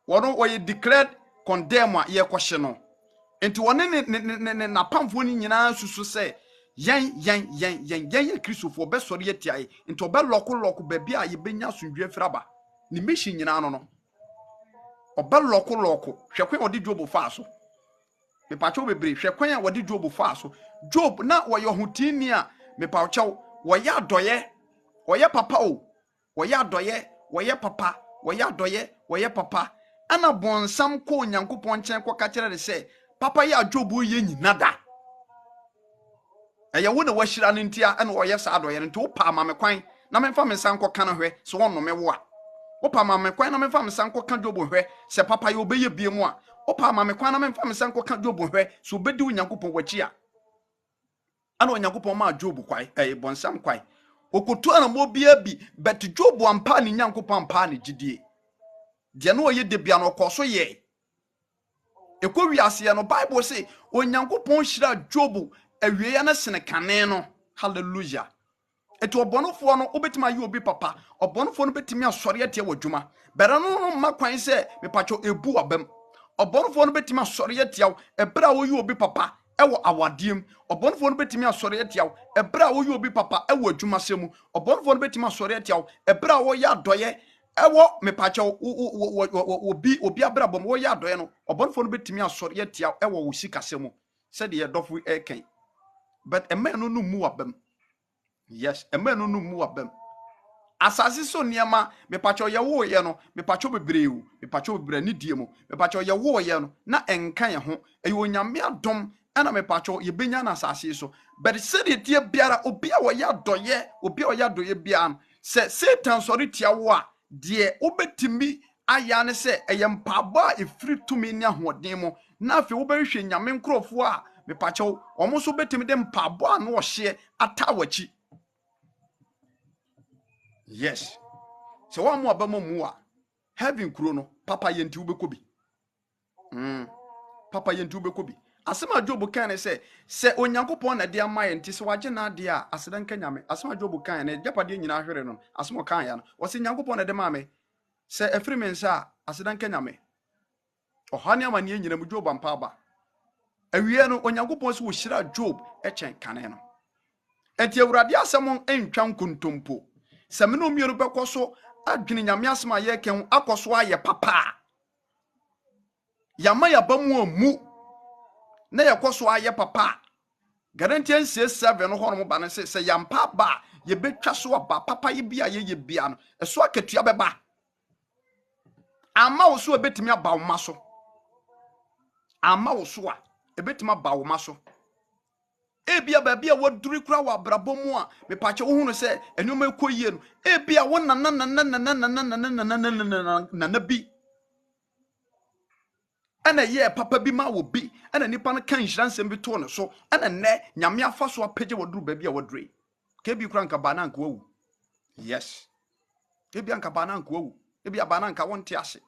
wono wo ye declared condemn a ye kwhye no enti wone ne na pamfo ni nyina susu se yan ye kristofo besori ye tiae enti obe loko baby a ye benya asundwe fraba ni meshi nyina no obe loko hwekwe odi Job fa so me pacho bebre hwekwan a wode Job fa so Job na wo ye hotini a me pacho wo ya adoye wo ye papa o wo ya adoye wo ye papa wo ya adoye wo ye papa ana bonsam ko Nyankopon chen ko ka kire de se papa ya Job o ye nyina da eye wo na wahira no ntia ana wo ye sa adoye nti wo pa ma me kwan na me fa me san ko kana hwe so wonno me wo a wo pa ma me kwan na me fa me san ko ka Job hwe se papa ya obeye bie mu a opa ma me kwan na me mfa me san ko ka Job hwe so obedi Onyankopon wachi a ana Onyankopon ma Job kwai bonsam kwai okotu ana mo bia bi but Job ampa ne Nyankopon ampa ne gidie de na oye de bia no koso ye ekowi ase no Bible say Onyankopon hira Job awie ya na sene kane no hallelujah eto obonofo no obetima ye obi papa obonofo no betimi asore atie wadwuma bere no ma kwan se me pacho ebu abam obonofo no betimi asore atia ebra wo ye obi papa ewo awadiem obonfo no betimi asori etiaw ebra wo obi papa ewo adwuma semu obonfo no betimi asori etiaw ebra wo ya doye ewo mepache obi abrabom wo ya doye no obonfo no betimi asori etiaw ewo wo sikasemu said ye dofo eken but a man no mu abem yes a man no mu abem asase so niema mepacho ye wo ye no mepacho bebreu mepacho bebre ni die mu mepacho ye wo ye no na enka ye ho eyo nyame adom ana mepacho ye benya na asase so but said tie biara obi a wo ya doye obi a wo ya doye bia se Satan sori tia wo a de obetimi aya ne se eye mpabo a efiri tumi ni ahoden mu na afi wo behwe nyame nkrofo a mepacho omo so betimi de mpabo a no ohye atawachi. Yes. So one more abamo heaven kuro no papa yenti ubekobi. Papa yenti ubekobi. Asema Job kan say onyankopon na de ama yenti se waje na de a aseda nka nyame. Asema Job kan na japade nyina hwere no. Asema kan ya no. O se nyankopon na de ma me se efiri men sa aseda nka nyame. Ohane amane nyina mu Job ampa ba. Awie no onyankopon se wo hyira Job echen kane no. Enti Awurade asem entwa nkontompo. Semeno mienu bekoso adwene nyame asema ye ken akoso aye papa yama ya bamu amu na yakoso aye papa Galatians 6:7 no hono ba ne se yampa ba ye betwa so aba papa ye bia ye bia no eso akatua beba ama wo so ebetimi aba wo maso ama wo so a ebetimi aba wo maso ebia ba bia waduri kura wa brabomu a mepache wo hunu se enuma ekoyie no ebia wo na bi ana ye papa bi ma wo bi ana nipa no kan hiransem bi to no so ana ne nyame afa so apege waduru ba bia wadure ke bi kura nka bana nka wawu yes ebia nka bana nka wawu ebia bana nka wonte ase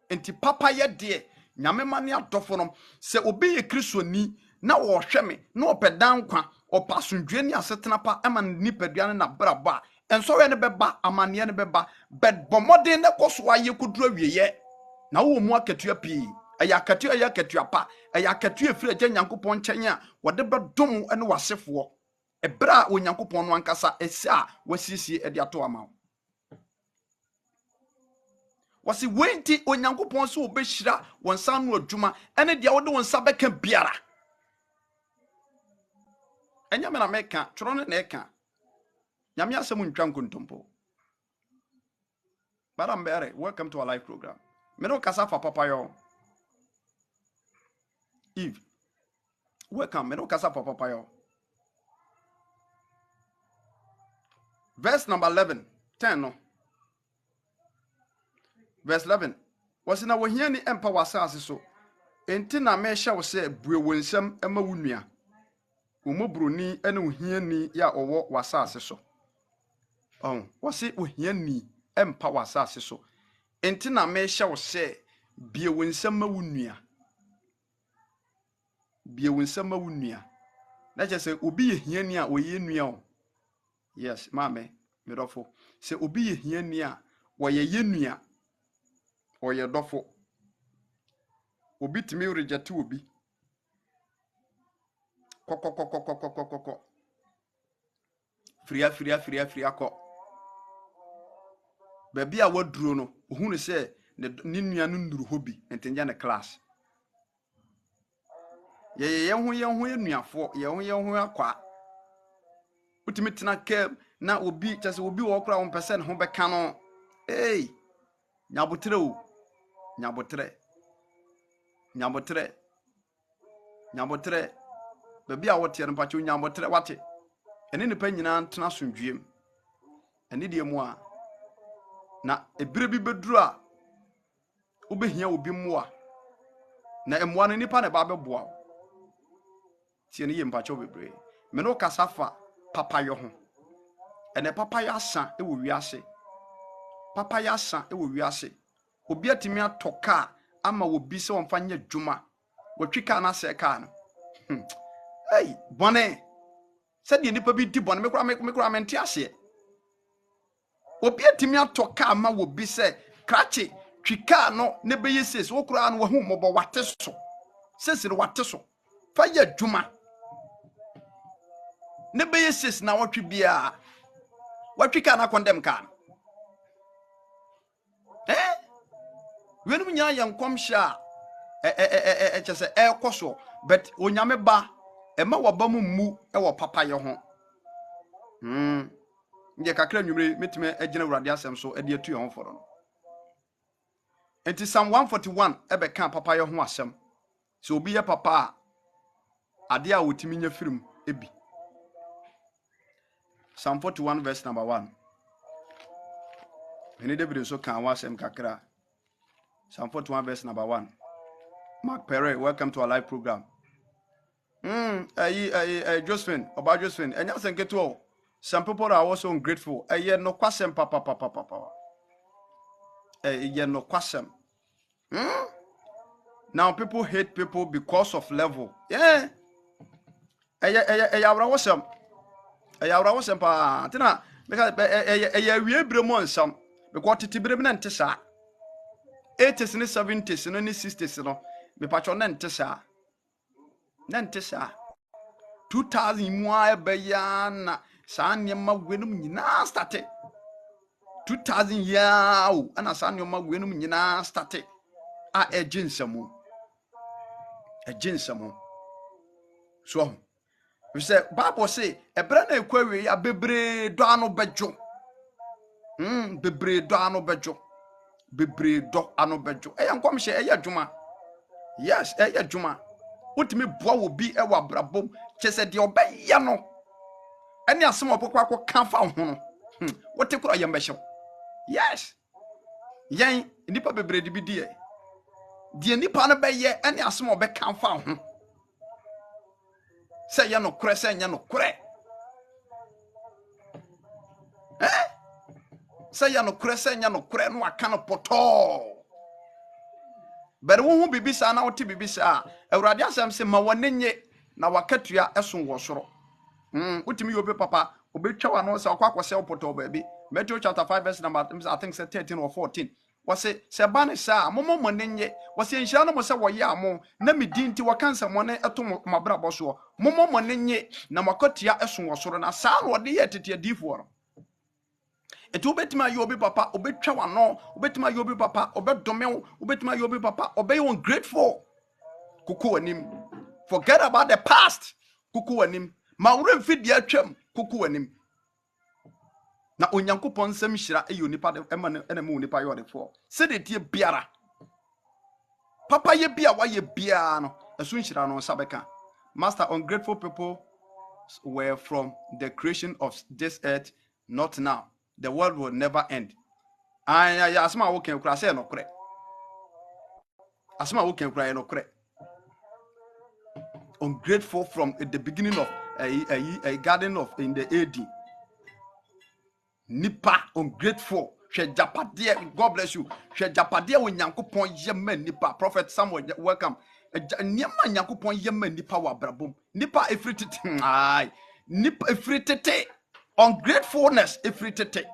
enti papa ye de nyame mane adofo no se obi ye kristoni na wo hweme na opedan kwa opasundwe ni asetena pa ema nipadua na braba enso we ne beba amane ne beba bed bomode ne koso aye kudura wieye na wo mu akatua pi aya akatua pa aya akatua efiri agya nyankopon nkyɛn a wode bedom ne wasefo ebra onyankopon no ankasa esi a wasiesie de ato ama wasi wenti onyankopon so obehira wonsa no adwuma ene dia wode wonsa beka biara enyame na meka tworo ne eka nyame asem ntwa nkontompo Madam Bere, welcome to our live program. Me no kasa fa Papayɛ Eve, welcome. Me no kasa fa Papayɛ. Verse number 11, 10 no. Verse 11. Wasi na wohia ni empa wasase so. Enti na me hye wo se bue wonsam ema wunua. Omobroni ene wohia ni ya owo wasase so. Wasi wohia ni empa wasase so. Enti na me hye wo se bie wonsam ma wunua. Bie wonsam ma wunua. Na je se obi ye hia ni a oye nua o. Yes, mame, medofo. Se obi ye hia ni a woye ye nua. Oye dofo. Obi timi reject obi. Koko. Fria ko. Baby a waduro no, ohunu se ni nua no nduru hobi entenja na class. Ye ho enuafo, ye ho akwa. Utimi tena kem na obi chase obi wo kra 1% ho beka no. Hey! Nyabotre o. Nyabotre. Baby a wote no pacho nyabotre wate. Ene nipa nyina ntena sondwiem. Ene de mu a na ebire bi beduru a obehia obi mmoa. Na emmoa no nipa na ba beboa. Tie ne ye mpacho bebre. Me no kasafa Papayɛ ho. Ene Papayɛ asa e wo wiase. Papayɛ asa e wo wiase. Obi atimi atoka ama obi se wonfa nya dwuma. Wotwika na se ka no. Hey, bone. Said the nipa bi di bone me kura mente ase. Obi atimi atoka ama obi se krache twika no ne beye ses wo kura no wahu mobo wate so. Sesire wate so. Fire Juma. Nebe sis na what you be what you can condemn can. When we are young come sha just a air coso, but onyame ba ema wabamu mu Papayɛ ho. Ye kakra nwumre metime agina urade asem so ade atu ho foro no. Enti Psalm 141 ebe kan Papayɛ ho asem. So obi ye papa ade a wotimi nya firim ebi. Psalm 41 verse number 1. Ene David so kan wasem kakra. Psalm 41 verse number 1. Mark Perry, welcome to our live program. Josephine, about Josephine, and yes, and get to all. Some people are also ungrateful. No question, papa. No question. Now people hate people because of level. Yeah. Awesome. Awesome, pa. Tina, because we bremon some because it bremon tesa. 80s and 70s and 60s, no. Me patron nentesa. 2000 mwa bayana sanyama wenum nyina starte 2000 yawo ana sanyama wenum nyina starte a ejinsamo so we say Bible say ebra na ekwawe ya bebre do ano bejo bebre do ano bejo enkom hye adwuma yes adwuma utimi boa wo bi ewa brabom chese de obeya no ene asem opokwa kan fa ho no wote kura yambehye yes yan nipa bebre de bi die nipa no beye ene asem obekan fa ho se ya no kure se nya no kure se ya no kure se nya no kure no aka no poto. But who bibisa na wote bibisa awurade asem se ma wonenye na wakatua eson wo soro wotimi yobe papa obetwa wa no se akwakose opoto baabi Matthew chapter 5 verse number I think say 13 or 14 wase se bane sa momo monenye wase nhira no mo se woye amo na medinti wakansa mo ne eto mabrabo so momo monenye na wakatua eson wo soro na sa no de ye tete adifo no. Etu obetima yobi papa obetwa wano obetima yobi papa obedomew obetima yobi papa obey ungrateful kuku anim. Forget about the past kuku anim. Ma wure mfidi atwam kuku anim. Na onyankopon nsem hyira eyonipa de enemu onipa yodefo se de tie biara papa ye bia wa ye bia no esu hyira no sabeka. Master, ungrateful people were from the creation of this earth, not now. The world will never end. Asma wo ken kura se no kure. Asma wo ken kura no kure. Ungrateful from the beginning of a garden of in the AD. Nipa ungrateful. She japade, God bless you. She japade wo nyankopon yema nipa. Prophet Samuel, welcome. Nyama nyankopon yema nipa wa brabom. Nipa efritete. Ai. Nipa efritete. Ungratefulness efritete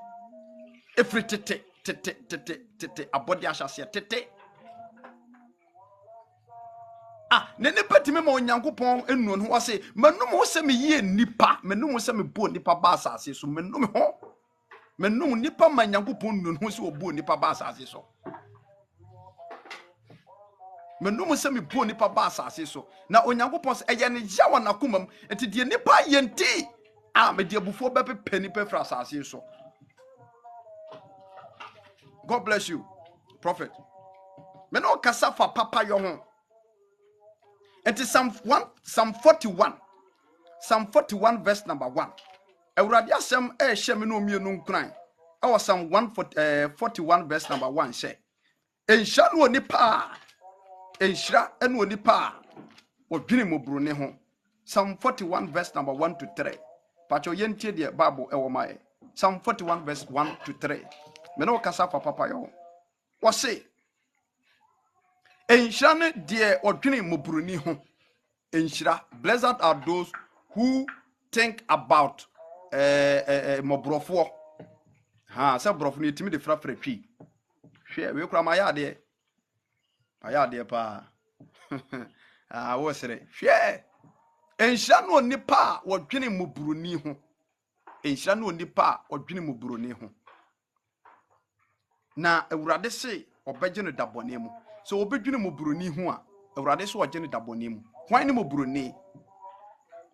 abodi ashase tete ne nipa timi ma onyankopon enu no wase menum wo se me ye nipa menum wo se me bo nipa ba asase so menum nipa ma nyankopon nu no se obo nipa ba asase so menum se me bo nipa ba asase so na onyankopon se eye ne jawa na komam enti de nipa yenti me de bufo be pepe nipa fra asase so. God bless you, prophet. Me no kasa fa Papayɛ ho. It is Psalm 41 verse number 1. Awurade asem hye me no mienu nkran. Our Psalm 141 verse number 1 say. Enhira no onipa. Enhira eno onipa. Odwene mobru ne ho. Psalm 41 verse number 1 to 3. Pacho yentie de Bible ewo mae. Psalm 41 verse 1 to 3. Me no kasa fa Papayɛ ho. Wo say enhira ne de odwene mobru ni ho. Enhira, blessed are those who think about mobrofo. Se brofo ni timi de frafra twi. Hwe we kura ma ya de pa. Wo sere. Hwe enhyira no nipa wodwene muburuni ho enhyira no nipa wodwene muburuni ho na Awurade se obegye no dabone mu so obedwene muburuni ho a Awurade se ogye no dabone mu hwan ne muburuni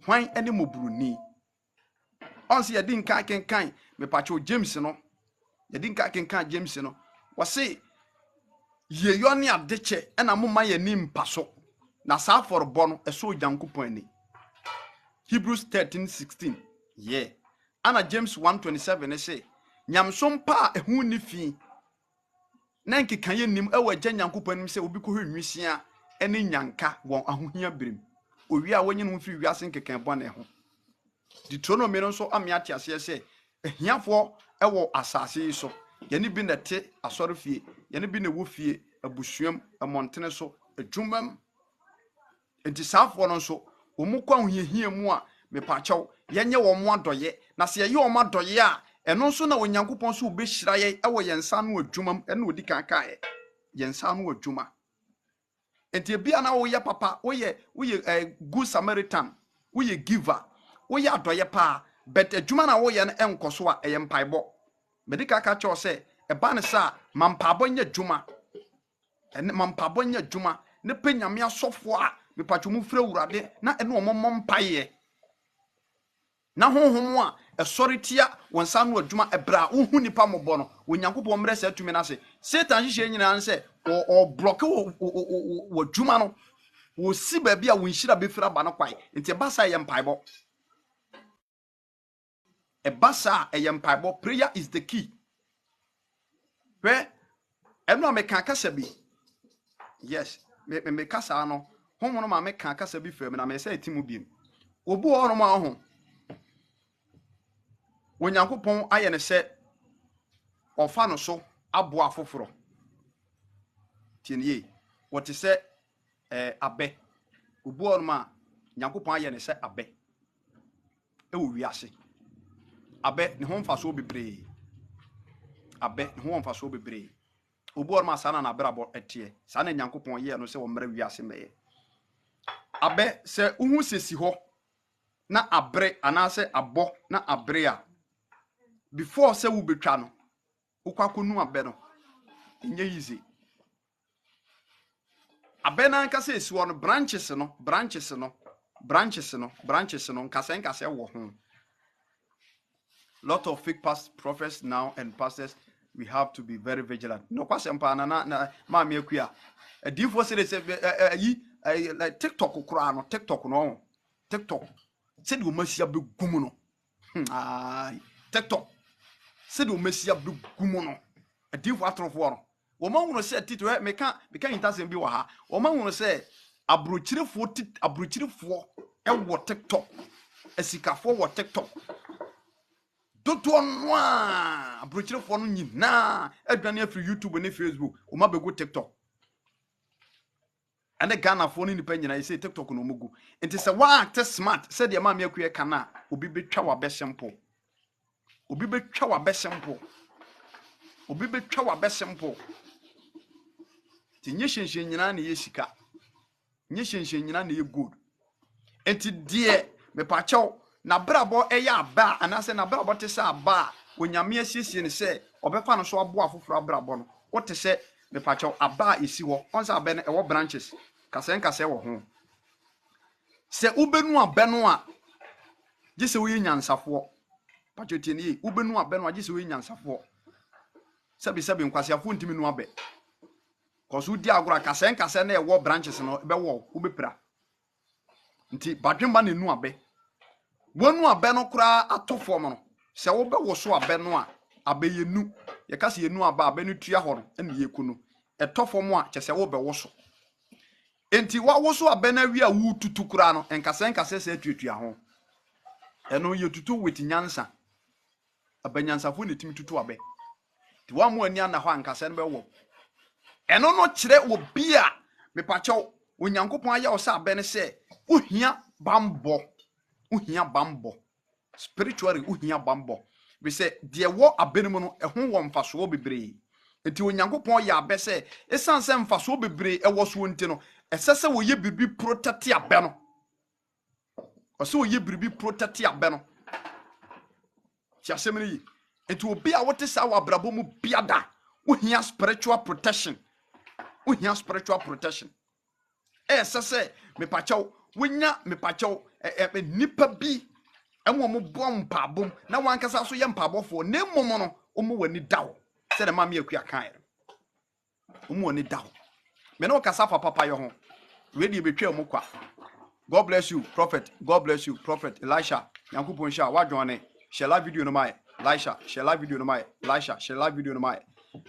hwan ene muburuni onse yedi nka kenkan me pacho James no yedi nka kenkan James no wose ye yone adeche ena moma ye ni mpaso na sa forbo no eso Onyankopon ani Hebrews 13:16 yeah ana James 1:27 say nyamsom pa ehu ni fi na nkeka ye nim ewa gya Nyankopon nim se obi ko hwinwisia ene nyanka won ahohia birim owi a wonye no fi wiase nkeka bone ho Deuteronomy no so amiate ase se ehiafo ewo asase yi so ye ne bi na te asorefie ye ne bi na wofie abusuam amontene so adwumam enti saafo no so omukwa hohia mu a mepachaw yenye wo mo adoye na se ye wo mo adoye a eno so na Onyankopon so obehira ye ewo yensa no adwumam ene odi kan kae yensa no adwuma enti bia na wo ye papa wo ye good Samaritan wo ye giver wo ye adoye pa but adwuma na wo ye no enkoso a eye mpaibo medika ka cho se eba ne sa mampabo nya adwuma ene mampabo nya adwuma ne penyame asofo a mepacho mu frɛ Awurade na ene omommo mpaye na honhom a esoritia wonsa no adwuma ebra wo hu nipa mobɔ no Onyankopɔn mrɛ sɛ tumi na se Satan hihye nyina nse o block wo adwuma no wo si ba bia wo nhira befira ba no kwai nti ebasa ye mpaibɔ ebasa ye mpaibɔ prayer is the key where eno ameka kasa bi yes me kasa no homo no ma meka kasa bi fam na me say timu biem obu ho no ma ho Onyankopɔn aye ne sɛ ɔfa no so abo afoforo tienye wote sɛ abe obu ho no ma Nyankopɔn aye ne sɛ abe wo wiase abe ne ho mfa so bebre abe ne ho mfa so bebre obu ho no ma sana na brabo etie sana Nyankopɔn ye no sɛ wo mra wiase meye abe sɛ uhu sesi ho na abre anase abo na abre a before say wo betwa no ukwakonu abe no enye easy abe na nka say esi wo no branches no nkase wo ho lot of fake prophets now and pastors we have to be very vigilant no kwasempa na ma me akua adifo say like TikTok kura no TikTok said we must be gumuno TikTok said we must be gumuno a div waterfall no wo ma wono say tito me can intasem bi wa ha wo ma wono say abrochirefo e wo TikTok esikafo wo TikTok dodo no a abrochirefo no nyina adwane afri YouTube ne Facebook wo ma bego TikTok and the Ghana phone in the penny, I say TikTok no mugu. It is a act smart, said the mammy queer cana, Obi be chowa best simple. Obi be chowa best simple. Obi be chowa best simple. The nation shenyan yesika. Nation shenyan ye good. And to dear me pacho, na brabo eya ba, and I say na brabo tesa ba, when your mere sissy say, or be fan so a boa for a brabon. What to say? Me pacho aba isi wo once abene e wo branches kasenka se wo ho se ubenu abeno a gise wo nyansafo pacho tieni ubenu abeno a gise wo nyansafo sebi nkwasiafo ntimi nu abe cause udi agora kasenka se na e wo branches no be wo ubepra nti badwemba ne nu abe wonu abeno kura atofo mo no se wo be wo so abeno a abeyenu ye kase yenu aba abenu tua ho no ene yekunu etofo mo a chese wo be wo so enti wa wo so abena wi a wu tutu kura no enkase se atuatua ho eno ye tutu with nyansa abanyansa fo ne timi tutu abe ti wa mo ani ana ho ankase no be wo eno no kire wo bia me pacho Onyankopon aya wo sa abene se uhia bambo spiritually uhia bambo we say de wo abenum no ehon wo mfaso bebre enti Onyankopon ya abese esanse mfaso bebre ewo so nti no esese wo ye bibi protect abe no ɔsɛ ɔyɛ biribi protect abɛ no ti asɛm no yi nti obi a wote saa wɔ abrabɔ mu biada wohia spiritual protection ɛsɛ sɛ mepakyɛw wonya mepakyɛw nipa bi ɛmo mo boa mpaabom na wankasa so yɛ mpaabɔfoɔ na mmom no ɔmo wani daw sɛ de ma me akua kan ɔmo wani daw me no kasa fa Papayɛ ho ready betwa mo kwa. God bless you prophet, God bless you prophet Elisha yankopon sha wadwone share live video no mai Elisha share live video no mai Elisha share live video no mai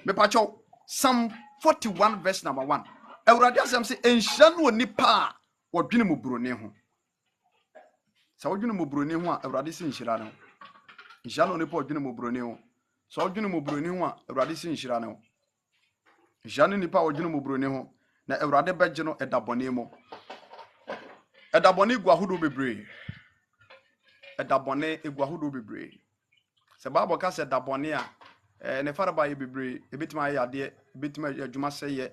mepakyɛw Psalm 41 verse number 1 Awurade asɛm sɛ enhyira no onipa a wɔdwene mu buroni ho sɛ wɔdwene mu buroni ho a Awurade sɛ nhyira no nhyira no onipa wɔdwene mu buroni ho sɛ wɔdwene mu buroni ho a Awurade sɛ nhyira no nhyira no onipa wɔdwene mu buroni ho na Awurade bɛgye no ɛdabɔne mu ɛdabɔne gu ahodo bebree ɛdabɔne egu ahodo bebree sɛ Bible ka sɛ ɛdabɔne a ne fara ba yɛ bebree ebetima ayɛ adeɛ ebetima adwuma sɛ yɛ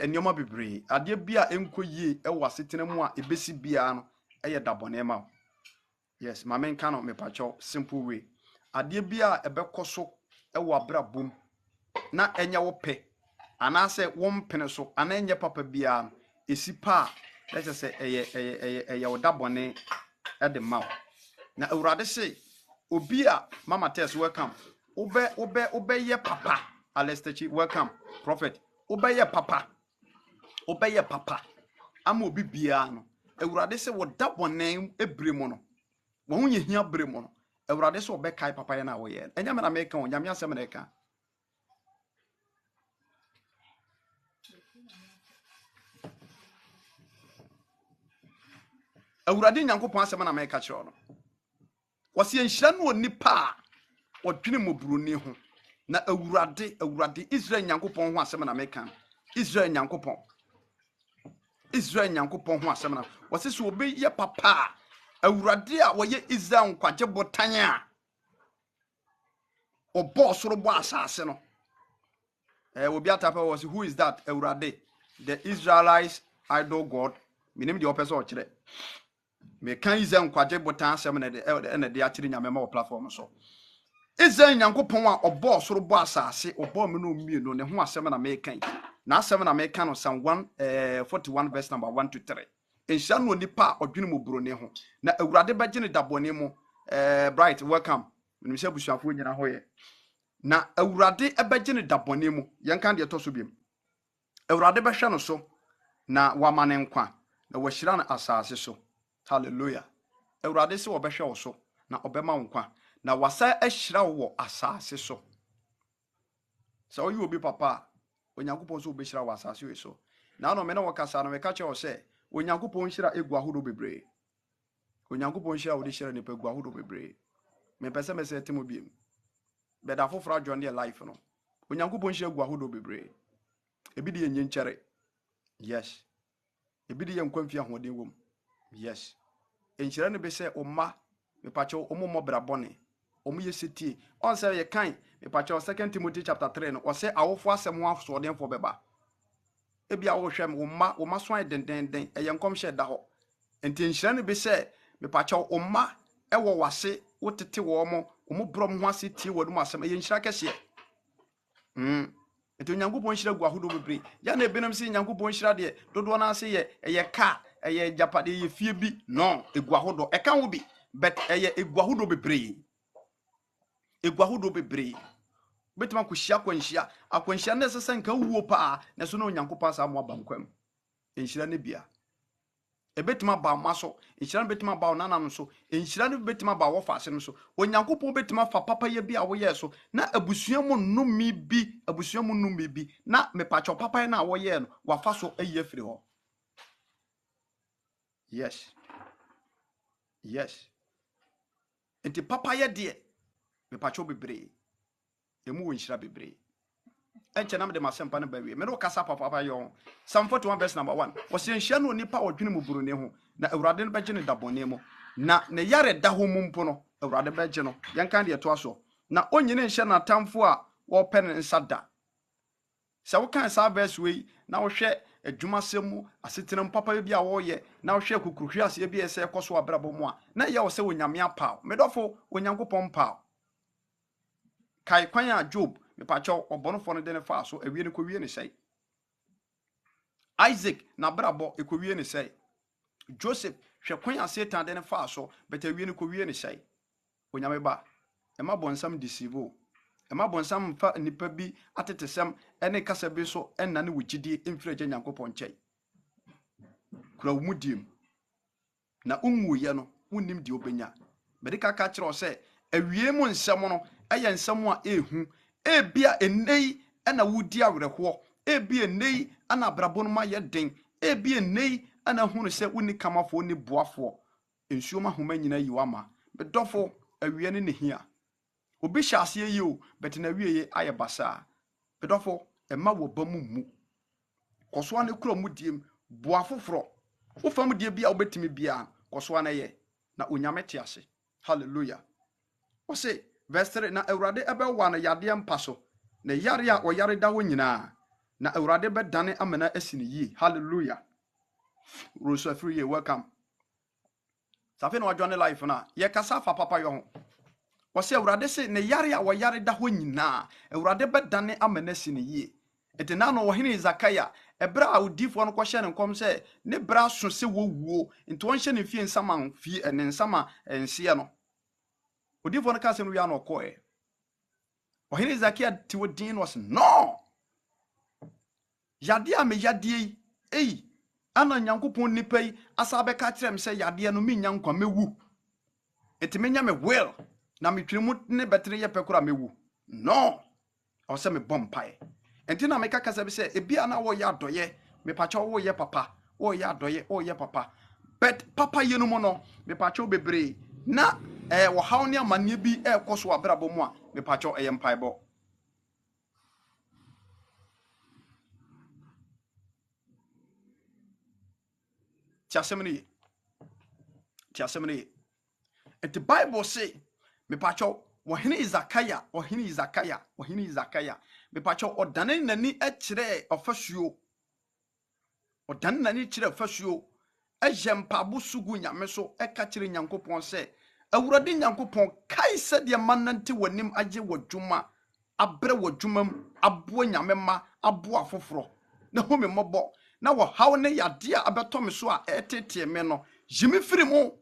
nneɛma bebree adeɛ bi a enko yie ɛwɔ asetena mu a ebesi bia no ɛyɛ dabɔne ma yes ma menka no mepakyɛw simple way adeɛ bi a ɛbɛkɔ so ɛwɔ abrabom na ɛnyɛ wo pɛ anaasɛ wo mpene so ana ɛnyɛ papa bia no esi pa a ɛsɛ sɛ ɛyɛ wo dabɔne ɛde ma na Awurade se obi a mama test welcome obɛyɛ papa Alestachi welcome prophet obɛyɛ papa ama obi bia no Awurade se wo dabɔne ebre mu no wo ho yɛ hia bre mu no Awurade se obɛkae Papayɛ na wo yɛ enya me na me ka o nyame asɛm na ɛka Awurade Nyankopɔn asɛm na me ka kyerɛ no wɔse enhyira no onipa a wɔdwene mu buroni ho na Awurade Israel Nyankopɔn ho asɛm na me ka Israel Nyankopɔn ho asɛm na wɔse so obi yɛ papa Awurade a wɔyɛ Israel nkwagye botan a ɔbɔ soro bɔ asase no obi atapa wɔse who is that Awurade the Israelites idol god minim de ɔpɛ sɛ ɔkyerɛ me kan Israel nkwagye botan asɛm na de akyerɛ nyame ma wɔ platform so Israel Nyankopɔn a ɔbɔ soro bɔ asase ɔbɔ me no mienu ne ho asɛm na me kan na asɛm na me kan no Psalm 41 verse number 1 to 3 enhyia no nipa ɔdwene mu buroni ho na Awurade bɛgye ne dabɔne mu bright welcome menim sɛ busuafo nyina ho yɛ na Awurade ɛbɛgye ne dabɔne mu yɛnka de ɛtɔ so biem Awurade bɛhwɛ no so na wama ne nkwa na wɔhyira no asase so hallelujah Awurade sɛ wɔbɛhwɛ wo so na ɔbɛma wo nkwa na wasa ahyira wo asase so sɛ ɔyɛ obi papa Onyankopɔn so obɛhyira wo asase we so na no me na wɔkasa no meka kyerɛ wo sɛ Onyankopɔn hyira egu ahodo bebree Onyankopɔn hyira wo de hyira nipa egu ahodo bebree me pɛ sɛ me sɛ temo biem bɛda foforo adwon de life no Onyankopɔn hyira egu ahodo bebree ebi de yenye nkyere yes ebi de yenkwamfia hoden wom yes enhyira no be sɛ omma me pacho omo brabone omo yesetie on say ye kan me pacho 2 Timothy chapter 3 no o say awofo asem ho asodenfo beba e bia wo hwem wo ma so ay den eye nkom hye da ho enti enhyira no be sɛ me pacho omma e wo wase wo tete wo omo brom ho ase tie wadum asem eye nhyira kese enti Onyankopɔn hyira gu ahodo bebre ya na ebenam sɛ Onyankopɔn hyira de dodo na ase ye ka eye japade ye fie bi no egu ahodo e kan wo bi but egu ahodo bebree betima ko hia akwanhia na sese nka wuo pa na so na Onyankopɔn asa mo abankwam enhyira ne bia ebetima ba maso enhyira no betima ba onana no so enhyira no betima ba wo faase no so Onyankopɔn betima fa Papayɛ bi a wo yɛ so na abusua mu nnumi bi na mepacho Papayɛ na wo yɛ no wafa so ayi afiri ho yes enti Papayɛ de mepacho bebree emu wo nhyira bebree enche nam de masempa no bawie me no kasa Papayɛ Psalm 41 verse number 1 wɔse nhyia no nipa odwene mu burone ho na Awurade no bɛgye ne dabɔne mu na ne yare da ho mu mpo no Awurade bɛgye no yɛnka de to aso na onyine nhyɛ na tamfo a wɔpɛ ne nsa da sɛ wo kan sa verse we na wo hwe adwuma semu asetenam papa bi a wo ye na wo hwe kukuhwe ase bi ese ekoso abrabo mu a na ye wo se onyame apaw medofo onyankopon paw kai kwan a Job mepacho obonofo no de ne fa so awie ne kowie ne sei Isaac na brabo ekowie ne sei Joseph hwe kwan a Satan de ne fa so beta awie ne kowie ne sei onyame ba ema bonsam deceive ema bonsam fa nipa bi atetesem ene kasa bi so enna ne wugidi emfiragye nyankopon nkyai kura wumudiem na unwuye no unnim di obenya medika ka kire o se awie mu nsem no eye nsem a ehu ebia enei ana wudi awerehwo ebia enei ana brabo no ma ye den ebia enei ana hunu se uni kamafo ni boafo ensuo ma homa nyina yiwama bedofo awie ne hia obi hyase yi o betina wie ye aye basa bedofo ema wo bamu mu koso ne kura mu diem boafoforo wo fam die bia obetimi bia koso na ye na onyame te ase hallelujah o se verse 3 na awurade ebe wa na yade mpaso na yare a oyare da wo nyina na awurade be dane amana asini yi hallelujah Rosa free welcome safe na wajoine life na ye kasa fa papa yo ho o se awurade se ne yare a oyare da ho nyina awurade be dane amana asini yi etina no wo hene Zakaya ebra a odifo no kwhye ne nkom se ne bra so se wo wuo nti won hye ne fie nsama fie ene nsama ense no odifo no ka se no wi ano ko e o hene Zakaya ti wodin was no yade a me yade ei ana nyankopon nipa yi asa be ka kirem se yade no me nyankwa mewu eti menya me will na metwemu ne betere ye pekora mewu no o se me bompae enti na me kaka se be ebia na wo ya doye me pacho wo ye papa wo ya doye wo ye papa but papa ye no mo no me pacho bebre na wo haw ne amane bi ekoso abrabo mu a me pacho eye mpaebo tiasemni and the Bible say me pacho wohene Zakaya me pacho odane nani ekire ofasuo odane nani kire ofasuo ejempabo sugu nyame so eka kire nyankopon se awurade nyankopon kai se de manante wanim agye wadwuma abre wadwumam abo nyame ma abo afoforo na ho me mobo na wo haw ne yade a abeto me so a etete me no jimi firi mu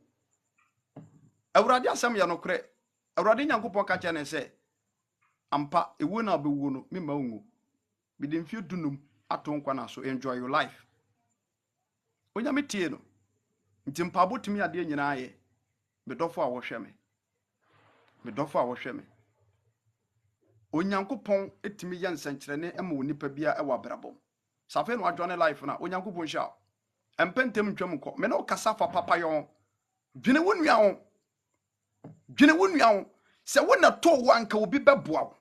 awurade asem ya no kre awurade nyankopon ka kye ne se ampa ewu na obewu no me ma ungu bidin fi dunum ato nkwa na so enjoy your life onya metie no ntimpa botumi ade nyina aye medofo a wo hwe me onyankopon etimi ye nsankyerene ema onipa bia ewa brabom safe no adwane life na onyankopon hia empentem ntwam ko me no kasa fa papa yo dwene wonua ho se wona to wo anka obi beboa wo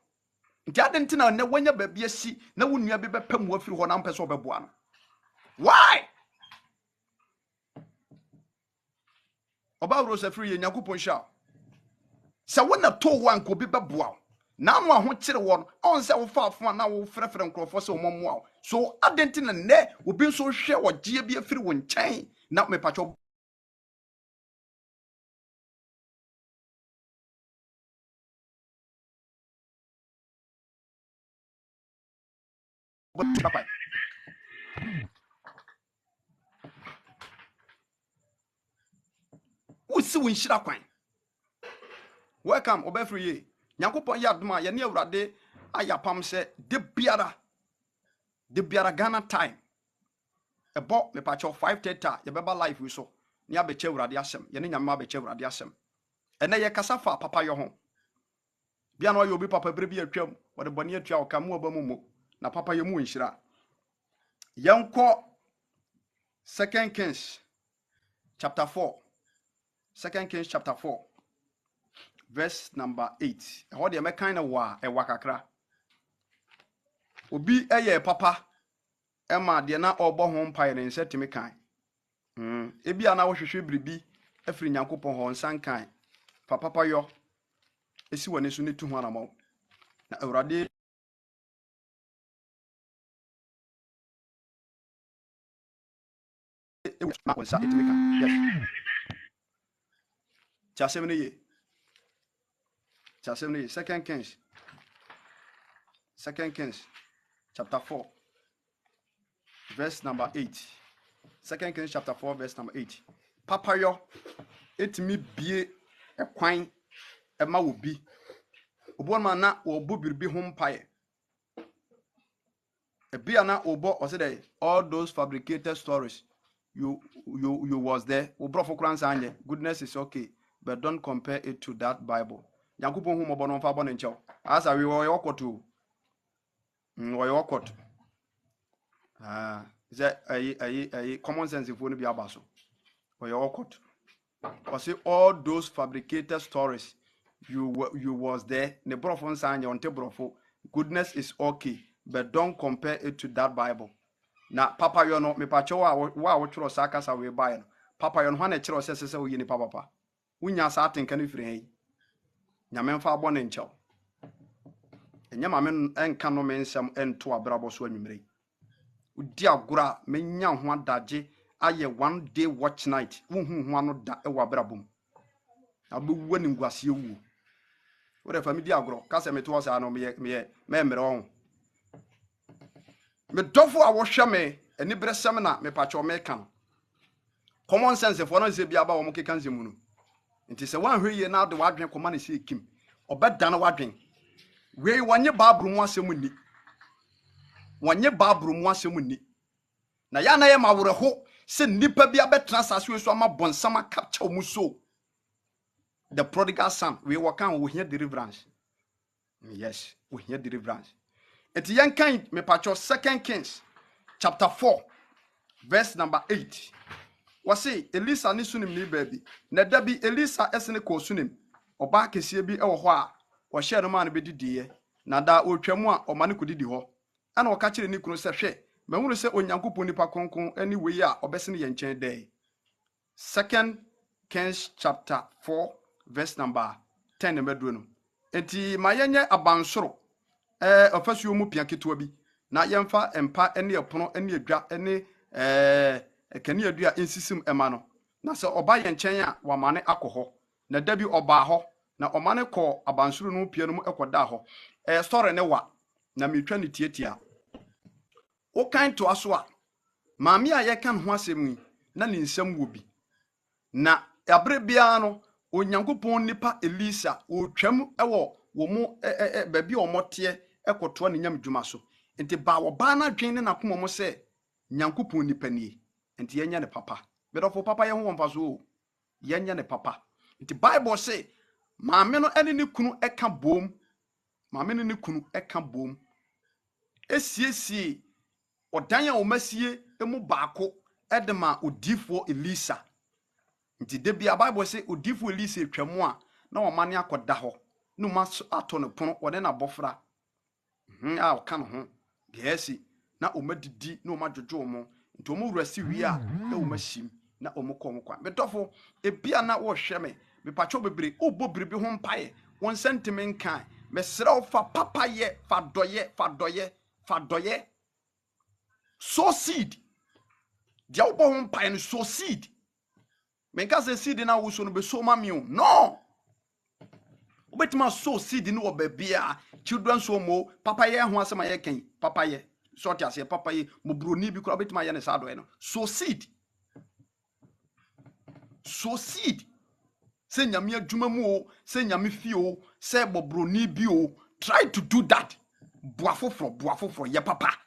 nti adentina na wanya babia si na wonua bi bepam wo afiri ho na mpese obeboa no why oba Rosa free ye nyankopon hia se wona to wo anka obi beboa wo na no aho kire wo on se wo faafo na wo frefre nkrofo se wo momoa so adentina ne obi nso hwe ogie bi afiri wo nkyɛn na me pacho papa usi wo nhyira kwan welcome oba free ye nyankopon ya adoma ye ne awurade ayapam se de biara Ghana time ebo me pacho 5:30 ye beba live wi so ne abeche awurade asem ye ne nyame abeche awurade asem ene ye kasafa papa yo ho bia no ye obi papa bre bi atwam wode bone atua o kamu oba mumo na papa ye mu nhyira yenko 2 Kings chapter 4 2 Kings chapter 4 verse number 8 e ho de me kan na wa e wakakra obi eye papa ema de na obo ho mpa ne nsetimi kan ebia na wo hwehwe bribi afiri nyankopon ho nsan kan papa yo esi wone so ne tu ho anamo na awurade yes. Chasem Second Kings chapter 4 verse number 8. 2 Kings chapter 4 verse number 8. Papayɛ etimi bie ekwan ema obi. Obonma na obo biribi ho mpae. Ebia na obo ose all those fabricated stories you was there. Obrofo kransa anye. Goodness is okay, but don't compare it to that Bible. Yankopon hu mobo no fa bo ne nchew. Asa we wo yokoto. Wo yokoto. Is that common sense if we be abaso. Wo yokoto. Or say all those fabricated stories you was there. Ne brofo nsa anye onte brofo. Goodness is okay, but don't compare it to that Bible. Na papa yo no me pa che wa wo tworo saka sa we buy no papa yo no ha na kire osese wo yi ni papa wunya sa atenka no firi hen nyame mfa abo ne nchew enya ma me enka no me nsem ento abrabo so anwumre udi agora me nya ho adaje aye one day watch night wo hu ano da e wa brabom abewu ni ngwase ewu wo de famidi agoro ka se me to sa no me mere on me dofo a wo hwe me ani bresem na me pacho me kan common sense for no se bia ba wo mo keka nsemu no nti se wan hwe ye na de wadwen koma na se ekim obeda na wadwen we wanye babru mu asem ni wanye babru mu asem ni na ya na ye mawore ho se nipa bia betra sase so ama bonsam capture mu so the prodigal son we wakan wo hia deliverance. Yes, we hear deliverance. Eti yankan me pacho 2 Kings chapter 4 verse number 8. Wase Elisa ni sunim ni baby. Na dabi Elisa esene ko sunim. Oba kesie bi ewo ho a wo hye no ma no bedidiye. Na da otwamu a o ma ne kodidi ho. Ana o ka kire ni kunu se hwe. Mahunu se onyankopon nipa kronkron ani wei a obesene ye nchen dey. 2 Kings chapter 4 verse number 10 meduro no. Enti mayenye abansoro ofasuo mu pia ketewa bi na yemfa empa ene epono ene edwa ene kani adua ensisim ema no na se oba ye nchen a wamane akoho na dabi oba ho na omane ko abansoro no pia no mu ekoda ho story ne wa na metwa ne tietia o kan to aso a maami a ye kan ho asem na ne nsam wo bi na abre bia no onyankopon nipa Elisa o twam ewo wo mu baabi omote ekoto ne nyam dwuma so enti ba wo ba na dwen ne nakoma mo se nyankopon nipa nie enti yenya ne papa bedofo papa ye ho wonfa so yenya ne papa enti Bible say maame no ene ne kunu eka bom maame no ne kunu eka bom esiesie odan a omasie emu baako edema odifo Elisa nti de bia Bible say odifo Elisa etwam a na omane akoda ho no ma ato ne pono wode na bofra a o kan ho biasi na omadidi na omadwojo mo nti omo wurasi wi a na omashim na omokọ kwa betofo ebia na wo hwe me pacho bebre obo biribi ho mpae won sentiment kan me sere fa papayɛ fa doye so seed dia obo ho mpae no so seed me nka se seed na wo so no be so ma mi no obetima so seed no obabia children so mo papayɛ ho asema ye kan papayɛ short as ye papayɛ mo broni bi kura obetima ye ne sa do no so seed se nyame adwuma mu o se nyame fie o se bobroni bi o try to do that boafoforo ye papa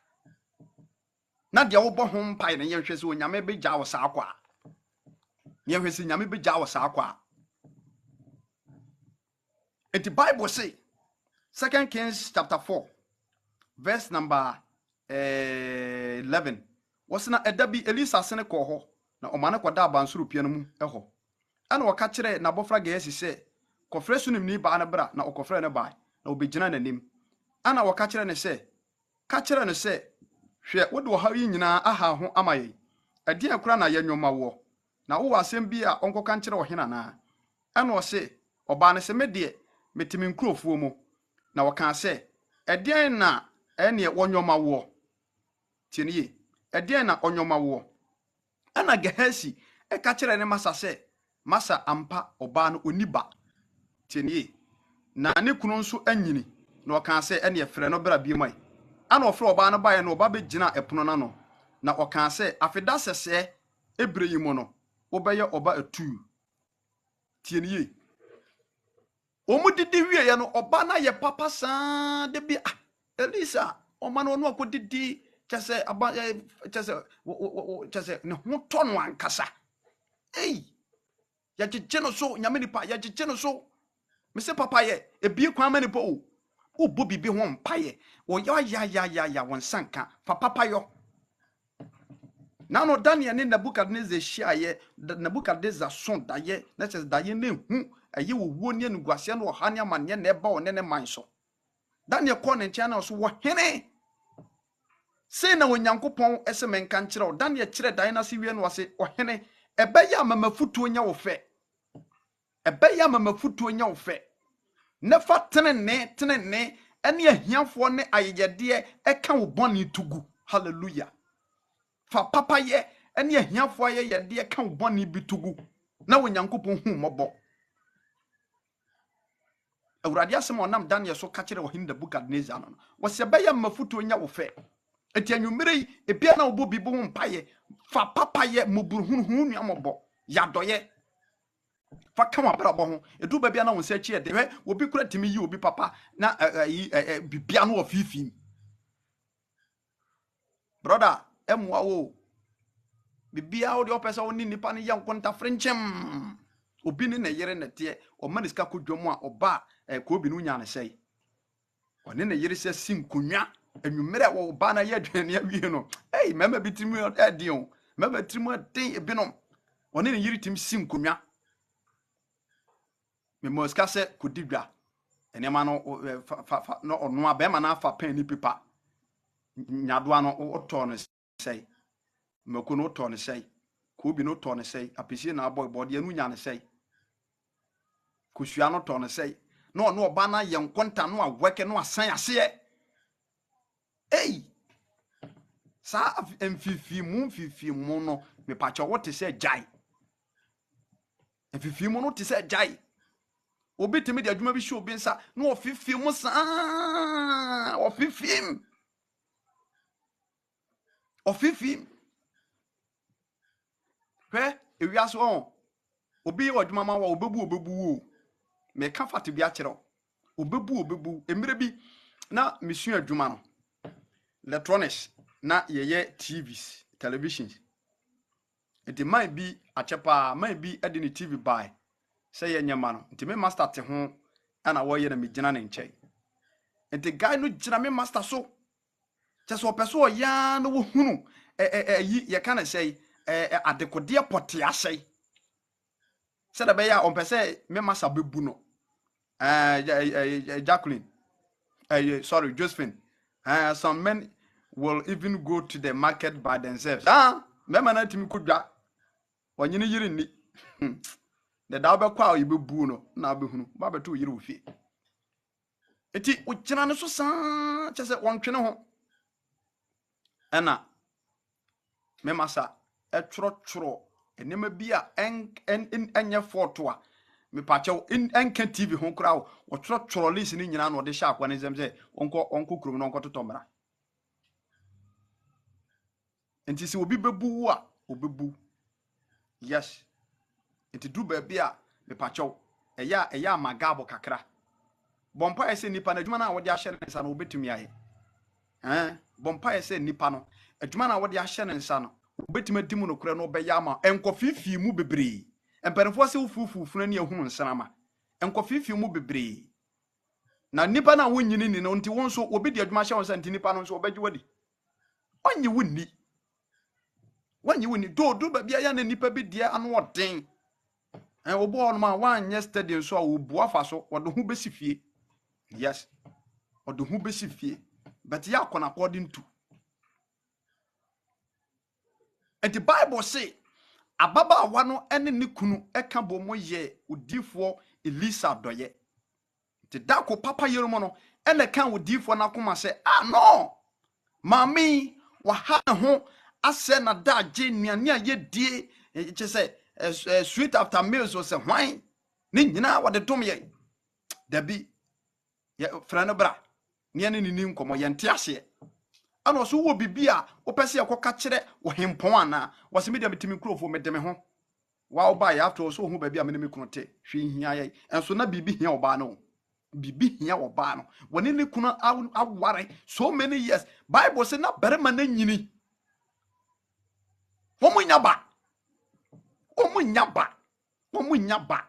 na dia wo bo ho mpai ne ye hwɛ se onyame be gya wo sa akwa ye hwɛ se nyame be gya wo sa akwa. And the Bible say 2 Kings chapter 4 verse number 11 wasna edabi Elisa sene ko ho na omane koda abansoro pia no mu eho ana waka kire na bofra ga yesi se kofre sunim ni ba na bra na okofre ne ba na obegina nanim ana waka kire ne se ka kire ne se hwe wode wo hawi nyina aha ho amaye ade akura na ye nwoma wo na wo asem bi a onkoka nkire wo hena na ana o se oba ne se medie metimi nkrofo mu na waka se ade na ene wonwoma wo tieniye ade na onwoma wo ana Gehazi e ka kire ne masa se masa ampa oba no oniba tienie na ne kunu nso anyini na oka se ene efre no bra biemai ana ofre oba no bae no oba begina epono na no na oka se afida sese ebre yi mo no obeye oba atu tienie omu didi wie ye no oba na ye papa san de bi Elisa oma no no akodidi chese aba chese ne ho to no ankasa ya jeje no so nyame nipa ya jeje no so me se Papayɛ ebie kwan ma nipa o bo bibi ho mpaye wo ya won sanka fa Papayɔ na no Daniel ne Nebukadnezar hyiaye Nebukadnezar son daye na chese daye ne hu aye wo ne nuguase no hane amane na eba wo ne man so Daniel kɔ ne nkyɛn na so wo hene sei na Onyankopɔn ese menka nkyerɛ wo Daniel kyerɛ daye na se wie no wase o hene ebeya mamafutuo nya wo fɛ ebeya mamafutuo nya wo fɛ nefa tenene ene ahiafo ne ayeyede eka wo bɔne tugu hallelujah fa Papayɛ ene ahiafo ayeyede eka wo bɔne bi tugu na Onyankopɔn hu mɔbɔ awurade asɛm onam Daniel so ka kyerɛ wo hin Nebukadnezar no wo se ebeya mamafutuo nya wo fɛ eti anwumere yi ebia na wo bo bi bo ho mpaye fa Papayɛ muburuhunu nua mɔbɔ yadoye fa kama brabo ho edu ba bia na won se chi ede hwe obi kura timi yi obi papa na bibia no ofifim brother emwa wo bibia wo de opesa woni nipa ne yankonta frenchem obi ne ne yere ne te o maniska kodwom a oba ko obi no nya ne sei one ne yere se sinkonwa anwumere wo ba na ye adwane awie no mama bitimi ade o mama trimu ade ebinom one ne yere tim sinkonwa me moska se kodidwa enema no no ono abema na afa pen ni pipa nyadoa no oto no sei mako no oto no sei ko bi no oto no sei apesi na boy body anu nya no sei kusua no oto no sei no oba na ye nkonta no aweke no asan ase sa mfifi mu no me pacho wote se jai mfifi mu no te se jai obi timi de adwuma bi hye obi nsa na ofifim mu saa ofifim hwe ewiaso on obi ye adwuma ma wa obebu o me ka fate bi a kyerɛ obebu emire bi na mesu adwuma no electronics na yeye TVs televisions enti man bi achepa man bi ade ni TV buy say ye nyama no enti me master te ho ana wo ye na me gina ne nkyɛn enti guy no gina me master so kyɛ so opeso ya no wo hunu yi ye ka na say adekode pote asɛe sɛ da be ya on pese me master bebu no Jacqueline sorry Josephine some men will even go to the market by themselves me man atimi kodwa wanyine yiri ni the da be kwa oyibebu no na behunu ba beto yiri wo fie eti o gyina ne so saa kyese wontwene ho ɛna me masa etworo enema bi a enye foto a me pache enka TV ho kura wo tworo list ni nyina na ode hya akwa ne zem se onko kurom no onko totomra enti se obi bebu wo a obebu yes enti du ba bi a me pache eya magabo kakra bompa ese nipa na adwuma na wode ahye ne nsa no obetumi aye bompa ese nipa no adwuma na wode ahye ne nsa no obetumi dimu no kura no obeya ama enkofifi mu bebre emperefo se ufufu na ehunu nsana ma enkofifi mu bebre na nipa na wonyini ni no nti won so obi di adwuma hye won sa nti nipa no so obegye wadi onyi wonni do ba bia ya na nipa bi die anu oden obo no ma wan stadium so a obu afa so odo hu besi fie yes odo hu besi fie but ya akona according to and the Bible say ababa wa no ene ne kunu eka bomo ye odifo Elisa doye te dako Papayɛ mo no ene kan odifo na koma se no mami wa ha ho ase na da agye nnuane a yɛdie kyɛ sɛ sweet after meals o sɛ hwan ne nyinaa wɔde dom yɛ dabi yɛ frɛ no bra ne ne ni nkɔmmɔ yɛnte aseɛ ana ɔso wɔ bibi a wopɛ sɛ yɛkɔka kyerɛ ɔhempɔn anaa wɔsɛ media metimi kurofo mede me ho wa ɔba yɛ after so ho baabi a me ne me kunu te hwɛ hia yɛ enso na bibi hia ɔba no bibi hia ɔba no wɔne ne kunu aware so many years bible say na barima na nyini wɔn nya ba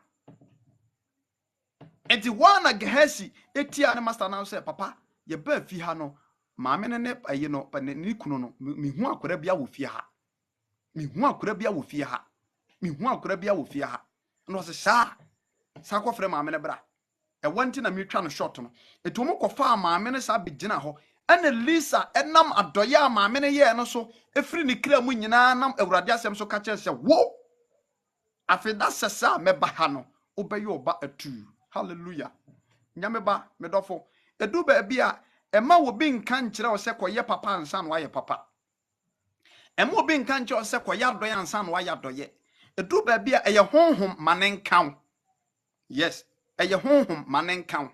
enti wana Gehasi etia ne master na say papa ye ba fi ha no maame ne ayi no ne kunu no mehu akora bia wo fie ha no se sa ko frɛ maame ne bra e wanti na metwa no short no etu mo kofa maame ne sa begina ho ana Lisa enam adoye a maame ne ye no so efiri ne kra mu nyina nam awurade asɛm so ka kyerɛ sɛ wo afeda sesa meba ha no obɛyɛ oba atu hallelujah nyame ba medɔfo edu ba bia ema wo bi nka nkyerɛ wo sɛ kɔyɛ papa ansa no ayɛ papa ema wo bi nka nkyerɛ wo sɛ kɔyɛ adoye ansa no ayɛ adoye edu ba bia ɛyɛ honhom manenkan yes ɛyɛ honhom manenkan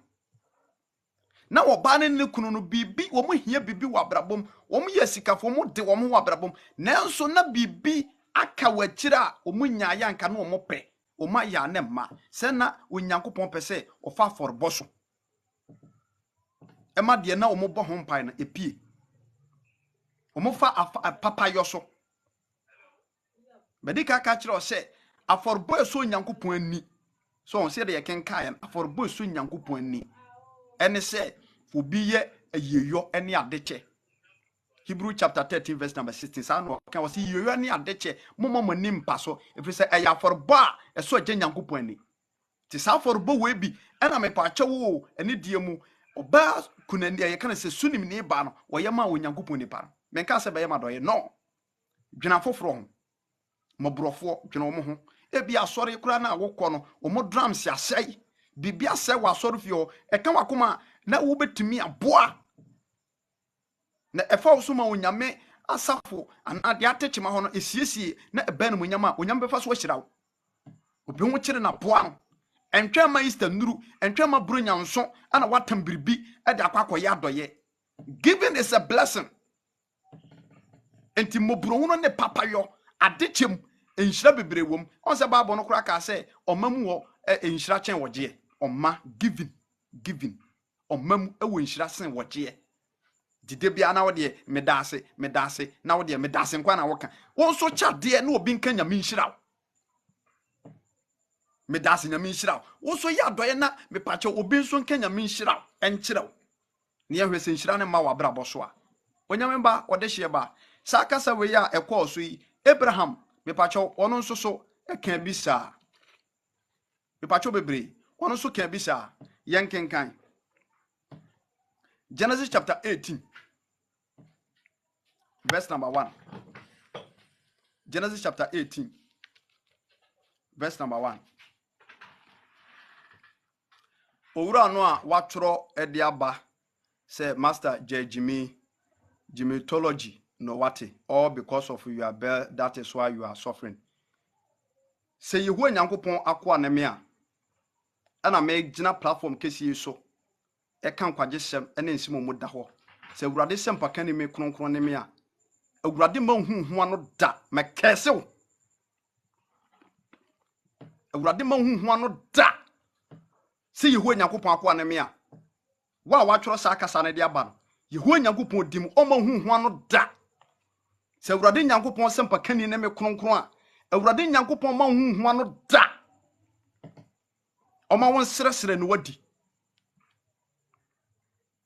na oba ne kunu no bibi wo mo hia bibi wa brabom wo mo yɛ sikafo mo de wo mo wa brabom nanso na bibi aka wachira a wo mo nya ya nka na wo mo pɛ wo ma ya ne ma sɛ na onyankopɔn pɛ sɛ ɔfa afɔrebɔ so ema de na wo mo bɔ ho mpai na epie wo mo fa papayɔ so medika ka kyerɛ sɛ afɔrebɔ so onyankopɔn ani so on sɛ de yɛ kenka ya afɔrebɔ so onyankopɔn ani ɛne sɛ obi yɛ ayeyo ɛne adekyɛ Hebrew chapter 13 verse number 16 sa no kan wɔ sɛ yeyo ne adekyɛ momma mani mpa so ɛfiri sɛ ɛyɛ afɔrebɔ a ɛso agye nyankopɔn ani ti sa afɔrebɔ we bi ɛna mepa akyɛ wo ɛne die mu ɔba kunani yɛ kan sɛ sunim ne ba no wɔyɛ ma onyankopɔn nipa no menka sɛ bɛyɛ ma dɔyɛ no dwena foforo ho mobrɔfo dwena wo ho ebi asɔre kura na wokɔ no wo mo drums asɛe bibia sɛ wa asɔre fie ɛka wakoma na wo betumi aboa na ɛfa wo so ma onyame asafo anade atechema ho no esiesie na ɛbɛn no onyame a onyame bɛfa so ahyira wo obi ho kyere na boa no ɛntwɛ ma Easter nuru ɛntwɛ ma bro nyanso ana watam biribi ɛde akwakoyɛ adɔyɛ giving is a blessing enti mobro ho no ne papayɔ adechem enhyira bebre wom on sɛ baabo no kora ka sɛ ɔmamu wɔ enhyira kyɛn wɔgye ɔma giving ɔmamu ɛwɔ enhyira sen wɔgye dide bia na wo de medase na wo de medase nkwa na wo ka wo so kyade na obi nka nyame nhyira wo medase nyame nhyira wo so yɛ adɔye na mepakyɛ obi nso nka nyame nhyira ɛnkyerɛ wo ne yɛ hwese nhyira ne ma wa brabɔ so a onyame ba ɔde hye ba sa kasa we ya ɛkɔ so yi Abraham mepakyɛ ɔno nso so ɛka bi saa mepakyɛ bebre ɔno nso ka bi saa yɛn kenkan Genesis chapter 18 verse number 1. Genesis chapter 18 verse number 1. Owura no a watro ede aba say Master J. Jimitology no wate all because of your bell, that is why you are suffering. Say you hu Nyankopon akwa na me a ana me gina platform kesi so e kan kwagye sem ene nsimo mu da ho. Say Awurade sem paka ne me kronkron ne me a Awurade ma huhu ano da me kesew. Awurade ma huhu ano da. Say you hu Nyankopon akwa na me a wa watworo sa akasa na de aba no Yehowa Nyankopon dim o ma huhu ano da. Say Awurade Nyankopon sem paka ne me kronkron a Awurade Nyankopon ma huhu ano da. Oma won sresre no wadi.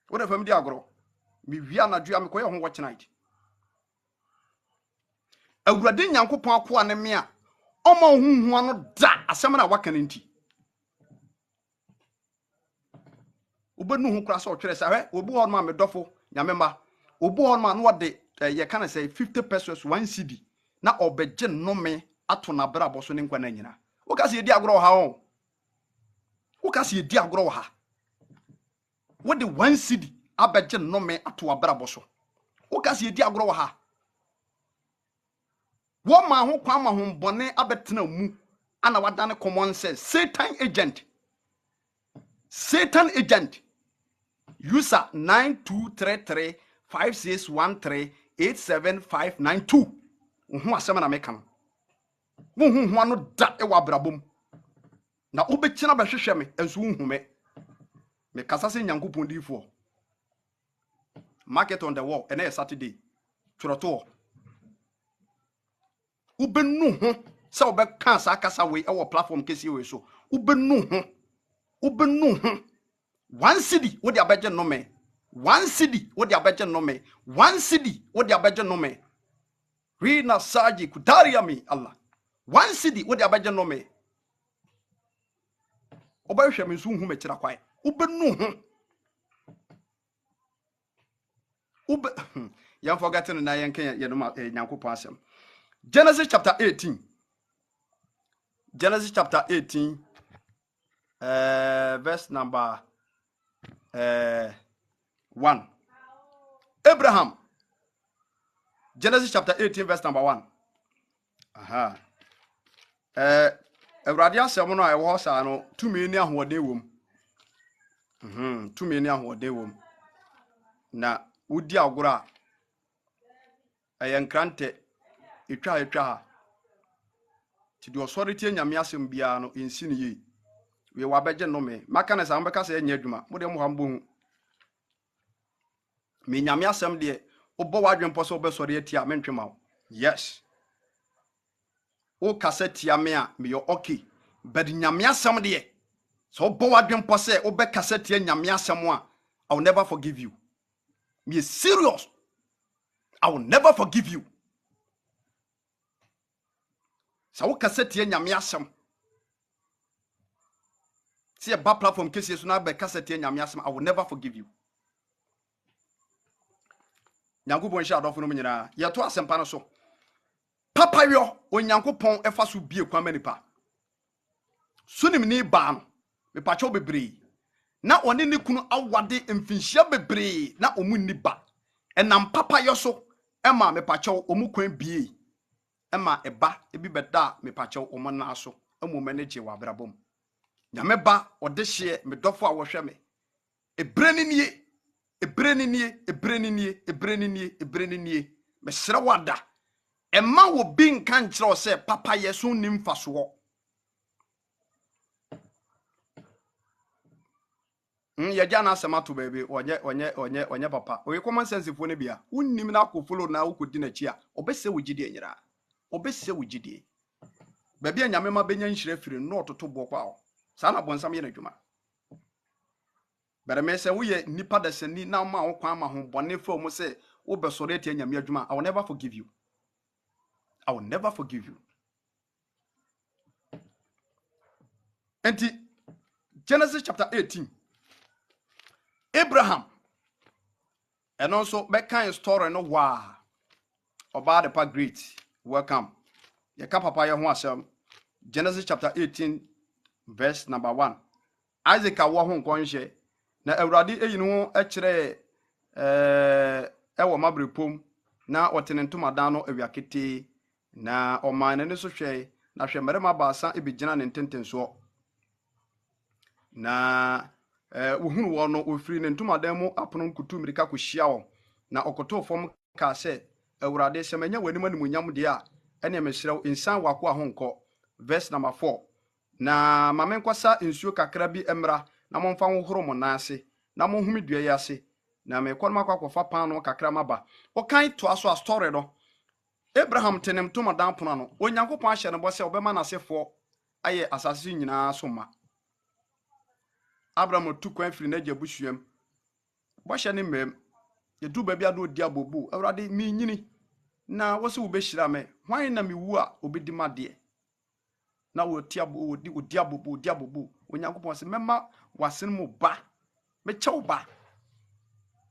What if di agro? Mi wia na dua me koye ho watch night. Awurade Nyankopon akoa ne me a oma huhu ano da asem na waka ne nti. Obenu hu kura so twere sa hwe obu ho ma me dofo nyamemba obu ho ma no wode ye kana say 50 pesos 1 cedi na obegye nnome ato na bra boso ne nkwa na nyina. Wo ka se ye di agro ha ho. Wo ka se ye di agro ha. Wo de 1 cedi abegye nnome ato abra boso. Wo ka se ye di agro ha. What ma ho kwa ma ho bone abetena mu ana wadane common sense. Satan agent. Satan agent. User 923356138759 Uhu asema na meka no. Wo hu hu ano da e wa brabom. Na obekina be hwehwe me enso hu me. Me kasa se Nyankopon difo. Market on the wall ene Saturday. Tworoto. Ubenu ho se obeka asa kasa we e wo platform kesi we so. Ubenu ho. One city what the abeje no me. One city what the abeje no me. One city what the abeje no me. Rina Saji Kutaria me Allah. One city what the abeje no me. Oba hwe me so hu me kira kwai. Ubenu ho. Ube you forgotten na yen kan ye no Nyankopon asem. Genesis chapter 18. Genesis chapter 18 verse number 1. Abraham. Genesis chapter 18 verse number 1. Aha. Ewrade asem no a ewo sa no tumi ni ahode wom. Tumi ni ahode wom. Na udi agora ayankrante etwa ha. Ti do sori tie nyame asem bia no ensi ne yi. We wa beje no me. Maka na sa mbeka sa enya adwuma. Mo de mo hambo hu. Me nyame asem de obo wadwempo so obesori atia mentwema wo. Yes. O kaseti ame a me yo okay. But nyame asem de so obo wadwempo se obe kaseti nyame asem a I will never forgive you. Me serious. I will never forgive you. So o kaseti nyame asem. See a bad platform case so na be kaseti nyame asem I will never forgive you. Nyankopon hia adofo no nyina ye to asempa no so Papayɛ Onyankopon efa so bie kwama nipa sunim ni ba no me pacho bebre na one ne kunu awade mfinhia bebre na omu ni ba enam Papayɛ so ema me pacho omu kwan bie ema eba ebi beda me pacho omu na so emu manage wa brabom nyame ba ode hye me dofo a wo hwe me ebreninie me sere wada emma wo bi nka nkyerɛ sɛ Papayɛ so nim faso ye jana semato baby onye papa oye common sense fo ne bia unnim na akofolo na ukodi na chi a obese wugidi enyira obese wugidi baby anyame ma benya nhire firi no ototo bo kwa o sa na bonsam ye na dwuma but me say we ye nipa da sani na ma wo kwan ma ho bone fa mu say wo be sore ati anyame adwuma I will never forgive you. I will never forgive you. Enti Genesis chapter 18 Abraham and also that kind of story no wa about the part great welcome ye ka Papayɛ ho asem Genesis chapter 18 verse number 1 Isaac awo ho nkonhye na Awurade eyini ho ekire ewo mabrepom na otene ntomadan no awiakete na oman ne so hwe na hwe mmarima baasa ebegina ne ntentenso na wohunu wo no ofiri ne ntomadan mu apono nkutu mirika kohia wo na okoto fom ka se Awurade se manya wani manimunyam de a ene mesrew insan wako ahonko verse number 4 na mamenkwasa nsuo kakra bi emra na momfa hohoro mo naase na monhumi dua yi ase na me kwanma kwakofa pan no kakra maba o kan to aso a story no Abraham tenem to madan pono no Onyankopon ahye ne bo se obema nasefo aye asase nyina so ma Abraham tu kwan firi na jabusuam bo hye ne mem ye du ba bia do di abobu Awurade mi nyini na wo se wo be hira me hwan na mi wu a obedi made na wo ti abo odi abobu Onyankopon se mema wasen mu ba me chew ba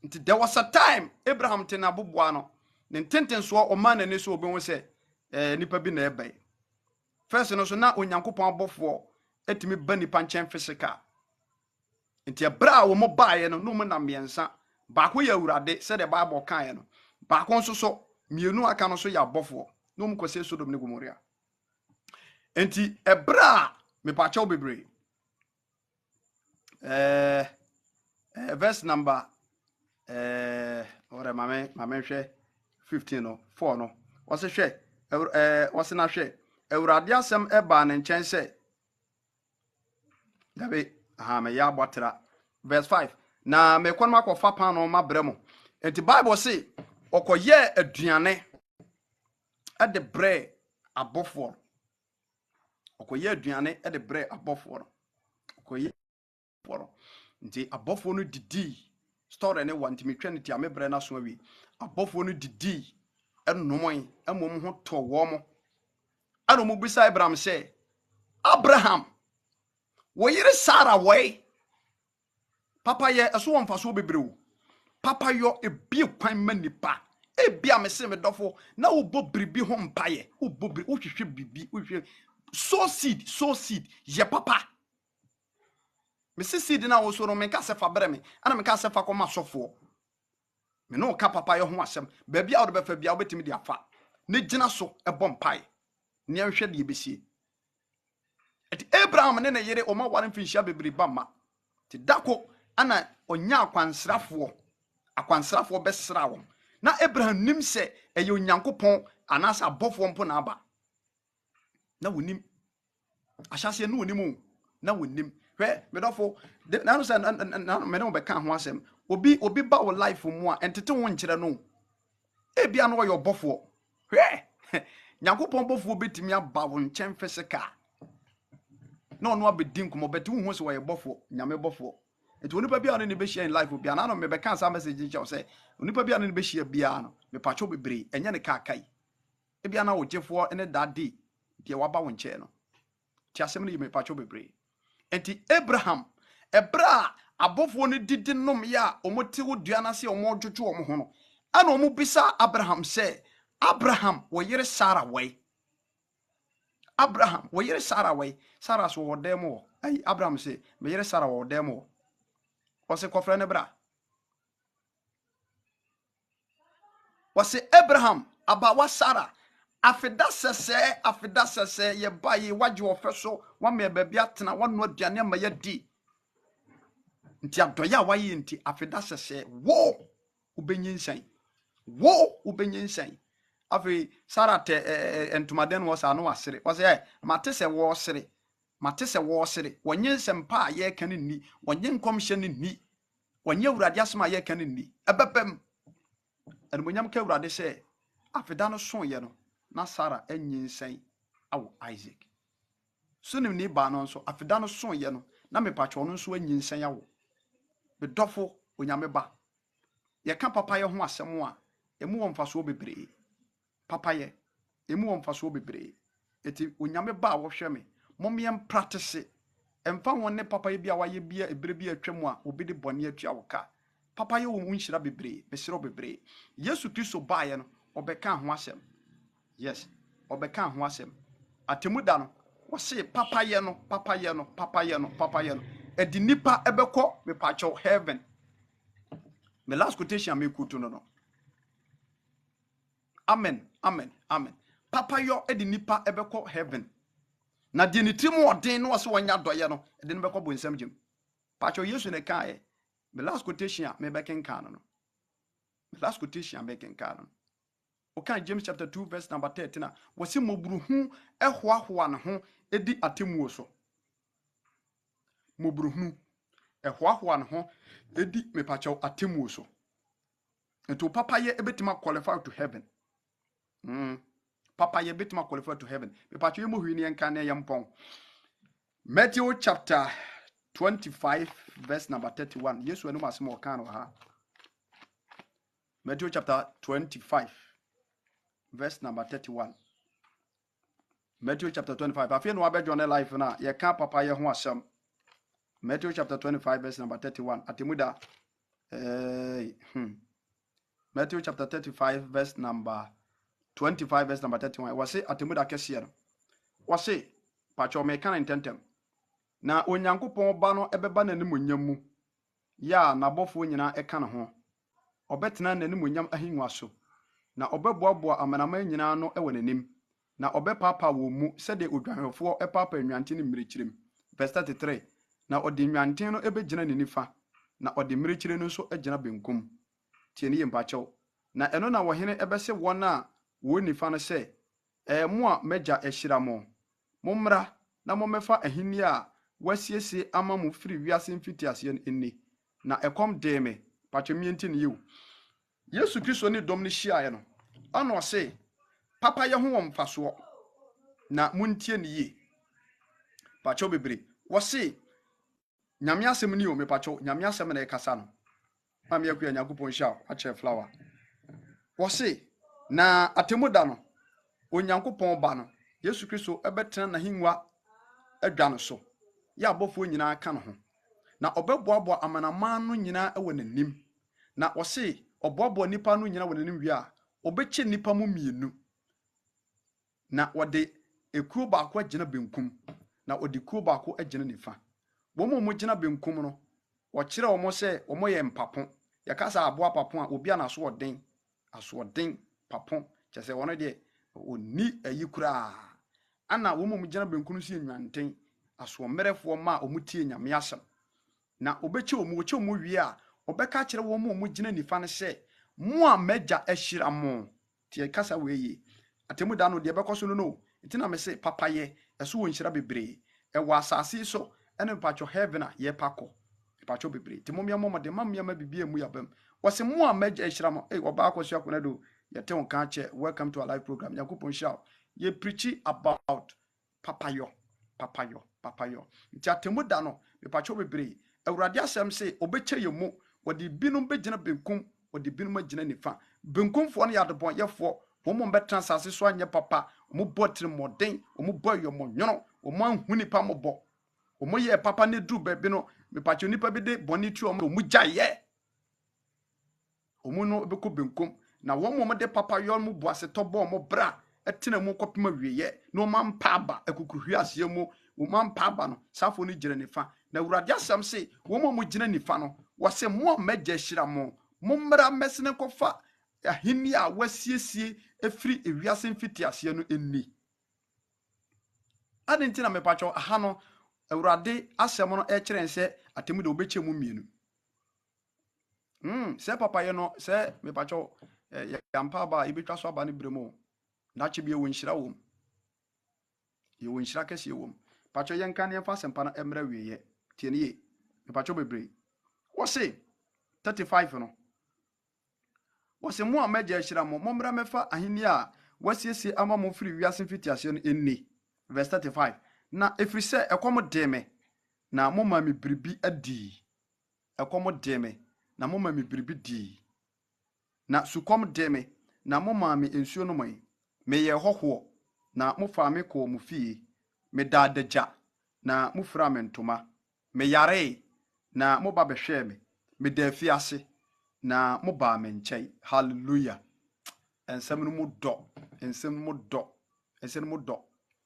nti there was a time Abraham tena aboboa no ne ntentenso o man ne so obenwo se nipa bi na ebe first no so na Onyankopon abofo etimi ba nipa nchen physical nti ebra wo mo baaye no mo na miensa ba ko ya Awurade se the Bible kan ye no ba ko nso so mienu aka no so ya abofo no mu kwese Sodom ne Gomorrah enti ebra me pa chaw bebre verse number ora mame hwe 15 no 4 no wose hwe wose na hwe Awurade asem eba ne nchen se dabe me ya botra verse 5 na me kwon makofa pan no mabremo enti Bible say okoye aduane ade bre abofo okoye aduane ade bre abofo okoye poro nti abofo no didi story ne want me twa ne ti amebre na so awi abofo no didi enomon emom ho to wo mo ano mu bisa Abraham say Abraham wo yire Sarah way Papayɛ eso won faso bebreu Papayɔ ebi kwan manipa ebia me se me dofo na wo bobribi ho mpaye wo bobri wo hwehwe bibi wo hwehwe so seed ye papa me se seed na wo so no me ka se fa brɛ me ana me ka se fa koma sofo me no ka Papayɔ ho asɛm ba bia wo de befa bia wo betimi de afa ne gina so ebɔ mpaye ne nhwɛ de ebesie eti Abraham ne yere o ma ware mfinhia bebri ba ma ti dako ana onya akwansrafo besra wo na Abraham nim se eye onyankopon anasa abofo mpo na aba na wonim ahyase no wonim na wonim hwe medofo na no se na me no be ka ho asem obi ba wo life mu a entete wo nkyere no ebia no yo bofo hwe nyankopon bofo betimi aba wo nkyɛn fisika na ono abedin komo beti wo hu se wo ye bofo nyame bofo eti onipa bia no ne be share in life bia na no me be ka sa message nkyɛw se onipa bia no ne be share bia no me pacho bebre enye ne kakai e bia na wo gyefo ene that day de waba wo nkyɛn no ti asɛm ne me pacho bebre enti Abraham ebra abofo no didi nom ya omoti wo dua na se omodwodwo wo ho no ana omu bisa Abraham se Abraham wo yire Sarah way Abraham wo yire Sarah way Sarah so wo demo ai Abraham se me yire Sarah wo demo wase kofra ne bra wase Abraham aba wa Sarah afida sese ye baye waje ofeso wa me ba bia tena wa no aduane ma ya di nti adoya wa ye nti afida sese wo ubenyinsan afi Sarah te entumaden wo sa no wasere wase mate se wo sere wonye sempa ye kan ni wonye nkomhye ni wonye Awurade asema ye kan ni ebebem enmonyam ka Awurade se afida no so ye no na Sarah enyinsan awo Isaac sunim ni ba no nso afida no so ye no na mepacho no nso enyinsan awo bedofo onyame ba ye ka Papayɛ ho asɛm a emu won faso bebre Papayɛ emu won faso bebre eti onyame ba wo hwɛ me momyem practice emfa wonne Papayɛ bia waye bia ebre bia atwam a obi de bɔne atua wo ka Papayɛ wo munhyira bebre besero bebre Yesu Kristo baaye no obeka ho asɛm yes obeka ho asɛm atemuda no wo se Papayɛ no edi nipa ebekɔ me pacho heaven me last quotation me kuto no amen Papayɛ edi nipa ebekɔ heaven na de ni tirim odin no so wanya doye no de no bekɔ bonsam gem pacho Yesu ne kae me last quotation me beken kan no o kan James chapter 2 verse number 13 na wose mobruhu ehoahoa ne ho edi atemuo so mobruhu ehoahoa ne ho edi me pacho atemuo so ento Papayɛ ebetima qualify to heaven Papayɛ betima qualify to heaven me pacho yemo hwi ne enkan ne yempon Matthew chapter 25 verse number 31 Yesu anu masem o kan ha Matthew chapter 25 verse number 31 Matthew chapter 25 afia no abedwo ne life na ye ka Papayɛ ho asɛm Matthew chapter 25 verse number 31 atemuda Matthew chapter 35 verse number 25 verse number 31 wase atemuda kese no wase pacho me kan intentem na onyankopon ba no ebeba nanimonyam mu ya nabofo nyina eka ne ho obetena nanimonyam ahingwa so na ɔbɛboaboa amanaman nyinaa no wɔ n'anim na ɔbɛpaapa wɔ mu sɛdeɛ odwanhwɛfoɔ ɛpaapa nnwanten ne mmirekyerem. Verse 33 na ɔde nnwanten no ɛbɛgyina ne nifa na ɔde mmirekyire no nso agyina benkum. Tie ne yɛ mpakyɛw. Na ɛno na wɔhene ɛbɛsɛ wɔn a wɔn nifa no sɛ mo a mɛgya ahyira mo mommra na mommɛfa ahenni a wasiesie ama mo firi wiase mfitiaseɛ no nni na ɛkɔm dee me patwemienti ne yiw. Yesu Kristo ne dɔm no hyiaeɛ no ɔno ɔse papayɛ ho wɔ mfasoɔ na muntie ne yie. Pakyɛw bebree wɔse nyame asɛm ni o me pakyɛw nyame asɛm na ɛkasa no ma me akua Nyankopɔn hyia akyerɛ flower. Wɔse na atemu da no Onyankopɔn ba no Yesu Kristo ɛbɛtena n'ahengua adwa no so yɛ abɔfoɔ nyinaa ka no ho na ɔbɛboaboa amanaman no nyinaa ɛwɔ n'anim na ɔse ɔboaboa nipa no nyinaa wɔ n'anim wie a ɔbɛkyɛ nipa mu mmienu na wɔde ekuo baako agyina benkum na ɔde kuo baako agyina nifa. Wɔn mu gyina benkum no wɔkyerɛ wɔn sɛ wɔn yɛ mpapo yɛkasa aboa papo a obi anaso ɔden papo kyɛ sɛ wɔn deɛ oni ayi kura ana wɔn mu gyina benkum no si nwanten aso mmerɛfoɔ ma wɔn tie nyame asɛm na ɔbɛkyɛ wɔn wie a ɔbɛka kyerɛ wɔn mu gyina nifa no sɛ mo a mɛgya ahyira mo tie kasa wɔ yi atemu da no deɛ bɛkɔ so no ntina me sɛ papayɛ ɛso wɔ nhyira bebree ɛwɔ asase so ɛne mpatwɔ heaven a yɛpakɔ mpatwɔ bebree te momyɛ mɔmɔde mamyɛma bibia mu yabam wɔse mo a mɛgya ahyira mo ɔbaa kɔ so akɔna do yɛte wo ka kyɛ welcome to our live program Nyankopɔn hyia ye preach about papayɔ nti atemu da no mpatwɔ bebree awurade asɛm sɛ ɔbɛkyɛ yɛ mu wɔde binom bɛgyina benkum wɔde binom agyina nifa benkumfoɔ no yɛ adebɔnyɛfoɔ wɔn mu bɛtena asase so anyɛ papa wɔn bɔ tirimɔden wɔn bɔ yɔmɔnyono wɔn ahu nipa mo bɔ wɔn yɛ papa ne duru baabi no mipatwa nipa bi de bɔnne tu wɔn gya yɛ wɔn no bɛkɔ benkum na wɔn mu de papa yɔ mu bu asetɔ bɔ wɔn bra ɛtena mu kɔpem awieyɛ na wɔn ampa aba akukuhwi aseɛ mu wɔn ampa aba no safo no gyina nifa na awurade asɛm se wɔn mu gyina nifa no wɔsɛ mo a mɛgya ahyira mo mommra mmɛsene kɔfa ahenni a wasiesie efiri ewiase mfitiaseɛ no enni. Ade nti na mepatwɔ aha no awurade asɛm no ɛkyerɛ sɛ atemu de obɛkyɛ mu mmienu. Sɛ papayɛ no sɛ mepatwɔ yampa ba ebetwa so aba ne bremo na kye bi ɛwɔ nhyira wɔ mu. Yɛwɔ nhyira kɛseɛ wɔ mu. Patwɔ yɛn kan yɛn fa asɛmpa no ɛmra wieyɛ. Tie ne ye. Mepatwɔ bebree. Wɔse 35 no wɔse mo a mɛgya ahyira mo mommra mɛfa ahenni a wasiesie ama mo firi wiase mfitiaseɛ no enni. Verse 35 na ɛfiri sɛ ɛkɔm de me na moma me biribi adi ɛkɔm de me na moma me biribi di na sukɔm de me na moma me nsuo no mɔe meyɛ hɔhoɔ na mofa me kɔɔ mo fie meda adagya na mofira me ntoma meyare na moba bɛhwɛɛ me meda afiase na moba me nkyɛn. Hallelujah. Ensɛm no mu dɔ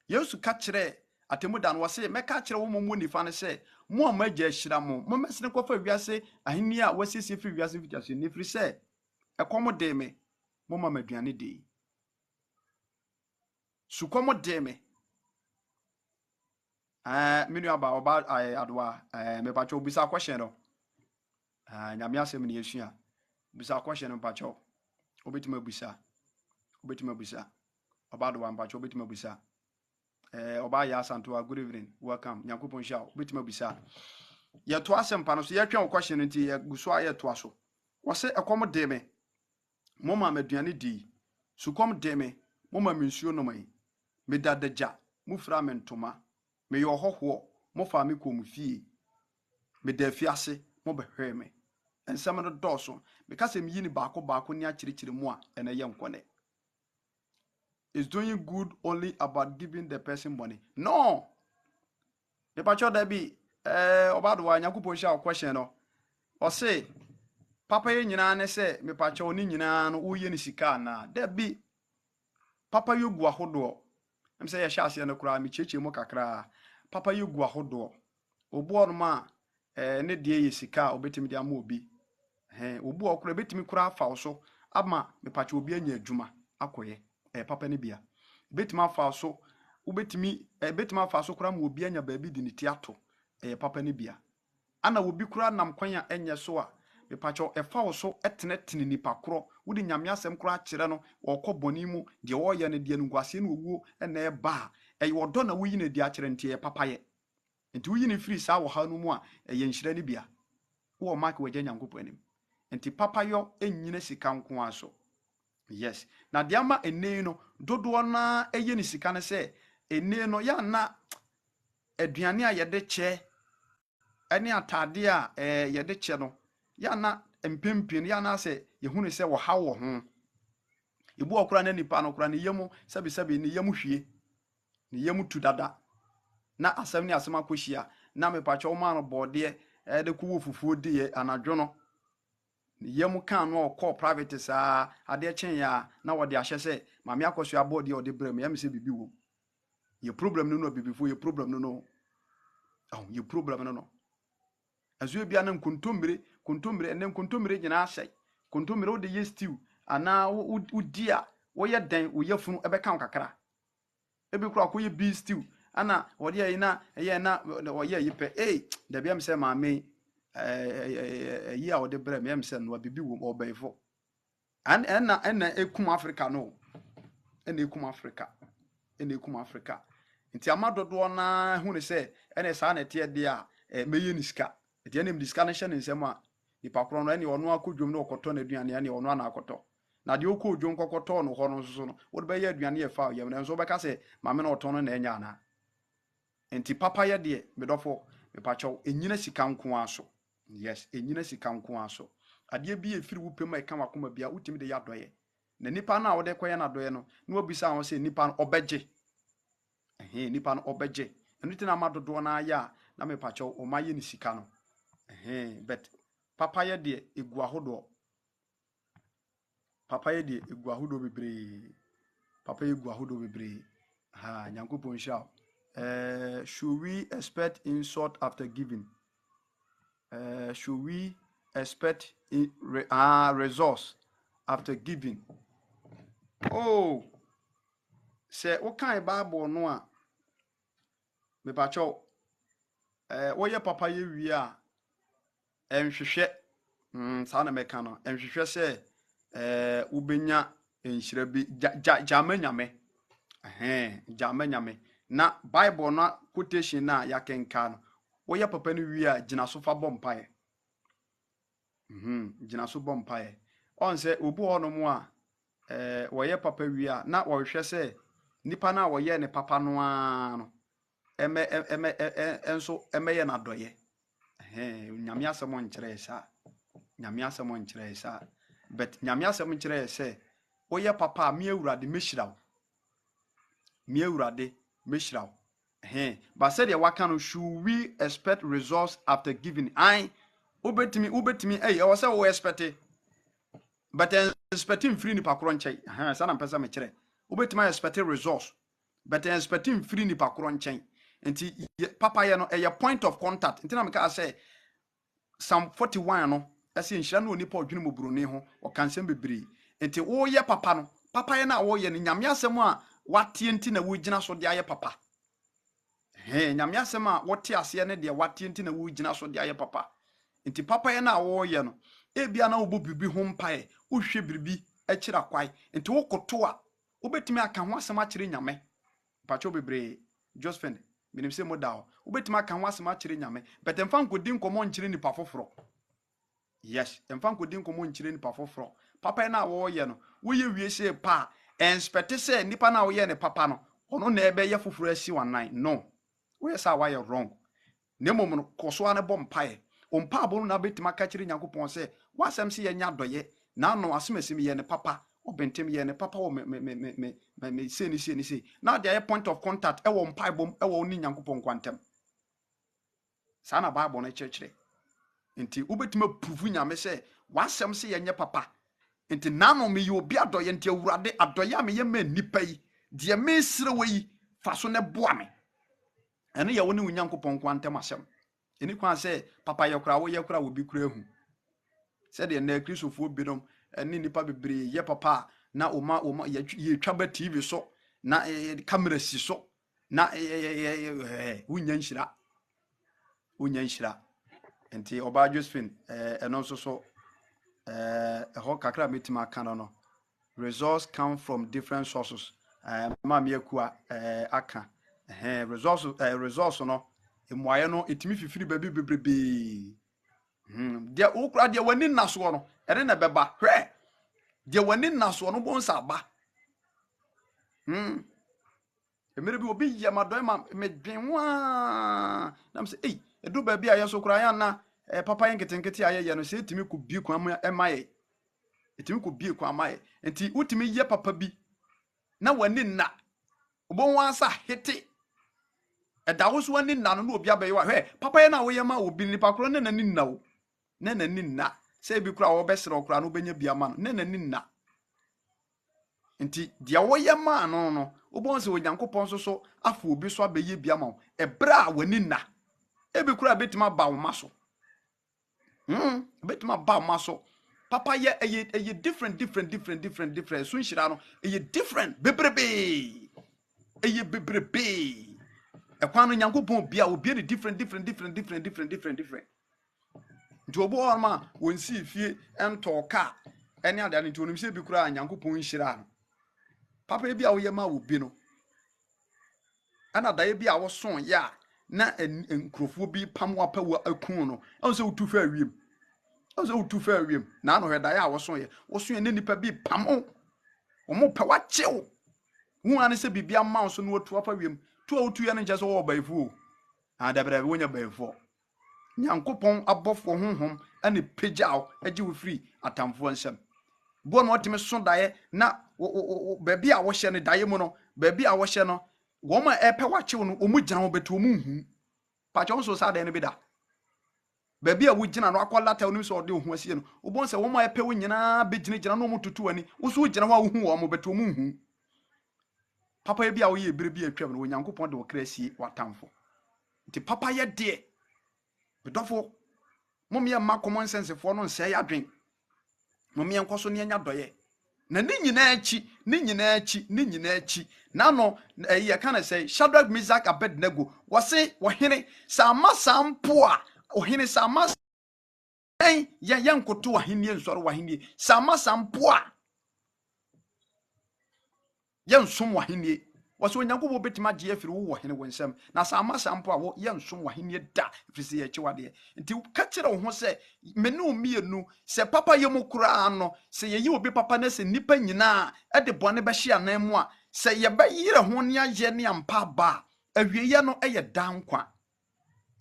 Yesu ka kyerɛ atemu da no wɔse mɛka kyerɛ wo mu nifa no sɛ mo a magya ahyira mo mmɛsene kɔfa wiase ahenni a wasiesie firi wiase mfitiaseɛ ne firi sɛ ɛkɔm de me moma maduane de sukɔm de me menu aba ɔba adoa mepatwɛ obisa akɔhyɛ no nyame asɛm ne yɛsua bisa akɔhyɛ no mpatwɛ obɛtumi abisa ɔba adoa mpatwɛ obɛtumi abisa Oba ya Santua, good evening, welcome. Nyankopɔn hyia obetumi abisa. Yɛ to asɛmpa no so yɛtwɛn wo question nti yɛ guso ayɛ to aso. Wɔsɛ ɛkɔm de me. Moma maduane di. Sukɔm de me. Moma me nsuo no mai. Me dadagya, mufra me ntoma. Me yɛ ɔhɔhoɔ, mofa me kɔ mu fie. Me da afiase, mo bɛhwɛ me. Ensɛm no dɔɔso. Me ka sɛ me yi ni baako ni akyirikyiri mu a ɛna yɛ nkɔne. Is doing good only about giving the person money. No. The pacho that be about the one Nyankopɔn hyia question no. Or say papa ye nyina ne say me pacho ni nyina no wo ye ni sika na. There be papa you gu ahodo. Em say ye hya ase no kura me cheche mu kakra. Papa you gu ahodo. Obo no ma ne de ye sika obetimi de ama obi. Obu okura betimi kura afa so ama mepacho obi anya adwuma akoye papa ne bia betima fa so betima fa so kura ma obi anya baabi di ne ti ato papa ne bia ana obi kura nam kwanya enye so a mepacho efa wo so etene nipa kro wodi nyame asem kro a kire no wokọ boni mu de wo ye ne de nguase ne owuo na eba wodo na wuyi ne de a kire ntie papayɛ nti wuyi ne free sa wo ha no mu a nhyira ne bia wo mark wagya nyankopɔ anim nti papayɔ enyina sika nko aso yes na de ama ene no dodo na eye ne sika ne se ene no ya na aduane a yɛde kyɛ ene atade a yɛde kyɛ no ya na mpempin ya na se yehunu se wo ha wo ho ebu okura na nipa no kura ne yemu sabi ne yemu hwie ne yemu tu dada na asem ne asem akohia na mepacho wo ma no bode de kuwo fufuo die anadwo no ne yemu kan no okọ private saa ade chen ya na wode ahye se mame akoso abode ode brem ya me se bibi wo ye problem no bibifo ye problem no ye problem no azu bia na kontomire ene kontomire nyina ahye kontomire wo de ye stew ana udia wo ye den wo ye funu ebe kan kakra ebe kura ko ye beef stew ana wode ye na wo ye yipe da bia me se maame yi a wode brem ya me se no bibi wo obaifo ena ekum Africa no ena ekum Africa nti amadodo na hu ne se ena sa na te de a meye ni sika eti na mdiska na hye ne nsem a nipa kro no ene ono akodwom na okoto na aduane ene ono ana akoto na de okodwom kokoto no ho no so no wo be ye aduane ye fa yem na nso be ka se mame na oto no na enya ana enti papayɛ de medofo mepacho enyina sika nko aso yes enyina sika nko aso ade bi efiri wo pema e ka wakoma bia utimi de yadoye na nipa na wo de koye na doye no na obisa ho se nipa no obegye nipa no obegye enu ti na madodo na ya na mepacho o maye ni sika no but papayɛ de egu ahodo bebre papayɛ egu ahodo bebre nyankopon sha should we expect insult after giving should we expect resource after giving say what kind Bible no a me pacho wo ye papayɛ wi a enhwehwɛ sa na meka no enhwehwɛ se ubenya enhyira bi jamanyame jamanyame na Bible na quotation na yakenka no wo ye papa no wi a gina so fa bompae gina so bompae on se obu ho no mu a wo ye papa wi a na wo hwehwɛ se nipa na wo ye ne papa no a no enso emeye na doye nyame asem onkyerɛ sa but nyame asem nkyerɛ se wo ye papa me awurade mehiraw but said ya waka no should we expect results after giving ubetimi I was say we expect but expecting free ni pakoro nkyɛn sa na mpesa me kyerɛ ubetimi expect results but expecting free ni pakoro nkyɛn nti papa ye no point of contact nti na meka say Psalm 41 no ase nhyira no onipa odwene mobroni ho o kansem bebre nti wo ye papa no papa ye na wo ye no nyame asem a watie nti na wo gina so de aye papa nyame asem a wote ase ne de watie nti na wo gina so de aye papa nti papa ye na wo ye no ebia na wo bibi ho mpae wo hwe bibi akira kwai nti wo koto a wo betimi aka ho asem akire nyame pacho bebre Josephine minim se modal wo betimi aka ho asem akire nyame but emfa nkodi nkomo nkire nipa foforo yes emfa nkodi nkomo nkire nipa foforo papa ye na wo ye no wo ye wie se pa expect say nipa na wo ye ne papa no ono na ebe ye foforo asi wanan no we say why you wrong nemom no koso ane bompae ompa abonu na betima aka kire nyankopon se wasem se ye nya doye na no asemesim ye ne papa obentem ye ne papa wo me se na there point of contact e wo mpa bom e wo ni nyankopon kwantem sa na Bible no kyerɛkyerɛ nti ubetima prove nyame se wasem se ye nya papa nti nano me yo bi adoye nti awurade adoye a me ye ma nipa yi de me sire we fa so ne boa me ene ye wo ne nyankopon kwantem asem eni kwa se papa ye kura wo ye kura wo bi kura hu se de na kristofo binom ɛne nipa bebree yɛ papa na oma ye twaba TV so na camera si so na wonya nhyira enti oba Josephine ɛno nso so ɛhɔ kakra metima aka no results come from different sources ma me akua aka results no emwaye no etimi fifiri baby bebrebe dia ukra dia wani naso no ene na beba hwe dia wani naso no bon sa ba emere bi obi yema don ma medwen wa na mse edu ba bi aye so kura ya na papa yen ketenkete aye no se etimi ku bi kwan emaye etimi ku bi kwan amaye enti utimi ye papa bi na wani na obon wa sa hete edawo so wani na no obi abaye wa hwe papa yen na wo ye ma obi nipa kro na nani na wo na nani na se bi kura wo besere okura no benya bia ma no na nani na nti dia wo ye ma no obon se onyankopon so afo obi so abaye bia ma ebra wani na ebi kura betima ba wo maso betima ba wo maso papa ye eye different so nhira no eye different bebrebe eye bebrebe ekwan no nyankopon bia obi ne different nti obo orma wonsi fie entoka ene ade nti onimse bi kura nyankopon nhira no papa bi a wo ye ma wo bi no ana dae bi a wo son ya na enkrofo bi pam wa pa wa akun no enso utu fa awiem na no hweda ya wo son ye ne nipa bi pam o mo pa wa chew hu ane se bibia ma so no otu afa wiem tu otu ye no nje so wo baifu a da bra wonya baifu nyankopon abofo honhom ane pejao agi wo free atamfo nsem bo no otime so dae na ba bia wo hye ne dae mu no ba bia wo hye no wo ma epe wa chew no omu gina wo beto omu hu pa cho so sa dae ne bi da ba bia wo gina no akwalata onim so ode ohu asie no obon se wo ma epe wo nyina be gina no mu tutu ani wo so gina wo hu wo mo beto omu hu papa bia wo ye ebire bia atwam no nyankopon de wo kra sie watamfo nti papa ye de bedofo momye ma common sense fo no nse ya dwen momye nkoso ne anya doye na ni nyina achi na no ye kana say Shadrach Meshach Abednego wose wohene sama sampo a ohene sama ya nkoto wahenie nsoro wahenie sama sampo a ya nsom wahenie wose onyankopon betima gye afiri wo wohene wonsam na sama sampo a wo ya nsom wahenie da afiri ye chiwade nti ka kire wo ho se mene omienu se papa yemu kura no se ye obi papa na se nipa nyina e de bone be hye anan mu a se ye ba yire ho ne aye ne ampa ba awieye no eye dankwa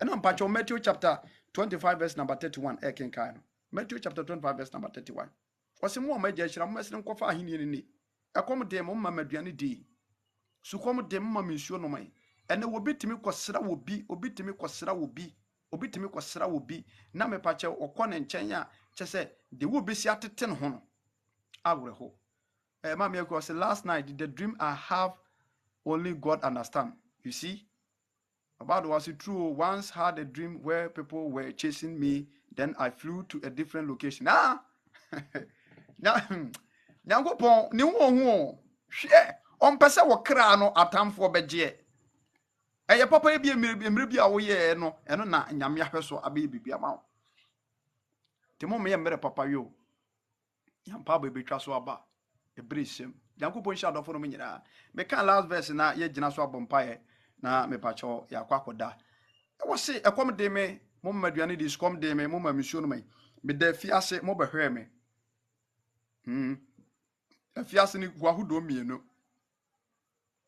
ena mpa cho Matthew chapter 25 verse number 31 ekenkan no Matthew chapter 25 verse number 31 wose mo ma gya hira mo mesene nkofa ahenie ni ekom de mo ma maduane di sukom de mo ma mensuo no mai ene wobitimi kosra wobi na mepache okone nchen a chese de wobesi atete no ho no awre ho mama yako say last night the dream I have only God understand. You see about was it true? Once had a dream where people were chasing me, then I flew to a different location. Nyankopon ni wo hu hwe on pese wo kra no atamfo beje eye papa bi emire bi a wo ye no eno na nyame ahwe so abe bibia ma wo temo me emre papa yo yampa ba betwa so aba ebresem Nyankopon sha adofo no nyina me kan last verse na ye gina so abompae na me pacho ya kwakoda e wo se ekom de me mo maduane di skom de me mo ma misuo no mai me da fi ase mo behwe me afiase ni gwahodo mienu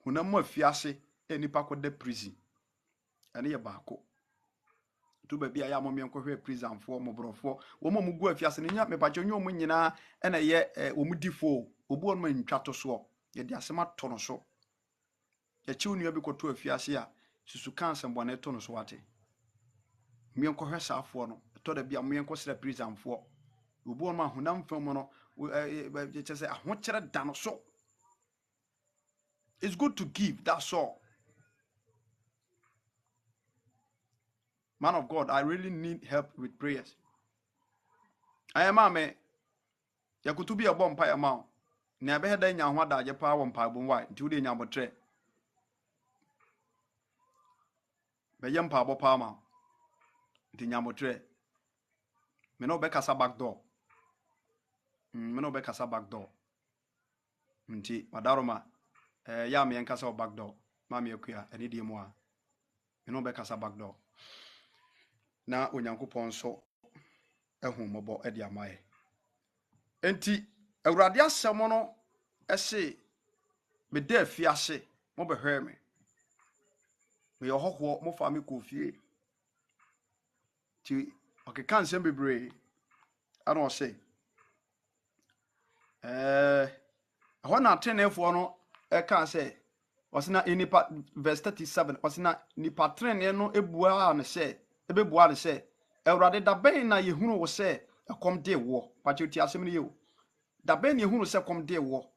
hunam mo afiase enipa ko da prison ene ye baako to ba bia ya mo me nkohwe prison fo mo brofo wo mo gu afiase ni nya me pa nyo mo nyina ene ye wo mu difo obu on ma ntwa to so ye di asema to no so ye chi onua bi ko to afiase a susu kansen bo na to no so wate me nkohwe saafo no to da bia mo nko sra prison fo obu on ma hunam fam no je say ahokere da no so. It's good to give, that's all. Man of God, I really need help with prayers. I am a yakutu bi ebo mpa ya ma na be heda nya ho adaje pa wo mpa bo why nti wo de nya botre be ye mpa bo pa ma nti nya botre me no be kasa back door me no be kasa back door nti madaroma ya me nkasa back door ma me akua eni die mu a me no be kasa back door na onyankopon so ehu mobo e dia mae enti awurade asem no ese me da fiase mo be hwe me me yohokwo mo fa me kofie ti okeka nsem bebre ana o se ho na tenefo no eka se wasina enipa verse 37 wasina nipa trene no ebua ne se ebebua ne se awurade da ben na yehunu wo se ekom de wo pacho ti asem ne ye da ben na yehunu se kom de wo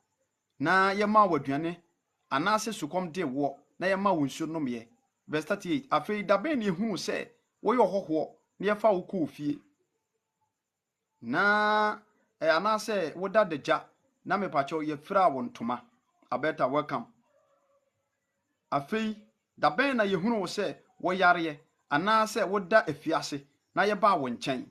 na yema waduane anase sukom de wo na yema wo nsu no me verse 38 afei da ben na yehunu se wo ye hohwo na yefa wo ko fie na anase wo da deja na me pacho ye fra wo ntoma abeta welcome afei da ben na yehunu wo se wo yare anase wo da afiase na ye ba wo nchen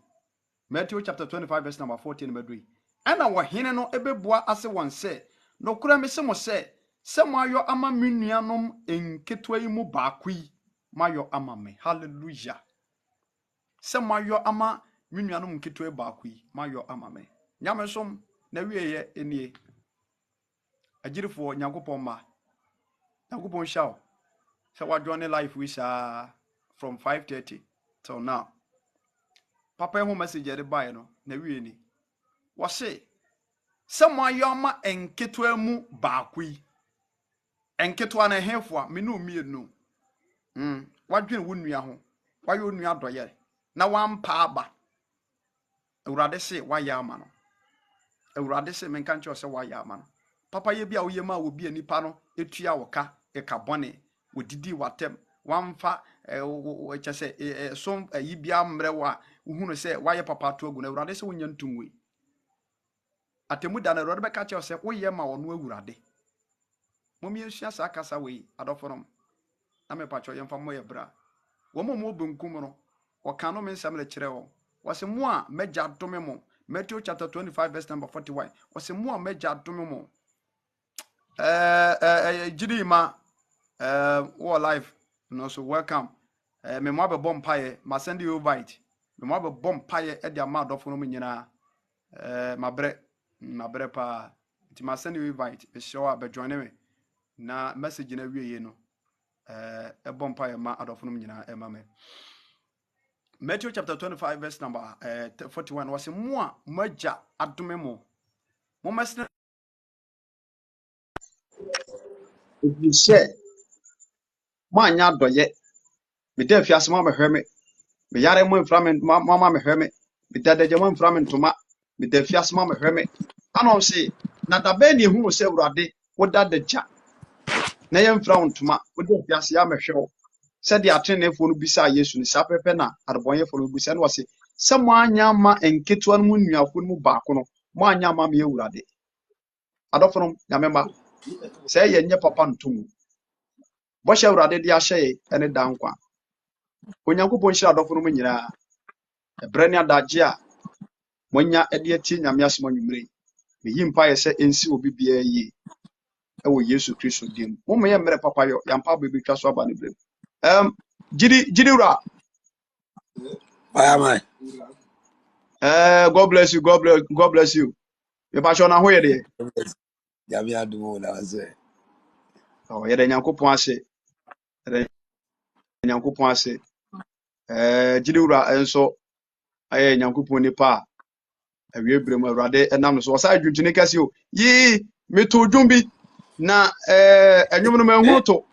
Matthew chapter 25 verse number 14 medui ana wo hene no ebebua ase won se no kura me se mo se mo ayo ama menuanom enketwa yi mu baakoi mayo ama me hallelujah se mo ayo ama menuanom enketwa baakoi mayo ama me nyame som na wieye enie agirifo nyankopon ma nyankopon shaw se wa join life we from 5:30 till now papa ho message ere buy no na wie ni wo se mo ayo ama enketwa mu baakoi enketwa na hefo a me no mienu wadwene wo nua ho waye onua doye na wampa aba awurade se waya ama no awurade se menka nche se waya ama no papa ye bia wo ye ma wo bia nipa no etua wo ka ekabone wo didi watem wamfa chese som yi bia mre wa uhunu se waye papa to agu na awurade se wonya ntumwe atemu da na awurade be ka che se wo ye ma wo no awurade momi ensua sa kasa we adofonom na me pacho yemfa mo ye bra wo mo benkum no wo kanu me nsam le kire wo wose mo a meja dome mo Matthew chapter 25 verse number 41 wose mo a meja dome mo jidima wo life no so welcome me mo be bom paye ma send you invite me mo be bom paye e dia ma adofonom nyina mabre pa ti ma send you invite be show up be join me na message na wieye no bom paye ma adofonom nyina e ma me Matthew chapter 25 verse number 41 was mo a maja adome mo mesna if you share manya doye me da fiase ma behwe me yare mo mfra me mama mehwe me da deje mo mfra me ntoma me da fiase ma mehwe me ana o se na da be ne hu se awurade wo da deja na ye mfra ntoma wo da fiase ya mehwe wo se de atrenefo no bisa Yesu ni sapepe na arbonyefo no bisa no wase se mo anya ma enketua no mu nuafo no mu baako no mo anya ma me awurade adofo nyamema se ye nye papa ntomu bo hye awurade de ahye ene dankwa onyankopon hyira adofo no mu nyina ebre ne adagye a monya ede ati nyame asem anwumre me yimpa ye se ensi obi bia yi ewo Yesu Kristo dim mo me ye mre papa yo yampa bebi twa so aba ne brem jidi ura Papayɛ. God bless you, God bless you. Me pa sho na ho ye de Nyame adom wo na sɛ. ye de nyankopon ase de nyankopon ase jidi ura enso aye nyankopon nipa awie brem awurade enam no so osa adwuntune kase o yi me to dwum bi na enwom no manhunu to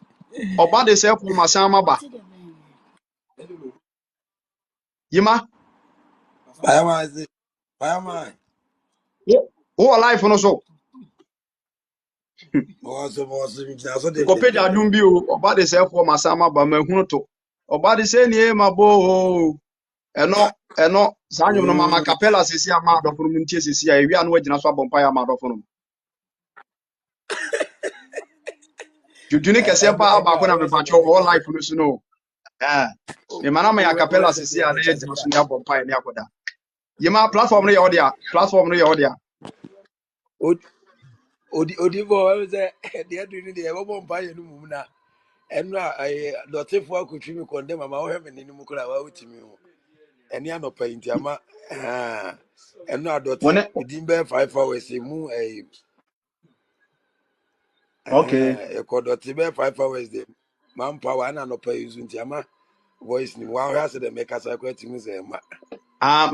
oba de se ko masan maba yima Papayɛ. wo life no so Mɔwɔ gyina so de ko peja dwum bi o oba de se ko masan maba manhunu to oba de se nie mabo eno Sanyo no mama capella sisi ama adofo no ntie sisi a ewia no wagina so abompa ya ama adofo no. Jujuni kese pa ba ko na me bacho all life no so no. Eh. Me mana me ya capella sisi a na yagina so ne abompa ya ne akoda. Yema platform no ye odia, platform no ye odia. Odi bo say they do ni dey wo mpa ye no mu na eno a dotefo akotwi mi konde mama wo hwe me ni mu kura wa utimi ho eni anopa nti ama eno adote Wone within be 5 hours mu okay. e ko dote be 5 hours dey man power na anopa use nti ama voice ni wa hwa se de make asa kwati mu se ma Ah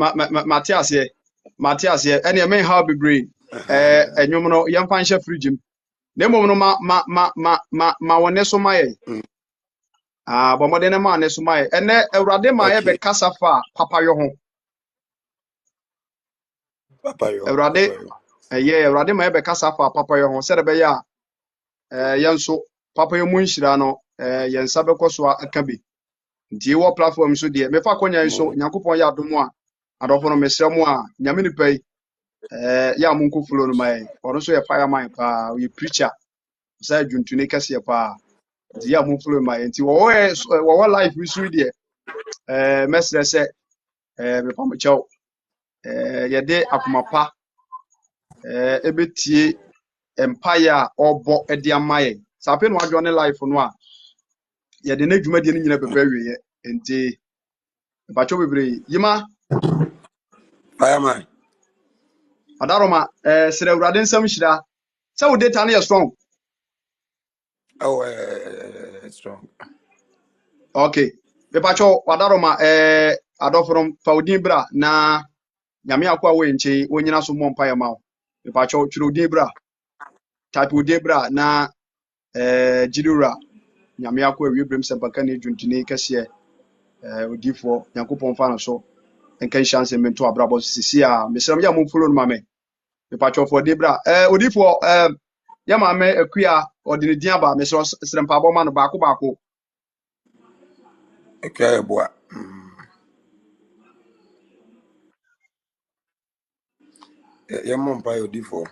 Matias ye. Matias ye. Ene me how be brain. Enwom no yemfa nhye fridge mu. Na mom no ma wone so ma ye. Ah bomode ne ma ne so ma ye. Ene Awurade ma ye be okay kasa fa papa yo ho. papa Awurade yo Awurade ma ye be kasa fa papa yo ho. Se de be ya yenso papa yo mu nhira no yensa be koso aka bi. Nti wo platform so de me fa konya yi so Nyankopɔn ya adom a adɔfo no mesrɛ mu a nyame nipa yi ya mo nko flow no mai ɔno so yɛ fireman pa yɛ preacher sa dwuntuni kɛseɛ pa nti ya mo flow mai nti wɔwɔ life bi so deɛ mɛsrɛ sɛ mepa mo kyɛw yɛde akoma pa ɛbɛtie empire a ɔbɔ de ama yɛ sɛ apɛ no adwo ne life no a yɛde ne dwumadie no nyina bɛbɛ awieyɛ nti mpakyɛw bebree yima fireman adaroma srɛ awurade nsɛm hyira sɛ wo data no yɛ strong. oh strong Okay. Mepacho wadaroma adofrom faudin bra na nyame akwa we nche wonyina so mmɔ mpae ma wo. Mepacho twirudin bra. Type udin bra na jidura nyame akwa wi brem sempaka ne dwuntuni kese odifo Nyankopɔn fa no so enka chance mento abrabɔ sisi a mesram ya momfolo no ma me. Mepacho fo din bra odifo ya ma me akua ɔde ne din aba mesro srempa bɔ ma no baako baako. okay boy yɛmmɔ mpa yɛ odifoɔ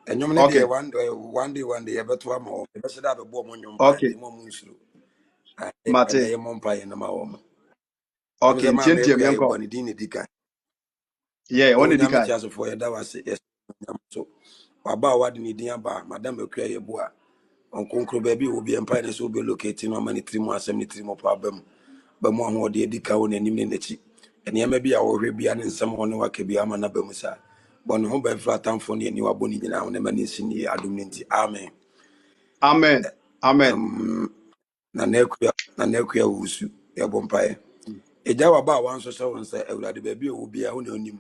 ɛnwom no deɛ Okay. one day yɛbɛto ama wɔ yɛbɛhyɛ dɛ abɛbɔ ɔmo nnwom paa Okay. nti ma ɔmo nsuro ɛnɛ Mate. yɛmmɔ mpa yɛ nama wɔ mo ɛm Okay, sɛ maa ntientie mɛkua mienko. yɛbɔ ne din ne di kan Yeah, one onyame edikai. te asefoɔ yɛda wase yɛnyam so waba a wade ne din aba madam akua yɛbo a ɔnkonkro baabi a wɔbi mpa ne sɛ wobɛlocate no ama ne tiri mu asɛm ne tiri mu pa aba mu ba mu ahoɔde adi ka wo n'anim ne n'akyi nneɛma bi a wɔhwɛ bia ne nsɛm hɔ ne waka bi ama no aba mu saa bɔ ne ho bɛmfra atamfoɔ ne ani wabɔ ne nyinaa ho ne ma ne nsi nie adom no nti amen Amen. Amen. na na akua wusu yɛbɔ mpaeɛ ɛgya waba a wansɔhyɛ wo nsa awurade baabi a wɔ bia wo na onim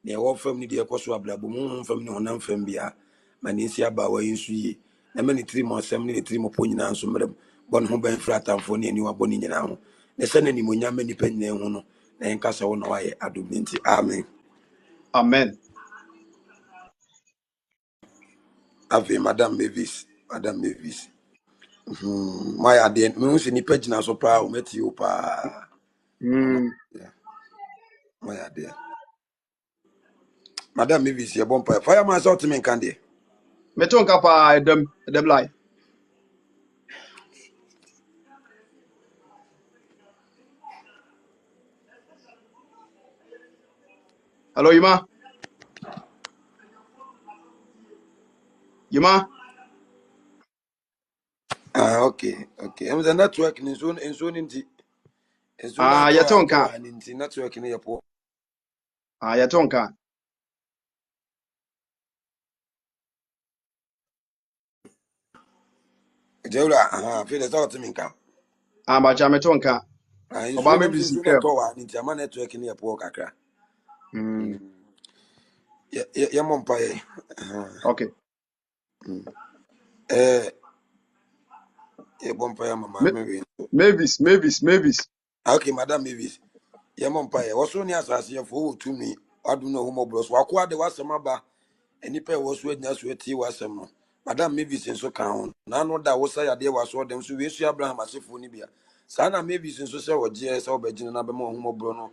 na ɛwɔ fam ne deɛ ɛkɔ so abrabɔ mu honhom fam ne honam fam bia ma ne nsi aba wa yi nso yie na ma ne tiri mu asɛm ne ne tiri mu pɔ nyinaa nso mmerɛ mu bɔ ne ho bɛn firi atamfoɔ ne ani wabɔ ne nyinaa ho na sɛ ne nimonyam ma nnipa nyinaa hu no na yɛnka sɛ wo na wayɛ adom no nti amen Amen. afei madam mavis mayɛ adeɛ mehu sɛ nnipa gyina so paa wɔmati wo paa ɔma mayɛ adeɛ madam mavis yɛbɔ mpaeɛ fireman sɛ woteme nka deɛ Meton kapa edem lai. Hello, Yima. Yima. okay ɛm sɛ network ne nsuo no nti nsuo no Yeton atɔ ka. ha ne nti network no yɛ poɔ Yeton ka. gyawura afei dɛ sɛ woteme nka Bacha meton ka. Oba nsuo me nam sɛ busy nsuo no kem. ɛtɔ wɔ ha ne nti ama network no yɛ poɔ kakra yɛmmɔ mpaeɛ Okay. yɛbɔ mpaeɛ ama maame wei nso Mavis. okay madam mavis yɛmmɔ mpaeɛ wɔsoro ne asase yɛfoɔ wɔ tumi wadom no ahomɔborɔ so wakoa de wasɛm aba nnipa a ɛwɔ so agyina so atie wasɛm no madam mavis nso ka ho naano da wosa yadeɛ wɔ asɔɔdam so wiesu abraham asefoɔ no bia saa na mavis nso sɛ wɔgyeɛ sɛ wɔbɛgyina no abɛma ahomɔborɔ no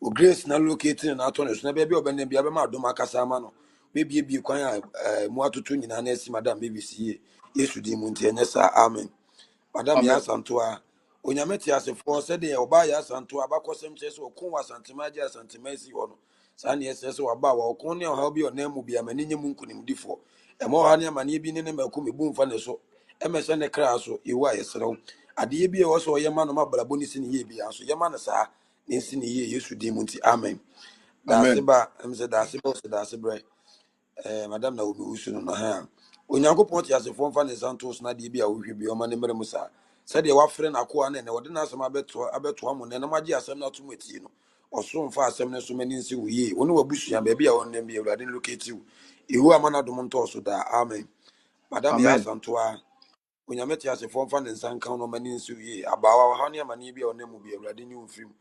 o grace na locating na ato ne so na bia obenne bia be ma adom akasa ma no maybe bi kwan mu atoto nyina na asi madam baby sie yesu di mu nti enye sa amen madam ya Amen. santo a onyameti asefo se de oba ya santo abakosem che se okun wa santema ja santema si ho no sa ne ese se waba wa okun ne ha bi onamu bia mani nyem nkunim difo emo ha ne mani bi ne makum ebu mfa ne so emese ne kra so ewu ayesrew ade bi e wo so yema no mabrabo ni si ne ye bia so yema ne sa ne si ne ye yesu di mu nti amen da se Amen. ba emse da se bo se da se bre madam na obi usu no ha onyankopɔn te asefo mfa ne santos na de bi a wohwe bi ɔma ne mmere mu sa sɛdeɛ wafrɛ no akoa ne wɔde no asɛm abɛtoa mo ne nam agye asɛm no ato mu atie no ɔso mfa asɛm no so mani nsi wo yie wo ne wabusua baabi a wɔnnam bi awurade no lokati wo ɛhu ama no adom ntɔɔ so daa amen madam yɛ Amen. asanto a onyame te asefo mfa ne nsa nka no mani nsi wo yie abaawa wɔ ha ne amane bi a ɔnam mu bi awurade ne wo mfirim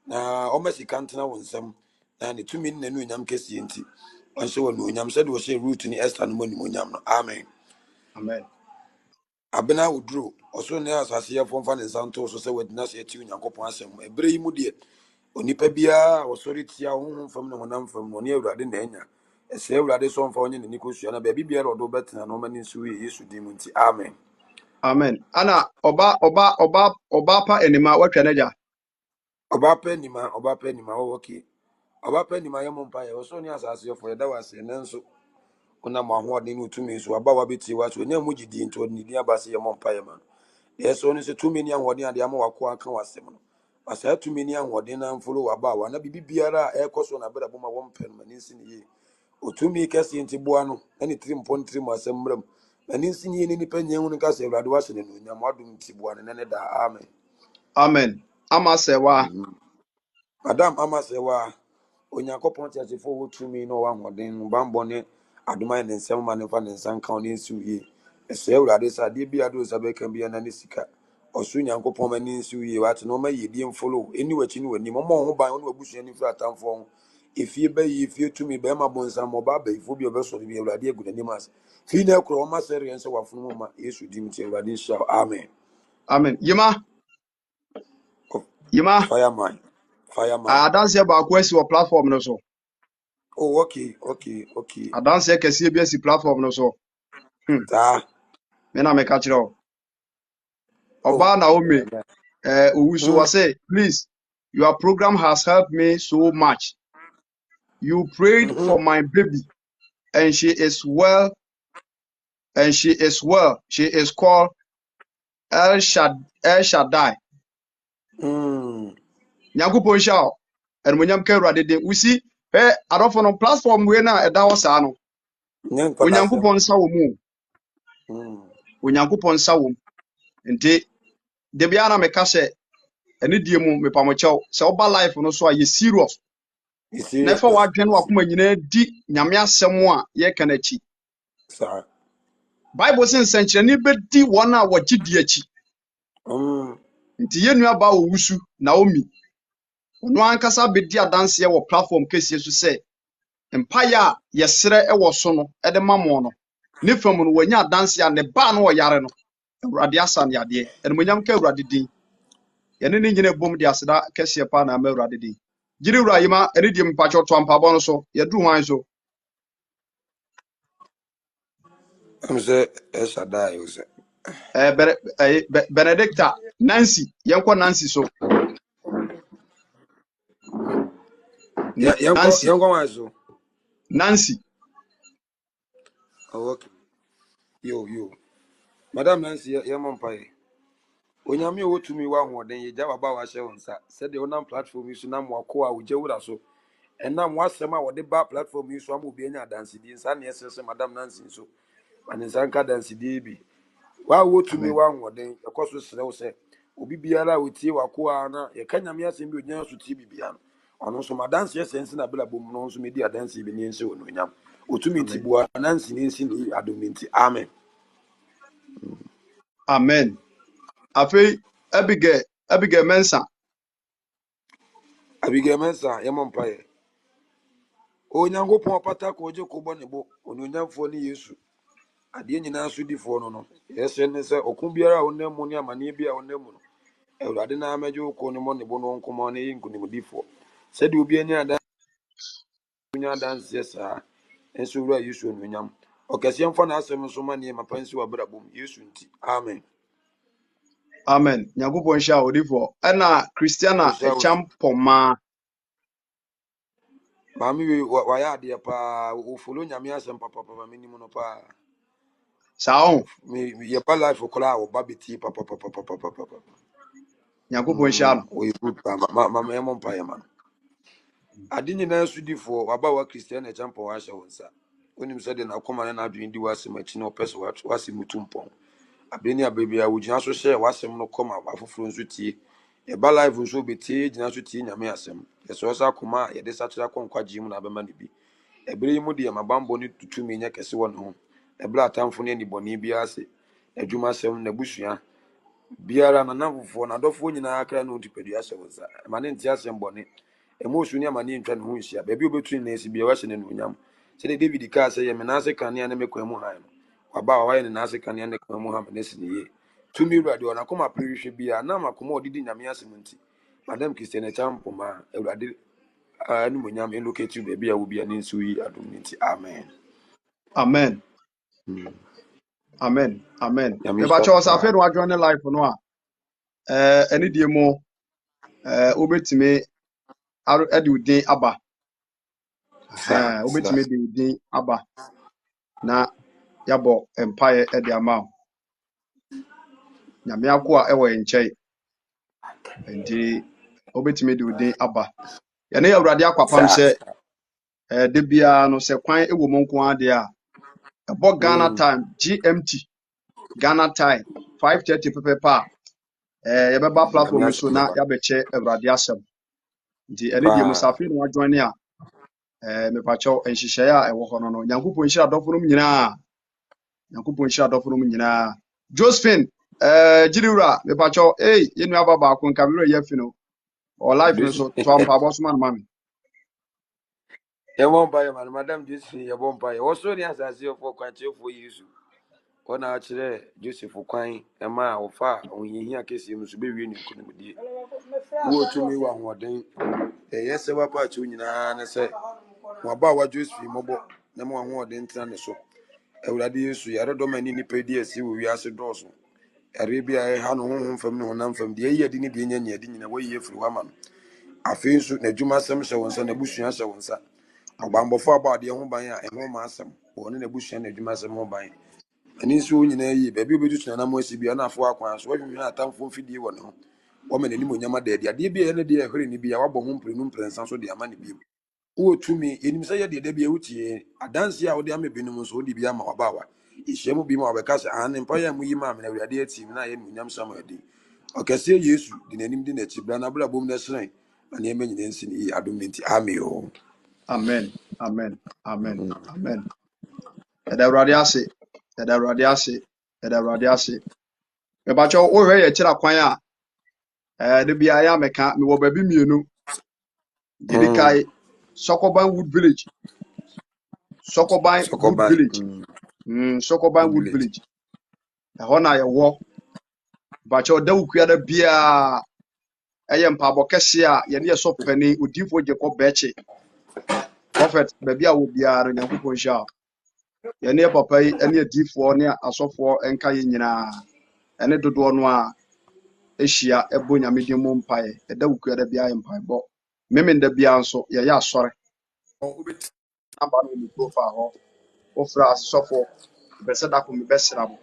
na ɔma sika ntena wo nsɛm na ne tumi ne n'anuonyam kɛseɛ nti ɔnhyɛ wɔ anuonyam sɛdeɛ ɔhyɛ root ne Esther no mu animuonyam no amen Amen. abena woduro ɔsoro ne asase yɛfo mfa ne nsa nto so sɛ wadina sɛ ɛti onyankopɔn asɛm ɛberɛ yi mu deɛ onipa biara a ɔsɔre tia honhom fam ne honam fam no ɔne awurade na anya ɛsɛ awurade sɛ ɔmfa ɔnyɛ n'ani kɔsua na baabi biara ɔde wobɛtena na ɔma ne nso yɛ yesu din mu nti amen Amen. Ana oba pa enima watwa n'agya. ɔba pa anima wɔwɔ ke ɔba pa anima yɛ mo mpa yɛ ɔsoro ne asase yɛfo yɛda wɔ ase nanso wonam ahoɔden ne wotumi so aba wabɛtie wa so ɛnyɛ mu gyidi nti ɔde ne din aba sɛ yɛ mo mpa yɛ ma no yeso ni se tumi ni ahoɔden ade ama wako aka wasɛm no asa tumi ni ahoɔden na mfolo waba wa na bibi biara a ɛkɔ so na bɛda boma wɔn pɛ no mani nsi ne yie otumi kɛse nti boa no ɛne tirim pon tirim asɛm mmram mani nsi ne yie ne nipa nyɛ hu ne ka sɛ awurade wahyɛ ne no nyam wadom nti boa no ne da amen Amen. Ama sewa. madam ama sɛ wa onyankopɔn te asefo wɔ tumi na ɔwɔ ahoɔden no bambɔ ne adoma ne nsɛm ma ne fa ne nsa nka ne nsi yie ɛsɛ awurade sɛ adeɛ bi ado sa bɛka bi na ne sika ɔso nyankopɔn ma ne nsi yie wate na ɔma yɛ die mfolo ɛni wakyi ne w'anim ɔma ho ban ɔne wabusua ne firi atamfoɔ ho efie bɛyi efie tumi bɛrima bonsam ɔba abayifo bi ɔbɛsɔre bi awurade agu n'anim ase fii na ɛkorɔ ɔma sɛ reɛ sɛ wafono mu ma yesu dim nti awurade nhyira wo. Amen. Amen. Yima. Oh, Yima. fireman fireman Adanse ba ko asi wo platform no so. oh okay Adanse kɛseɛ bi asi platform no so. saa Me na meka kyerɛ wo. oh Oba Naomi Owusu mm, was say, please, your program has helped me so much. You prayed mhm, for my baby, and she is well, and she is well. She is called El Shaddai. mm. Nyankopɔn hyira wo. Animuonyam ka Awurade din. We see, adɔfo no platform wei na ɛda hɔ saa no. Nyɛ nkwatasɛm. Onyankopɔn nsa wɔ mu. Mm. Onyankopɔn nsa wɔ mu. Nti, de bia na meka sɛ, ɛne die mu mepamokyɛw. Sɛ woba life no so a yɛ serious. You Na ɛfa serious. w'adwene You no wakoma serious. nyinaa di Nyame asɛm a yɛka no akyi. Sir. Bible sɛ nsɛnkyerɛnne bɛdi wɔn a wɔgye di akyi. Mm. Nti yɛn nua baa Owusu Naomi, ɔno ankasa bɛdi adanseɛ wɔ platform kɛseɛ so sɛ mpaeɛ a yɛsrɛ wɔ so no de ma mo no. Ne fam no wɔanya adanseɛ a ne baa no ɔyare no, Awurade asa ne adeɛ. Animuonyam ka Awurade din. Yɛne ne nyina bom de aseda kɛseɛ paa na ama Awurade din. Gyiri wura yima ɛne deɛ mpakyɛ to ampabɔ no so. Yɛduru hwan so? I'm say Shaddai. You say. Benedicta Nancy, yɛnkɔ Nancy so. Yeah, Nancy, young one so. Nancy. Oh, okay. Yo. Madam Nancy, your mom pay. Onyame wo tumi wa hoɔden ye gya baba wa hyɛ wo nsa sɛdeɛ wonam platform yi so nam wako a wogya wura so ɛnam wasɛm a wɔde ba platform yi so ama obi anya adansedie nsa ne ɛsɛ sɛ madam Nancy so ma ne nsa nka adansedie bi wa wo tumi Amen. wa hoɔden ɛkɔ so serɛ wo sɛ obi biara a wotie wako a na yɛka nyame asɛm bi ogyina so tie bibia no ɔno nso madanseɛ sɛ nsi na bela bom no nso medi adanseɛ bi ne nhyɛ wɔ no onyam otumi nti Amen. boa Nancy ne nsi ne adom nti amen. Amen. Afei, Abigail Mensa. Abigail Mensa yɛmɔ mpaeɛ onyankopɔn ɔpata ka ogye ko bɔ ne bo onuonyamfoɔ ne yesu adeɛ nyinaa so difoɔ no yɛsɛ ne sɛ ɔko biara a wonam mu ne amanneɛ bi a wonam mu no awurade na amɛgye wo ko ne mmɔ ne bo no nkɔmmɔ ne yɛ nkonimdifoɔ Said you be any other dance, yes, sir. And so where you soon, William. Occasion for us, and so many my parents were better boom. You soon. Amen. Amen. Nyankopɔn hyɛ wo difo. Ɛna Christiana ɛkyam pɔma. Mammy, why are dear pa who follow Yamias and papa minimum pa? Sao. Me, your life for cloud, Babby tea, papa. Nyankopɔn hyɛ no. We good, Mamma Empire man. I didn't answer you for about Christian example. I shall answer. When him said, "I come and I drink the was a machine or person was in Mutumpon." A benia baby, I would also share was some no come out for friends with tea. A bad life will so be tea, Jinasu tea, Yamiasem. A source of Kuma, a desatura conquer Jim and Abemani be. A brave moody and my bamboo need to 2 million as one home. A black town for any bonibiase. A Juma 7 Nebushia. Biara na namfo na adɔfo nyinaa kra no ntipadu ahyɛ wo nsa ma ne nte asɛm bɔne ɛma osu ne ama ne ntwa ne ho nhyia baabi obɛtumi na esi bia wɔhyɛ ne nuonyam sɛdeɛ David kaa sɛ yɛ me naase kanea ne me kwan mu han no waba a wayɛ ne naase kanea ne kwan mu ha me ne si ne yie tumi awurade ɔna kɔma apere bia na makɔma ɔdidi nyame asɛm nti madam kristian ɛkya mpoma awurade animonyam ɛlokati baabi a wo bia ne nso yi adom ne nti amen. Amen. Amen. Amen. Nyame Me ba nhyira cho mo sa fe paa. no adwo ne life no a eni die mo obetime ade udin aba. Obetime de udin aba na yabɔ empire de ama wo. Nyame akoa ɛwɔ nkyɛn. Nti obetime de udin aba. Yɛne awurade akwapam sɛ de bia no sɛ kwan ɛwɔ mo nko ade a ɛbɔ Ghana time GMT Ghana time 5:30 pepepa yɛbɛba platform yi so na yɛabɛkyɛ awurade asɛm. Nti ɛne deɛ musafi no adwane a mepakyɛw nhyehyɛe a ɛwɔ hɔ no Nyankopɔn nhyira adɔfo nom nyinaa. Nyankopɔn nhyira adɔfo nom nyinaa. Josephine gyiriwura mepakyɛw yɛnua aba baako nka merɛ yɛafi no ɔ life no so toa mpaabɔ soma no ma me. Yɛbɔ mpaeɛ ma no madam Josephine yɛbɔ mpaeɛ wɔsoro ne asase ɔfoɔ kwankyerɛfoɔ Yesu ɔna akyerɛ Joseph kwan ɛma a wɔfa ɔnyehia kɛseɛ mu so bɛwie ne nkonimdie wowɔ tumi wɔ ahoɔden ɛyɛ sɛ wapa akyɛw nyinaa ne sɛ waba a wa Josephine mmɔbɔ na ma wahoɔden tena ne so Awurade Yesu yɛredɔm ani nnipa di asi wɔ wiase dɔɔso yare bi a ɛha no honhom fam ne honam fam deɛ ɛyɛ adi ne deɛ ɛnyɛ neadi nyina wɔyi afiri hɔ ama no afei nso n'adwumasɛm hyɛ wo nsa n'abusua hyɛ wo nsa ɔbambɔfo abɔ adeɛ ho ban a ɛho ma asɛm wɔne n'abusua n'adwumasɛm ho ban ani nso wo nyinaa yie baabi wobɛtu tena nam asi bia na afo akwan so wɔhwehwɛ atamfo mfidie wɔ ne ho wɔma n'anim onyam adaadi adeɛ bi a ɛyɛ ne deɛ ɛhwere ne bi a wabɔ ho mprenu mprɛnsa so de ama ne bio wowɔ tumi yɛnim sɛ yɛdeɛ da bi a wotie adanse a wode ama binom nso wode bi ama wabaawa yɛhyia mu bi ma wɔbɛka sɛ ane mpayɛ a muyi maa me na awurade atim na yɛ nuonyam sam adi ɔkɛseɛ Yesu de n'anim de n'akyi bra na abrabom no hyerɛn na nneɛma nyinaa nsi ne yie adom no nti ame o. Amen. Amen. Amen. Amen. Yɛda awurade ase. Yɛda awurade ase. Yɛda awurade ase. Mepakyɛw wohwɛ yɛ kyerɛ kwan a de bia yɛ amɛka mewɔ baabi mmienu. Yɛdi kae Sokoban Wood Village. Sokoban Wood Village. Sokoban Wood Village. Ɛhɔ na yɛwɔ. Mepakyɛw da wo kuada biaa ɛyɛ mpaabɔ kɛse a yɛne yɛ sɔ pani odinfo Jacob Bɛkye. Prophet baabi a wɔ biara no Nyankopɔn hyia wo. Yɛne yɛ papa yi ne adiifoɔ ne asɔfoɔ nka yɛ nyinaa ɛne dodoɔ no a ahyia ɛbɔ Nyame din mu mpaeɛ ɛda wo kuada biara yɛ mpaebɔ. Memenda biara nso yɛyɛ asɔre. Namba no wɔ me profile hɔ. Wofrɛ asɔfoɔ bɛ sɛ dako mebɛsra mo.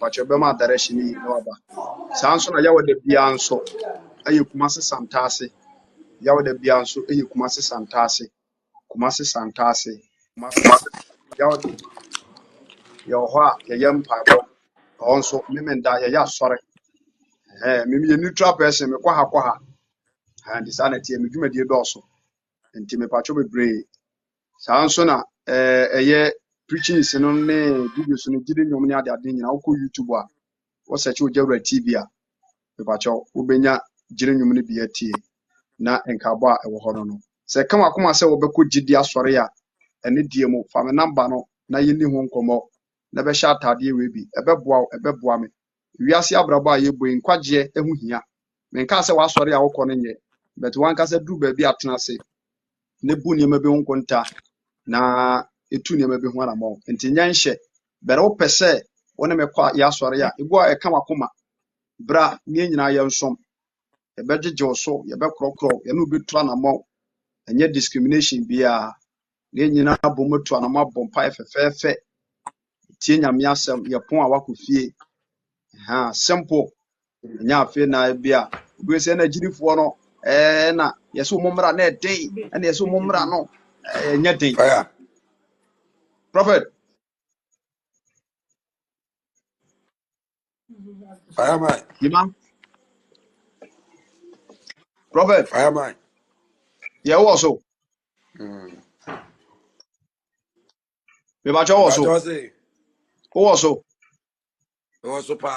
Mepakyɛw bɛma direction yi na waba. Saa nso na yɛwɔ da biara nso ɛyɛ Kumase Santaase. Yɛwɔ da biara nso ɛyɛ Kumase Santaase. Kumase Santaase. Yɛwɔ hɔ a yɛyɛ mpaebɔ. Ɛhɔ nso memenda yɛyɛ asɔre. Mimi yɛ neutral person mekɔ ha. Nti saa na ɛteɛ me dwumadie dɔɔso. Nti mepakyɛw bebree. Saa nso na ɛyɛ preachings no ne videos no gyidi nnwom ne ade nyinaa wokɔ YouTube a wɔsɛkye Ogyawura TV a mepakyɛw wobɛnya gyiri nnwom no bi atie na nkabɔ a ɛwɔ hɔ no sɛ ka wakoma sɛ wɔbɛkɔ gyidi asɔre a ɛne die mu fa me namba no na yɛnni ho nkɔmmɔ na bɛhyɛ ataadeɛ wei bi ɛbɛboa me wiase abrabɔ a yɛbɔ yi nkwagyeɛ ho hia menka sɛ wasɔre a wokɔ no nyɛ but one kasa duru baabi atena se ne bu nneɛma bi ho nkonta na etu nneɛma bi ho anamɔ nti nyɛ nhyɛ bɛrɛ wopɛ sɛ wɔne me kɔ yɛ asɔre a egu a ɛka wakoma bra ne nyinaa yɛ nsom yɛbɛgyegyew so yɛbɛkorɔkorɔ yɛne obi tu anamɔ ɛnyɛ discrimination biara ne nyinaa abɔ mu tu anamɔ abɔ mpae fɛfɛɛfɛ tie nyame asɛm yɛpon a wakɔ fie simple ɛnyɛ afei na bi a obi sɛ na gyinifoɔ no na yɛsɛ wo mmra na ɛden ɛna yɛsɛ wo mmra no ɛnyɛ den Fire. prophet Fireman. yima prophet Fireman. yɛwɔ so mebakyɛ wɔ so But say, wowɔ so it was super.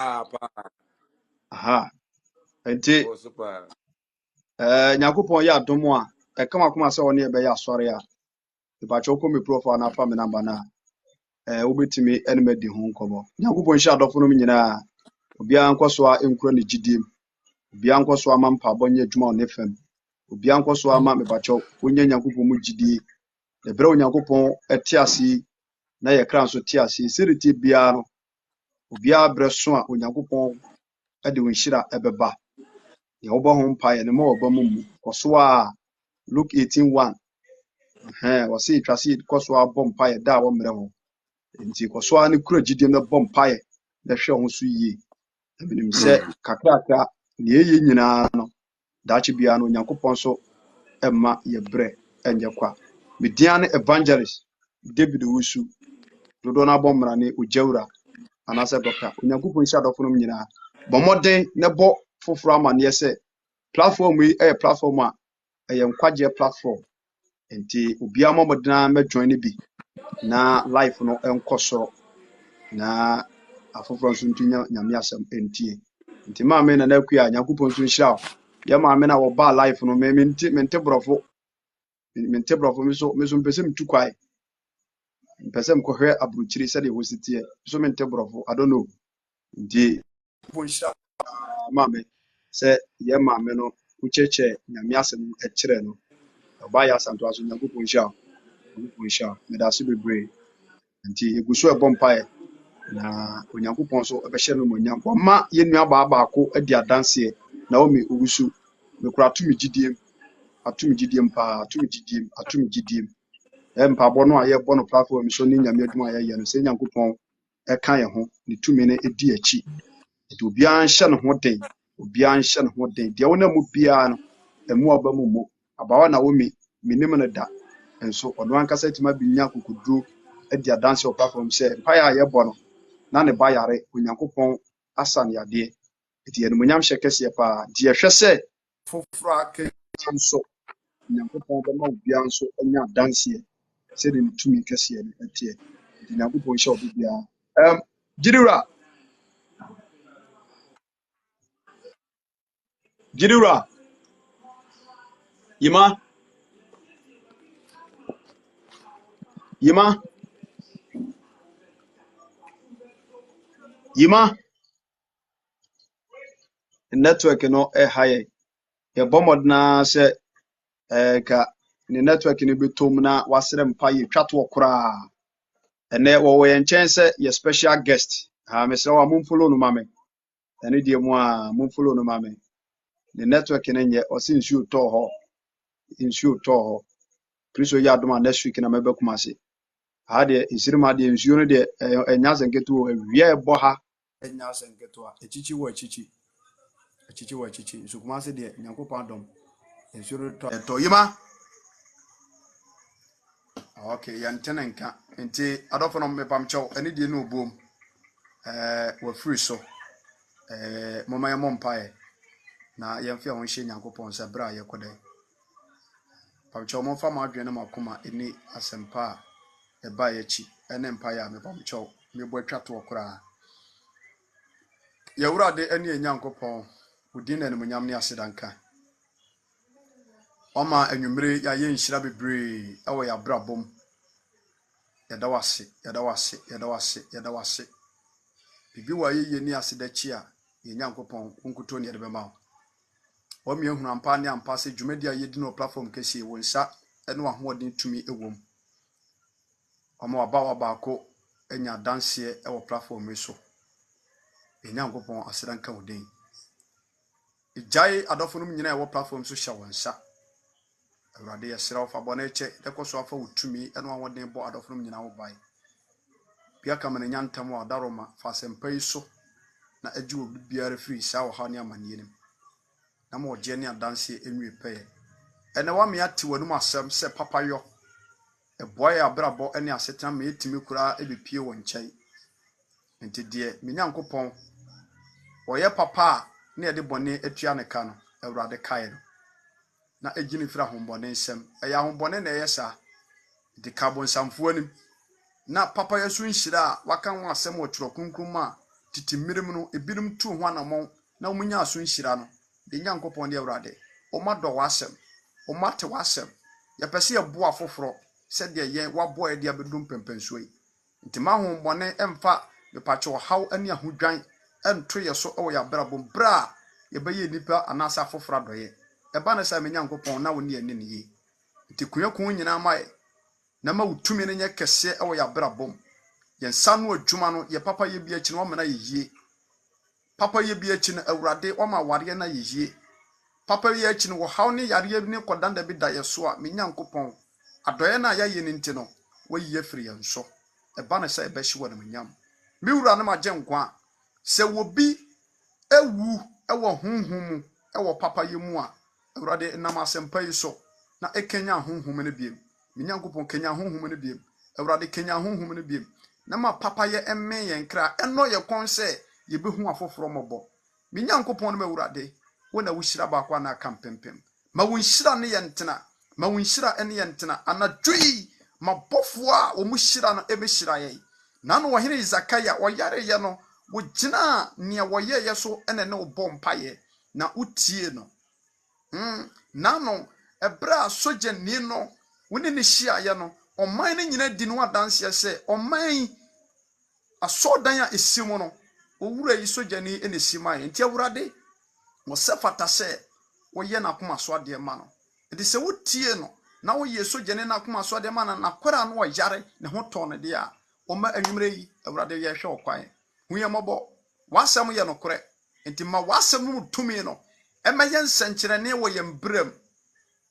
aha nti It was super. nyankopɔn yɛ adom a ɛka wakoma sɛ ɔne yɛbɛyɛ asɔre a mebakyɛ wokɔ me profile na afa me namba no a wobɛtumi ɛne madi ho nkɔmmɔ nyankopɔn hyɛ adɔfo no m nyinaa obiara nkɔ so a nkura ne gyidiem obiara nkɔ so ama mpaabɔ nyɛ adwuma wɔ ne fam obiara nkɔ so ama mebakyɛw wonya nyankopɔn mu gyidie na berɛ onyankopɔn ɛte ase yi na yɛkra nso te ase yi sɛdetie biara no obiara berɛ so a onyankopɔn ɛde wo nhyira ɛbɛba deɛ wobɔ ho mpaeɛ ne ma wɔba mu mu kɔ so a Luke 18:1 wɔse twa se kɔ so a bɔ mpaeɛ da a wɔmmerɛ ho nti kɔ so a ne kura gyidie no bɔ mpaeɛ na hwɛ ho so yie na menim sɛ kakrakra ne yɛyɛ nyinaa no daakye biara no onyankopɔn so ɛmma yɛbrɛ ɛnyɛ kwa media ne evangelist David Wusu dodoɔ no abɔ mmara ne ogyawura anaasɛ dɔkta onyankopɔn hyɛ adɔfo nom nyinaa bɔ mmɔden ne bɔ foforɔ amanneɛ sɛ platform yi ɛyɛ platform a ɛyɛ nkwagyeɛ platform nti obiara mmɔ mmɔden a mɛjoin no bi na life no ɛnkɔ soro na afoforɔ nso nto nyame asɛm ɛntie nti maame Nana Akua a nyankopɔn nso nhyira wo yɛ maame no a wɔbaa life no mente borɔfo me so mpɛ sɛ metu kwae mpɛ sɛ mekɔhwɛ aburokyiri sɛdeɛ hɔ si teɛ so mente borɔfo I don't know nti nhyira maame sɛ yɛ maame no wokyerɛkyerɛ nyame asɛm ɛkyerɛ no ɔbaa yɛ asantoa so nyankopɔn nhyira wo meda ase bebree nti yɛgu so ɛbɔ mpaeɛ na onyankopɔn so ɛbɛhyɛ no mmɔnyam wɔma yɛn nua baako adi adanseɛ Naomi Owusu mekura ato me gyidiem paa ato me gyidiem mpaabɔ no a yɛbɔ no platform so ne nyame adwuma a yɛyɛ no sɛ nyankopɔn ɛka yɛn ho ne tumi no ɛdi akyi nti obiara nhyɛ ne ho den deɛ wonam mu biara no ɛmu a ɔba mu mo abawa Naomi menim no da nso ɔno ankasa tumi abɛnya akokoduro adi adanseɛ wɔ platform sɛ mpaeɛ a yɛbɔ no na ne ba yare onyankopɔn asa ne adeɛ nti yɛnimonyam hyɛ kɛseɛ paa nti yɛhwɛ sɛ foforɔ aka nso onyankopɔn bɛma obiara nso anya adanseɛ sɛdeɛ ne tumi kɛseɛ no ɛteɛ nti nyankopɔn hyɛ ɔbo biara gyidewura yima network no ɛha yɛbɔ mmɔdena sɛ ka ne network no bɛtɔm na wasrɛ mpa yɛtwa toɔ koraa ɛnɛ wɔwɔ yɛn nkyɛn sɛ yɛ special guest mesrɛ wo a momfollow no ma me ɛne deɛ mu a momfollow no ma me ne network no nyɛ ɔse nsuo tɔɔ hɔ kristo yɛ adom a next week na mɛbɛkum ase ha deɛ ɛsirim ha deɛ nsuo no deɛ ɛnya sɛ nketewa awia ɛbɔ ha ɛnya sɛ nketewa akyikyi wɔ akyikyi nso kuma ase deɛ nyankopɔn adom nsuo no ɛtɔ yima okay yɛntene nka nti adɔfo no mepam kyɛw ɛne deɛ no obom wafiri so moma yɛmmɔ mpaeɛ na yɛmfe a ho hyɛ nyankopɔn sɛ berɛ a yɛkɔ dɛ pam kyɛw momfa ma adwene no makoma ɛni asɛmpa a ɛba yɛakyi ɛne mpaeɛ a mepam kyɛw mebɔ atwa toɔ koraa yɛwurade ɛne yɛ nyankopɔn wodin na animonyam ne asedanka ɔma anwummere yɛayɛ nhyira bebree ɛwɔ yɛabrabɔm yɛda wase bibi wɔ ayɛyɛ ni asedakyi a yɛ nyankopɔn nkuto ne yɛde bɛma wo o me ehunu ampa ne ampa se dwumadi a yedi no platform kesi wo nsa ene wa hoɔden tumi ewom omo waba ko enya danse e wo platform yi so enyankopɔn asranka woden ejai adofo no nyina e wo platform so hya wo nsa awurade yɛsrɛ wo fa bɔne eche dekoso afa wotumi ene wa hoɔden bɔ adofo no nyina wo bai bia kamane nyantam wa daroma fa sempa yi so na agi wo biara firi sa wo ha ne amane nim na mo gye ne adanse enwie pɛye ene wa me ate wanum asɛm sɛ papayɔ boy abrabɔ ene asetena me etimi kura ebepie wo nkyɛn enti de me nyankopɔn oyɛ papa ne yɛde bɔne atua ne ka no awurade kae no na egini fira hombɔne nsɛm ɛyɛ hombɔne na ɛyɛ sa de kabo nsamfo anim na papa yesu nhyira a waka ho asɛm wɔ twerɛ kunkum a titimirim no ebirim tu ho anamɔ na umunya aso nhyira no de nyankopɔn de awurade o ma dɔ wasɛm o ma te wasɛm yɛpɛse yɛ boa foforo sɛ de yɛ wabɔ yɛ de abedum pempenso yi nti ma hombɔne emfa mepache haw ani ahodwan ento yɛ so ɛwɔ yɛ abrabom bra yɛbɛyɛ nipa anasa foforo adɔyɛ ɛba na sɛ me nyankopɔn na wo ne ani ne yi nti kunyakun nyina mae na ma wutumi ne nye kese ɛwɔ yɛ abrabom yɛn sanu adwuma no yɛ papa yɛ bi akyi no ma na yie papa yɛ bi akyi no awurade o ma ware na yie papa yɛ akyi no wo haw ne yare ne kodanda bi da yɛ so a me nyankopɔn adɔyɛ na ya yɛ ne nti no wayi afiri yɛn so ɛba na sɛ ɛbɛhye wɔ no nyam me wura no ma gye nkwa sɛ wo bi ewu ɛwɔ honhom mu ɛwɔ papa yɛ mu a awurade nam asɛmpa yi so na ekenya honhom ne biem me nyankopɔn kenya honhom ne biem awurade kenya honhom ne biem na ma papa yɛ emme yɛn kra ɛno yɛ kon sɛ yɛbehu afoforo mɔbɔ me nyankopɔn no ma awurade wo na wo hyira ba kwa na kampempem ma wo hyira ne yɛntena ma wo hyira ene yɛntena anadwui ma bɔfo a wo mu hyira no ebe hyira yɛ na no wɔhene Isakaya wɔyare yɛ no wo gyina nea wɔyɛ yɛ so ene ne wo bɔ mpaye na utie no na no ebra soja ni no woni ne hyia yɛ no ɔman ne nyina di no adanse sɛ ɔman asodan a esimu no owura yi soja ni ene simai nti awurade wo sefata sɛ woyɛ na koma so ade ma no edi sɛ wotie no na woyɛ soja ne na koma so ade ma na kwara no ɔyare ne ho tɔ ne de a ɔma anwumre yi awurade yɛ hwɛ ɔkwan hu yɛ mɔbɔ wasɛm yɛ no korɛ nti ma wasɛm no tumi no ɛma yɛ nsɛnkyerɛne wɔ yɛ mbrem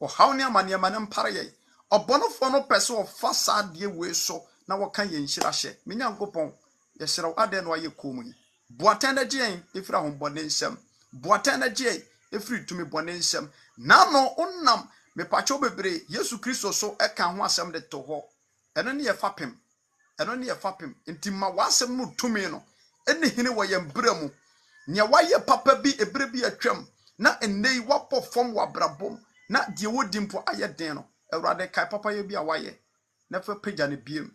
ɔhaw ne amane amane mpare yɛ ɔbɔnofo no pɛsɛ ɔfa saa de we so na wɔka yɛ nhyira hyɛ me nyankopɔn yɛ hyerɛw ade no ayɛ kom yi boatan na gyen efira hombɔne nsɛm boatan na gyen efiri tumi bɔne nsɛm na no onnam me pacho bebre Yesu Kristo so ɛka ho asɛm de to hɔ ɛno ne yɛ fapem nti ma wasɛm no tumi no ɛne hene wɔ yɛ mbrɛ mu nya wayɛ papa bi ebre bi atwam na enei wapɔ fam wabrabom na die wodi mpo ayɛ den no awurade kai papa yɛ bi a wayɛ na fa pagya ne biem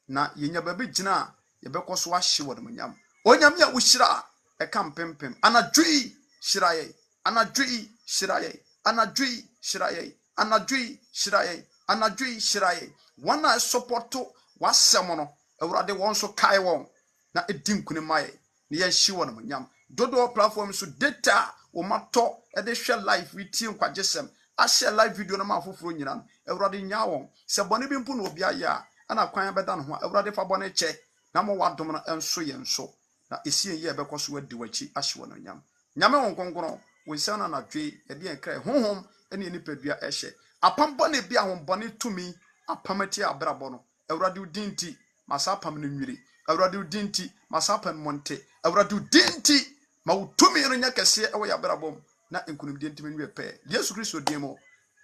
na yenya babi gyina yɛbɛkɔ so ahye wɔ no nyam onyam ya wo hyira ɛka mpempem anadwui hyiraye anadwui hyiraye anadwui hyiraye anadwui hyiraye anadwui hyiraye wana supporto wasɛm no awurade wɔn so kai wɔn na edi nkune maye ne yɛ hye wɔ no nyam dodo platform so data o mato ɛde hwɛ live witie nkwagesɛm ahye live video no ma afoforo nyina no awurade nya wɔn sɛ bɔne bi mpo na obi ayɛ a ana kwan bɛda no ho awurade fa bɔne kyɛ na mo wadom no enso yɛ nso na esie yɛ bɛkɔ so wadi wachi ahye wɔ no nyam nyame wɔn konkono wo nsa na nadwe yɛde yɛn kra honhom ɛne nipadua ɛhyɛ apam bɔne bi a hon bɔne tumi apamati abrabɔ no awurade udinti masa apam no nwiri awurade udinti masa apam monte awurade udinti ma utumi no nya kɛse ɛwɔ yɛ abrabɔ na nkunimdie ntimi nwe pɛ Yesu Kristo din mu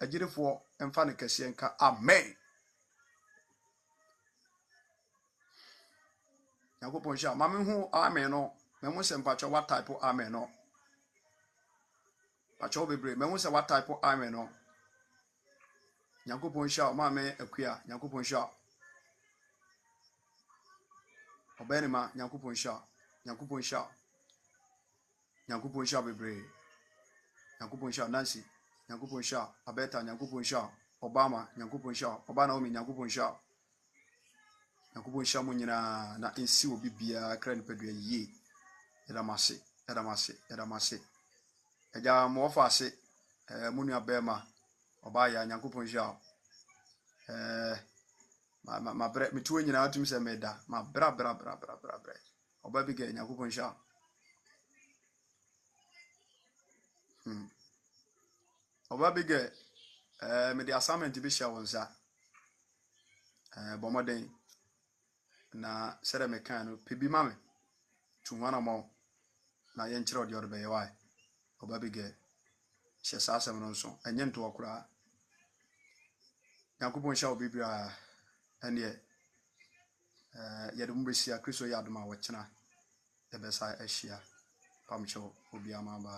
agirefo emfa ne kɛse nka amen yakopon sha mame hu amen no memu se mpacho what type of amen no pacho bebre memu se what type of amen no yakopon sha mame akua yakopon sha obenima yakopon sha bebre yakopon sha Nancy yakopon sha abeta yakopon sha Obama yakopon sha obana omi yakopon sha yakopon sha mo nyina na ensi obi bia kra ni pedua yie edamase eja mo fa ase Munu abema Papayɛ Nyankopɔn hyia ma bre me tuo nyina atum se meda ma bra oba bi ge Nyankopɔn hyia oba bi ge me the assignment bi hyia wonsa bomoden na sere me kan no pebi mame tu wana mo na ye nkyere odi be yewai oba bi ge hyɛ saa asɛm no nso enye nto okura Nyankopɔn hyia obi bra ene yɛde mu besia Kristo yɛ adom a wɔkyena ɛbɛsa ahyia pamkyɛw obi ama ba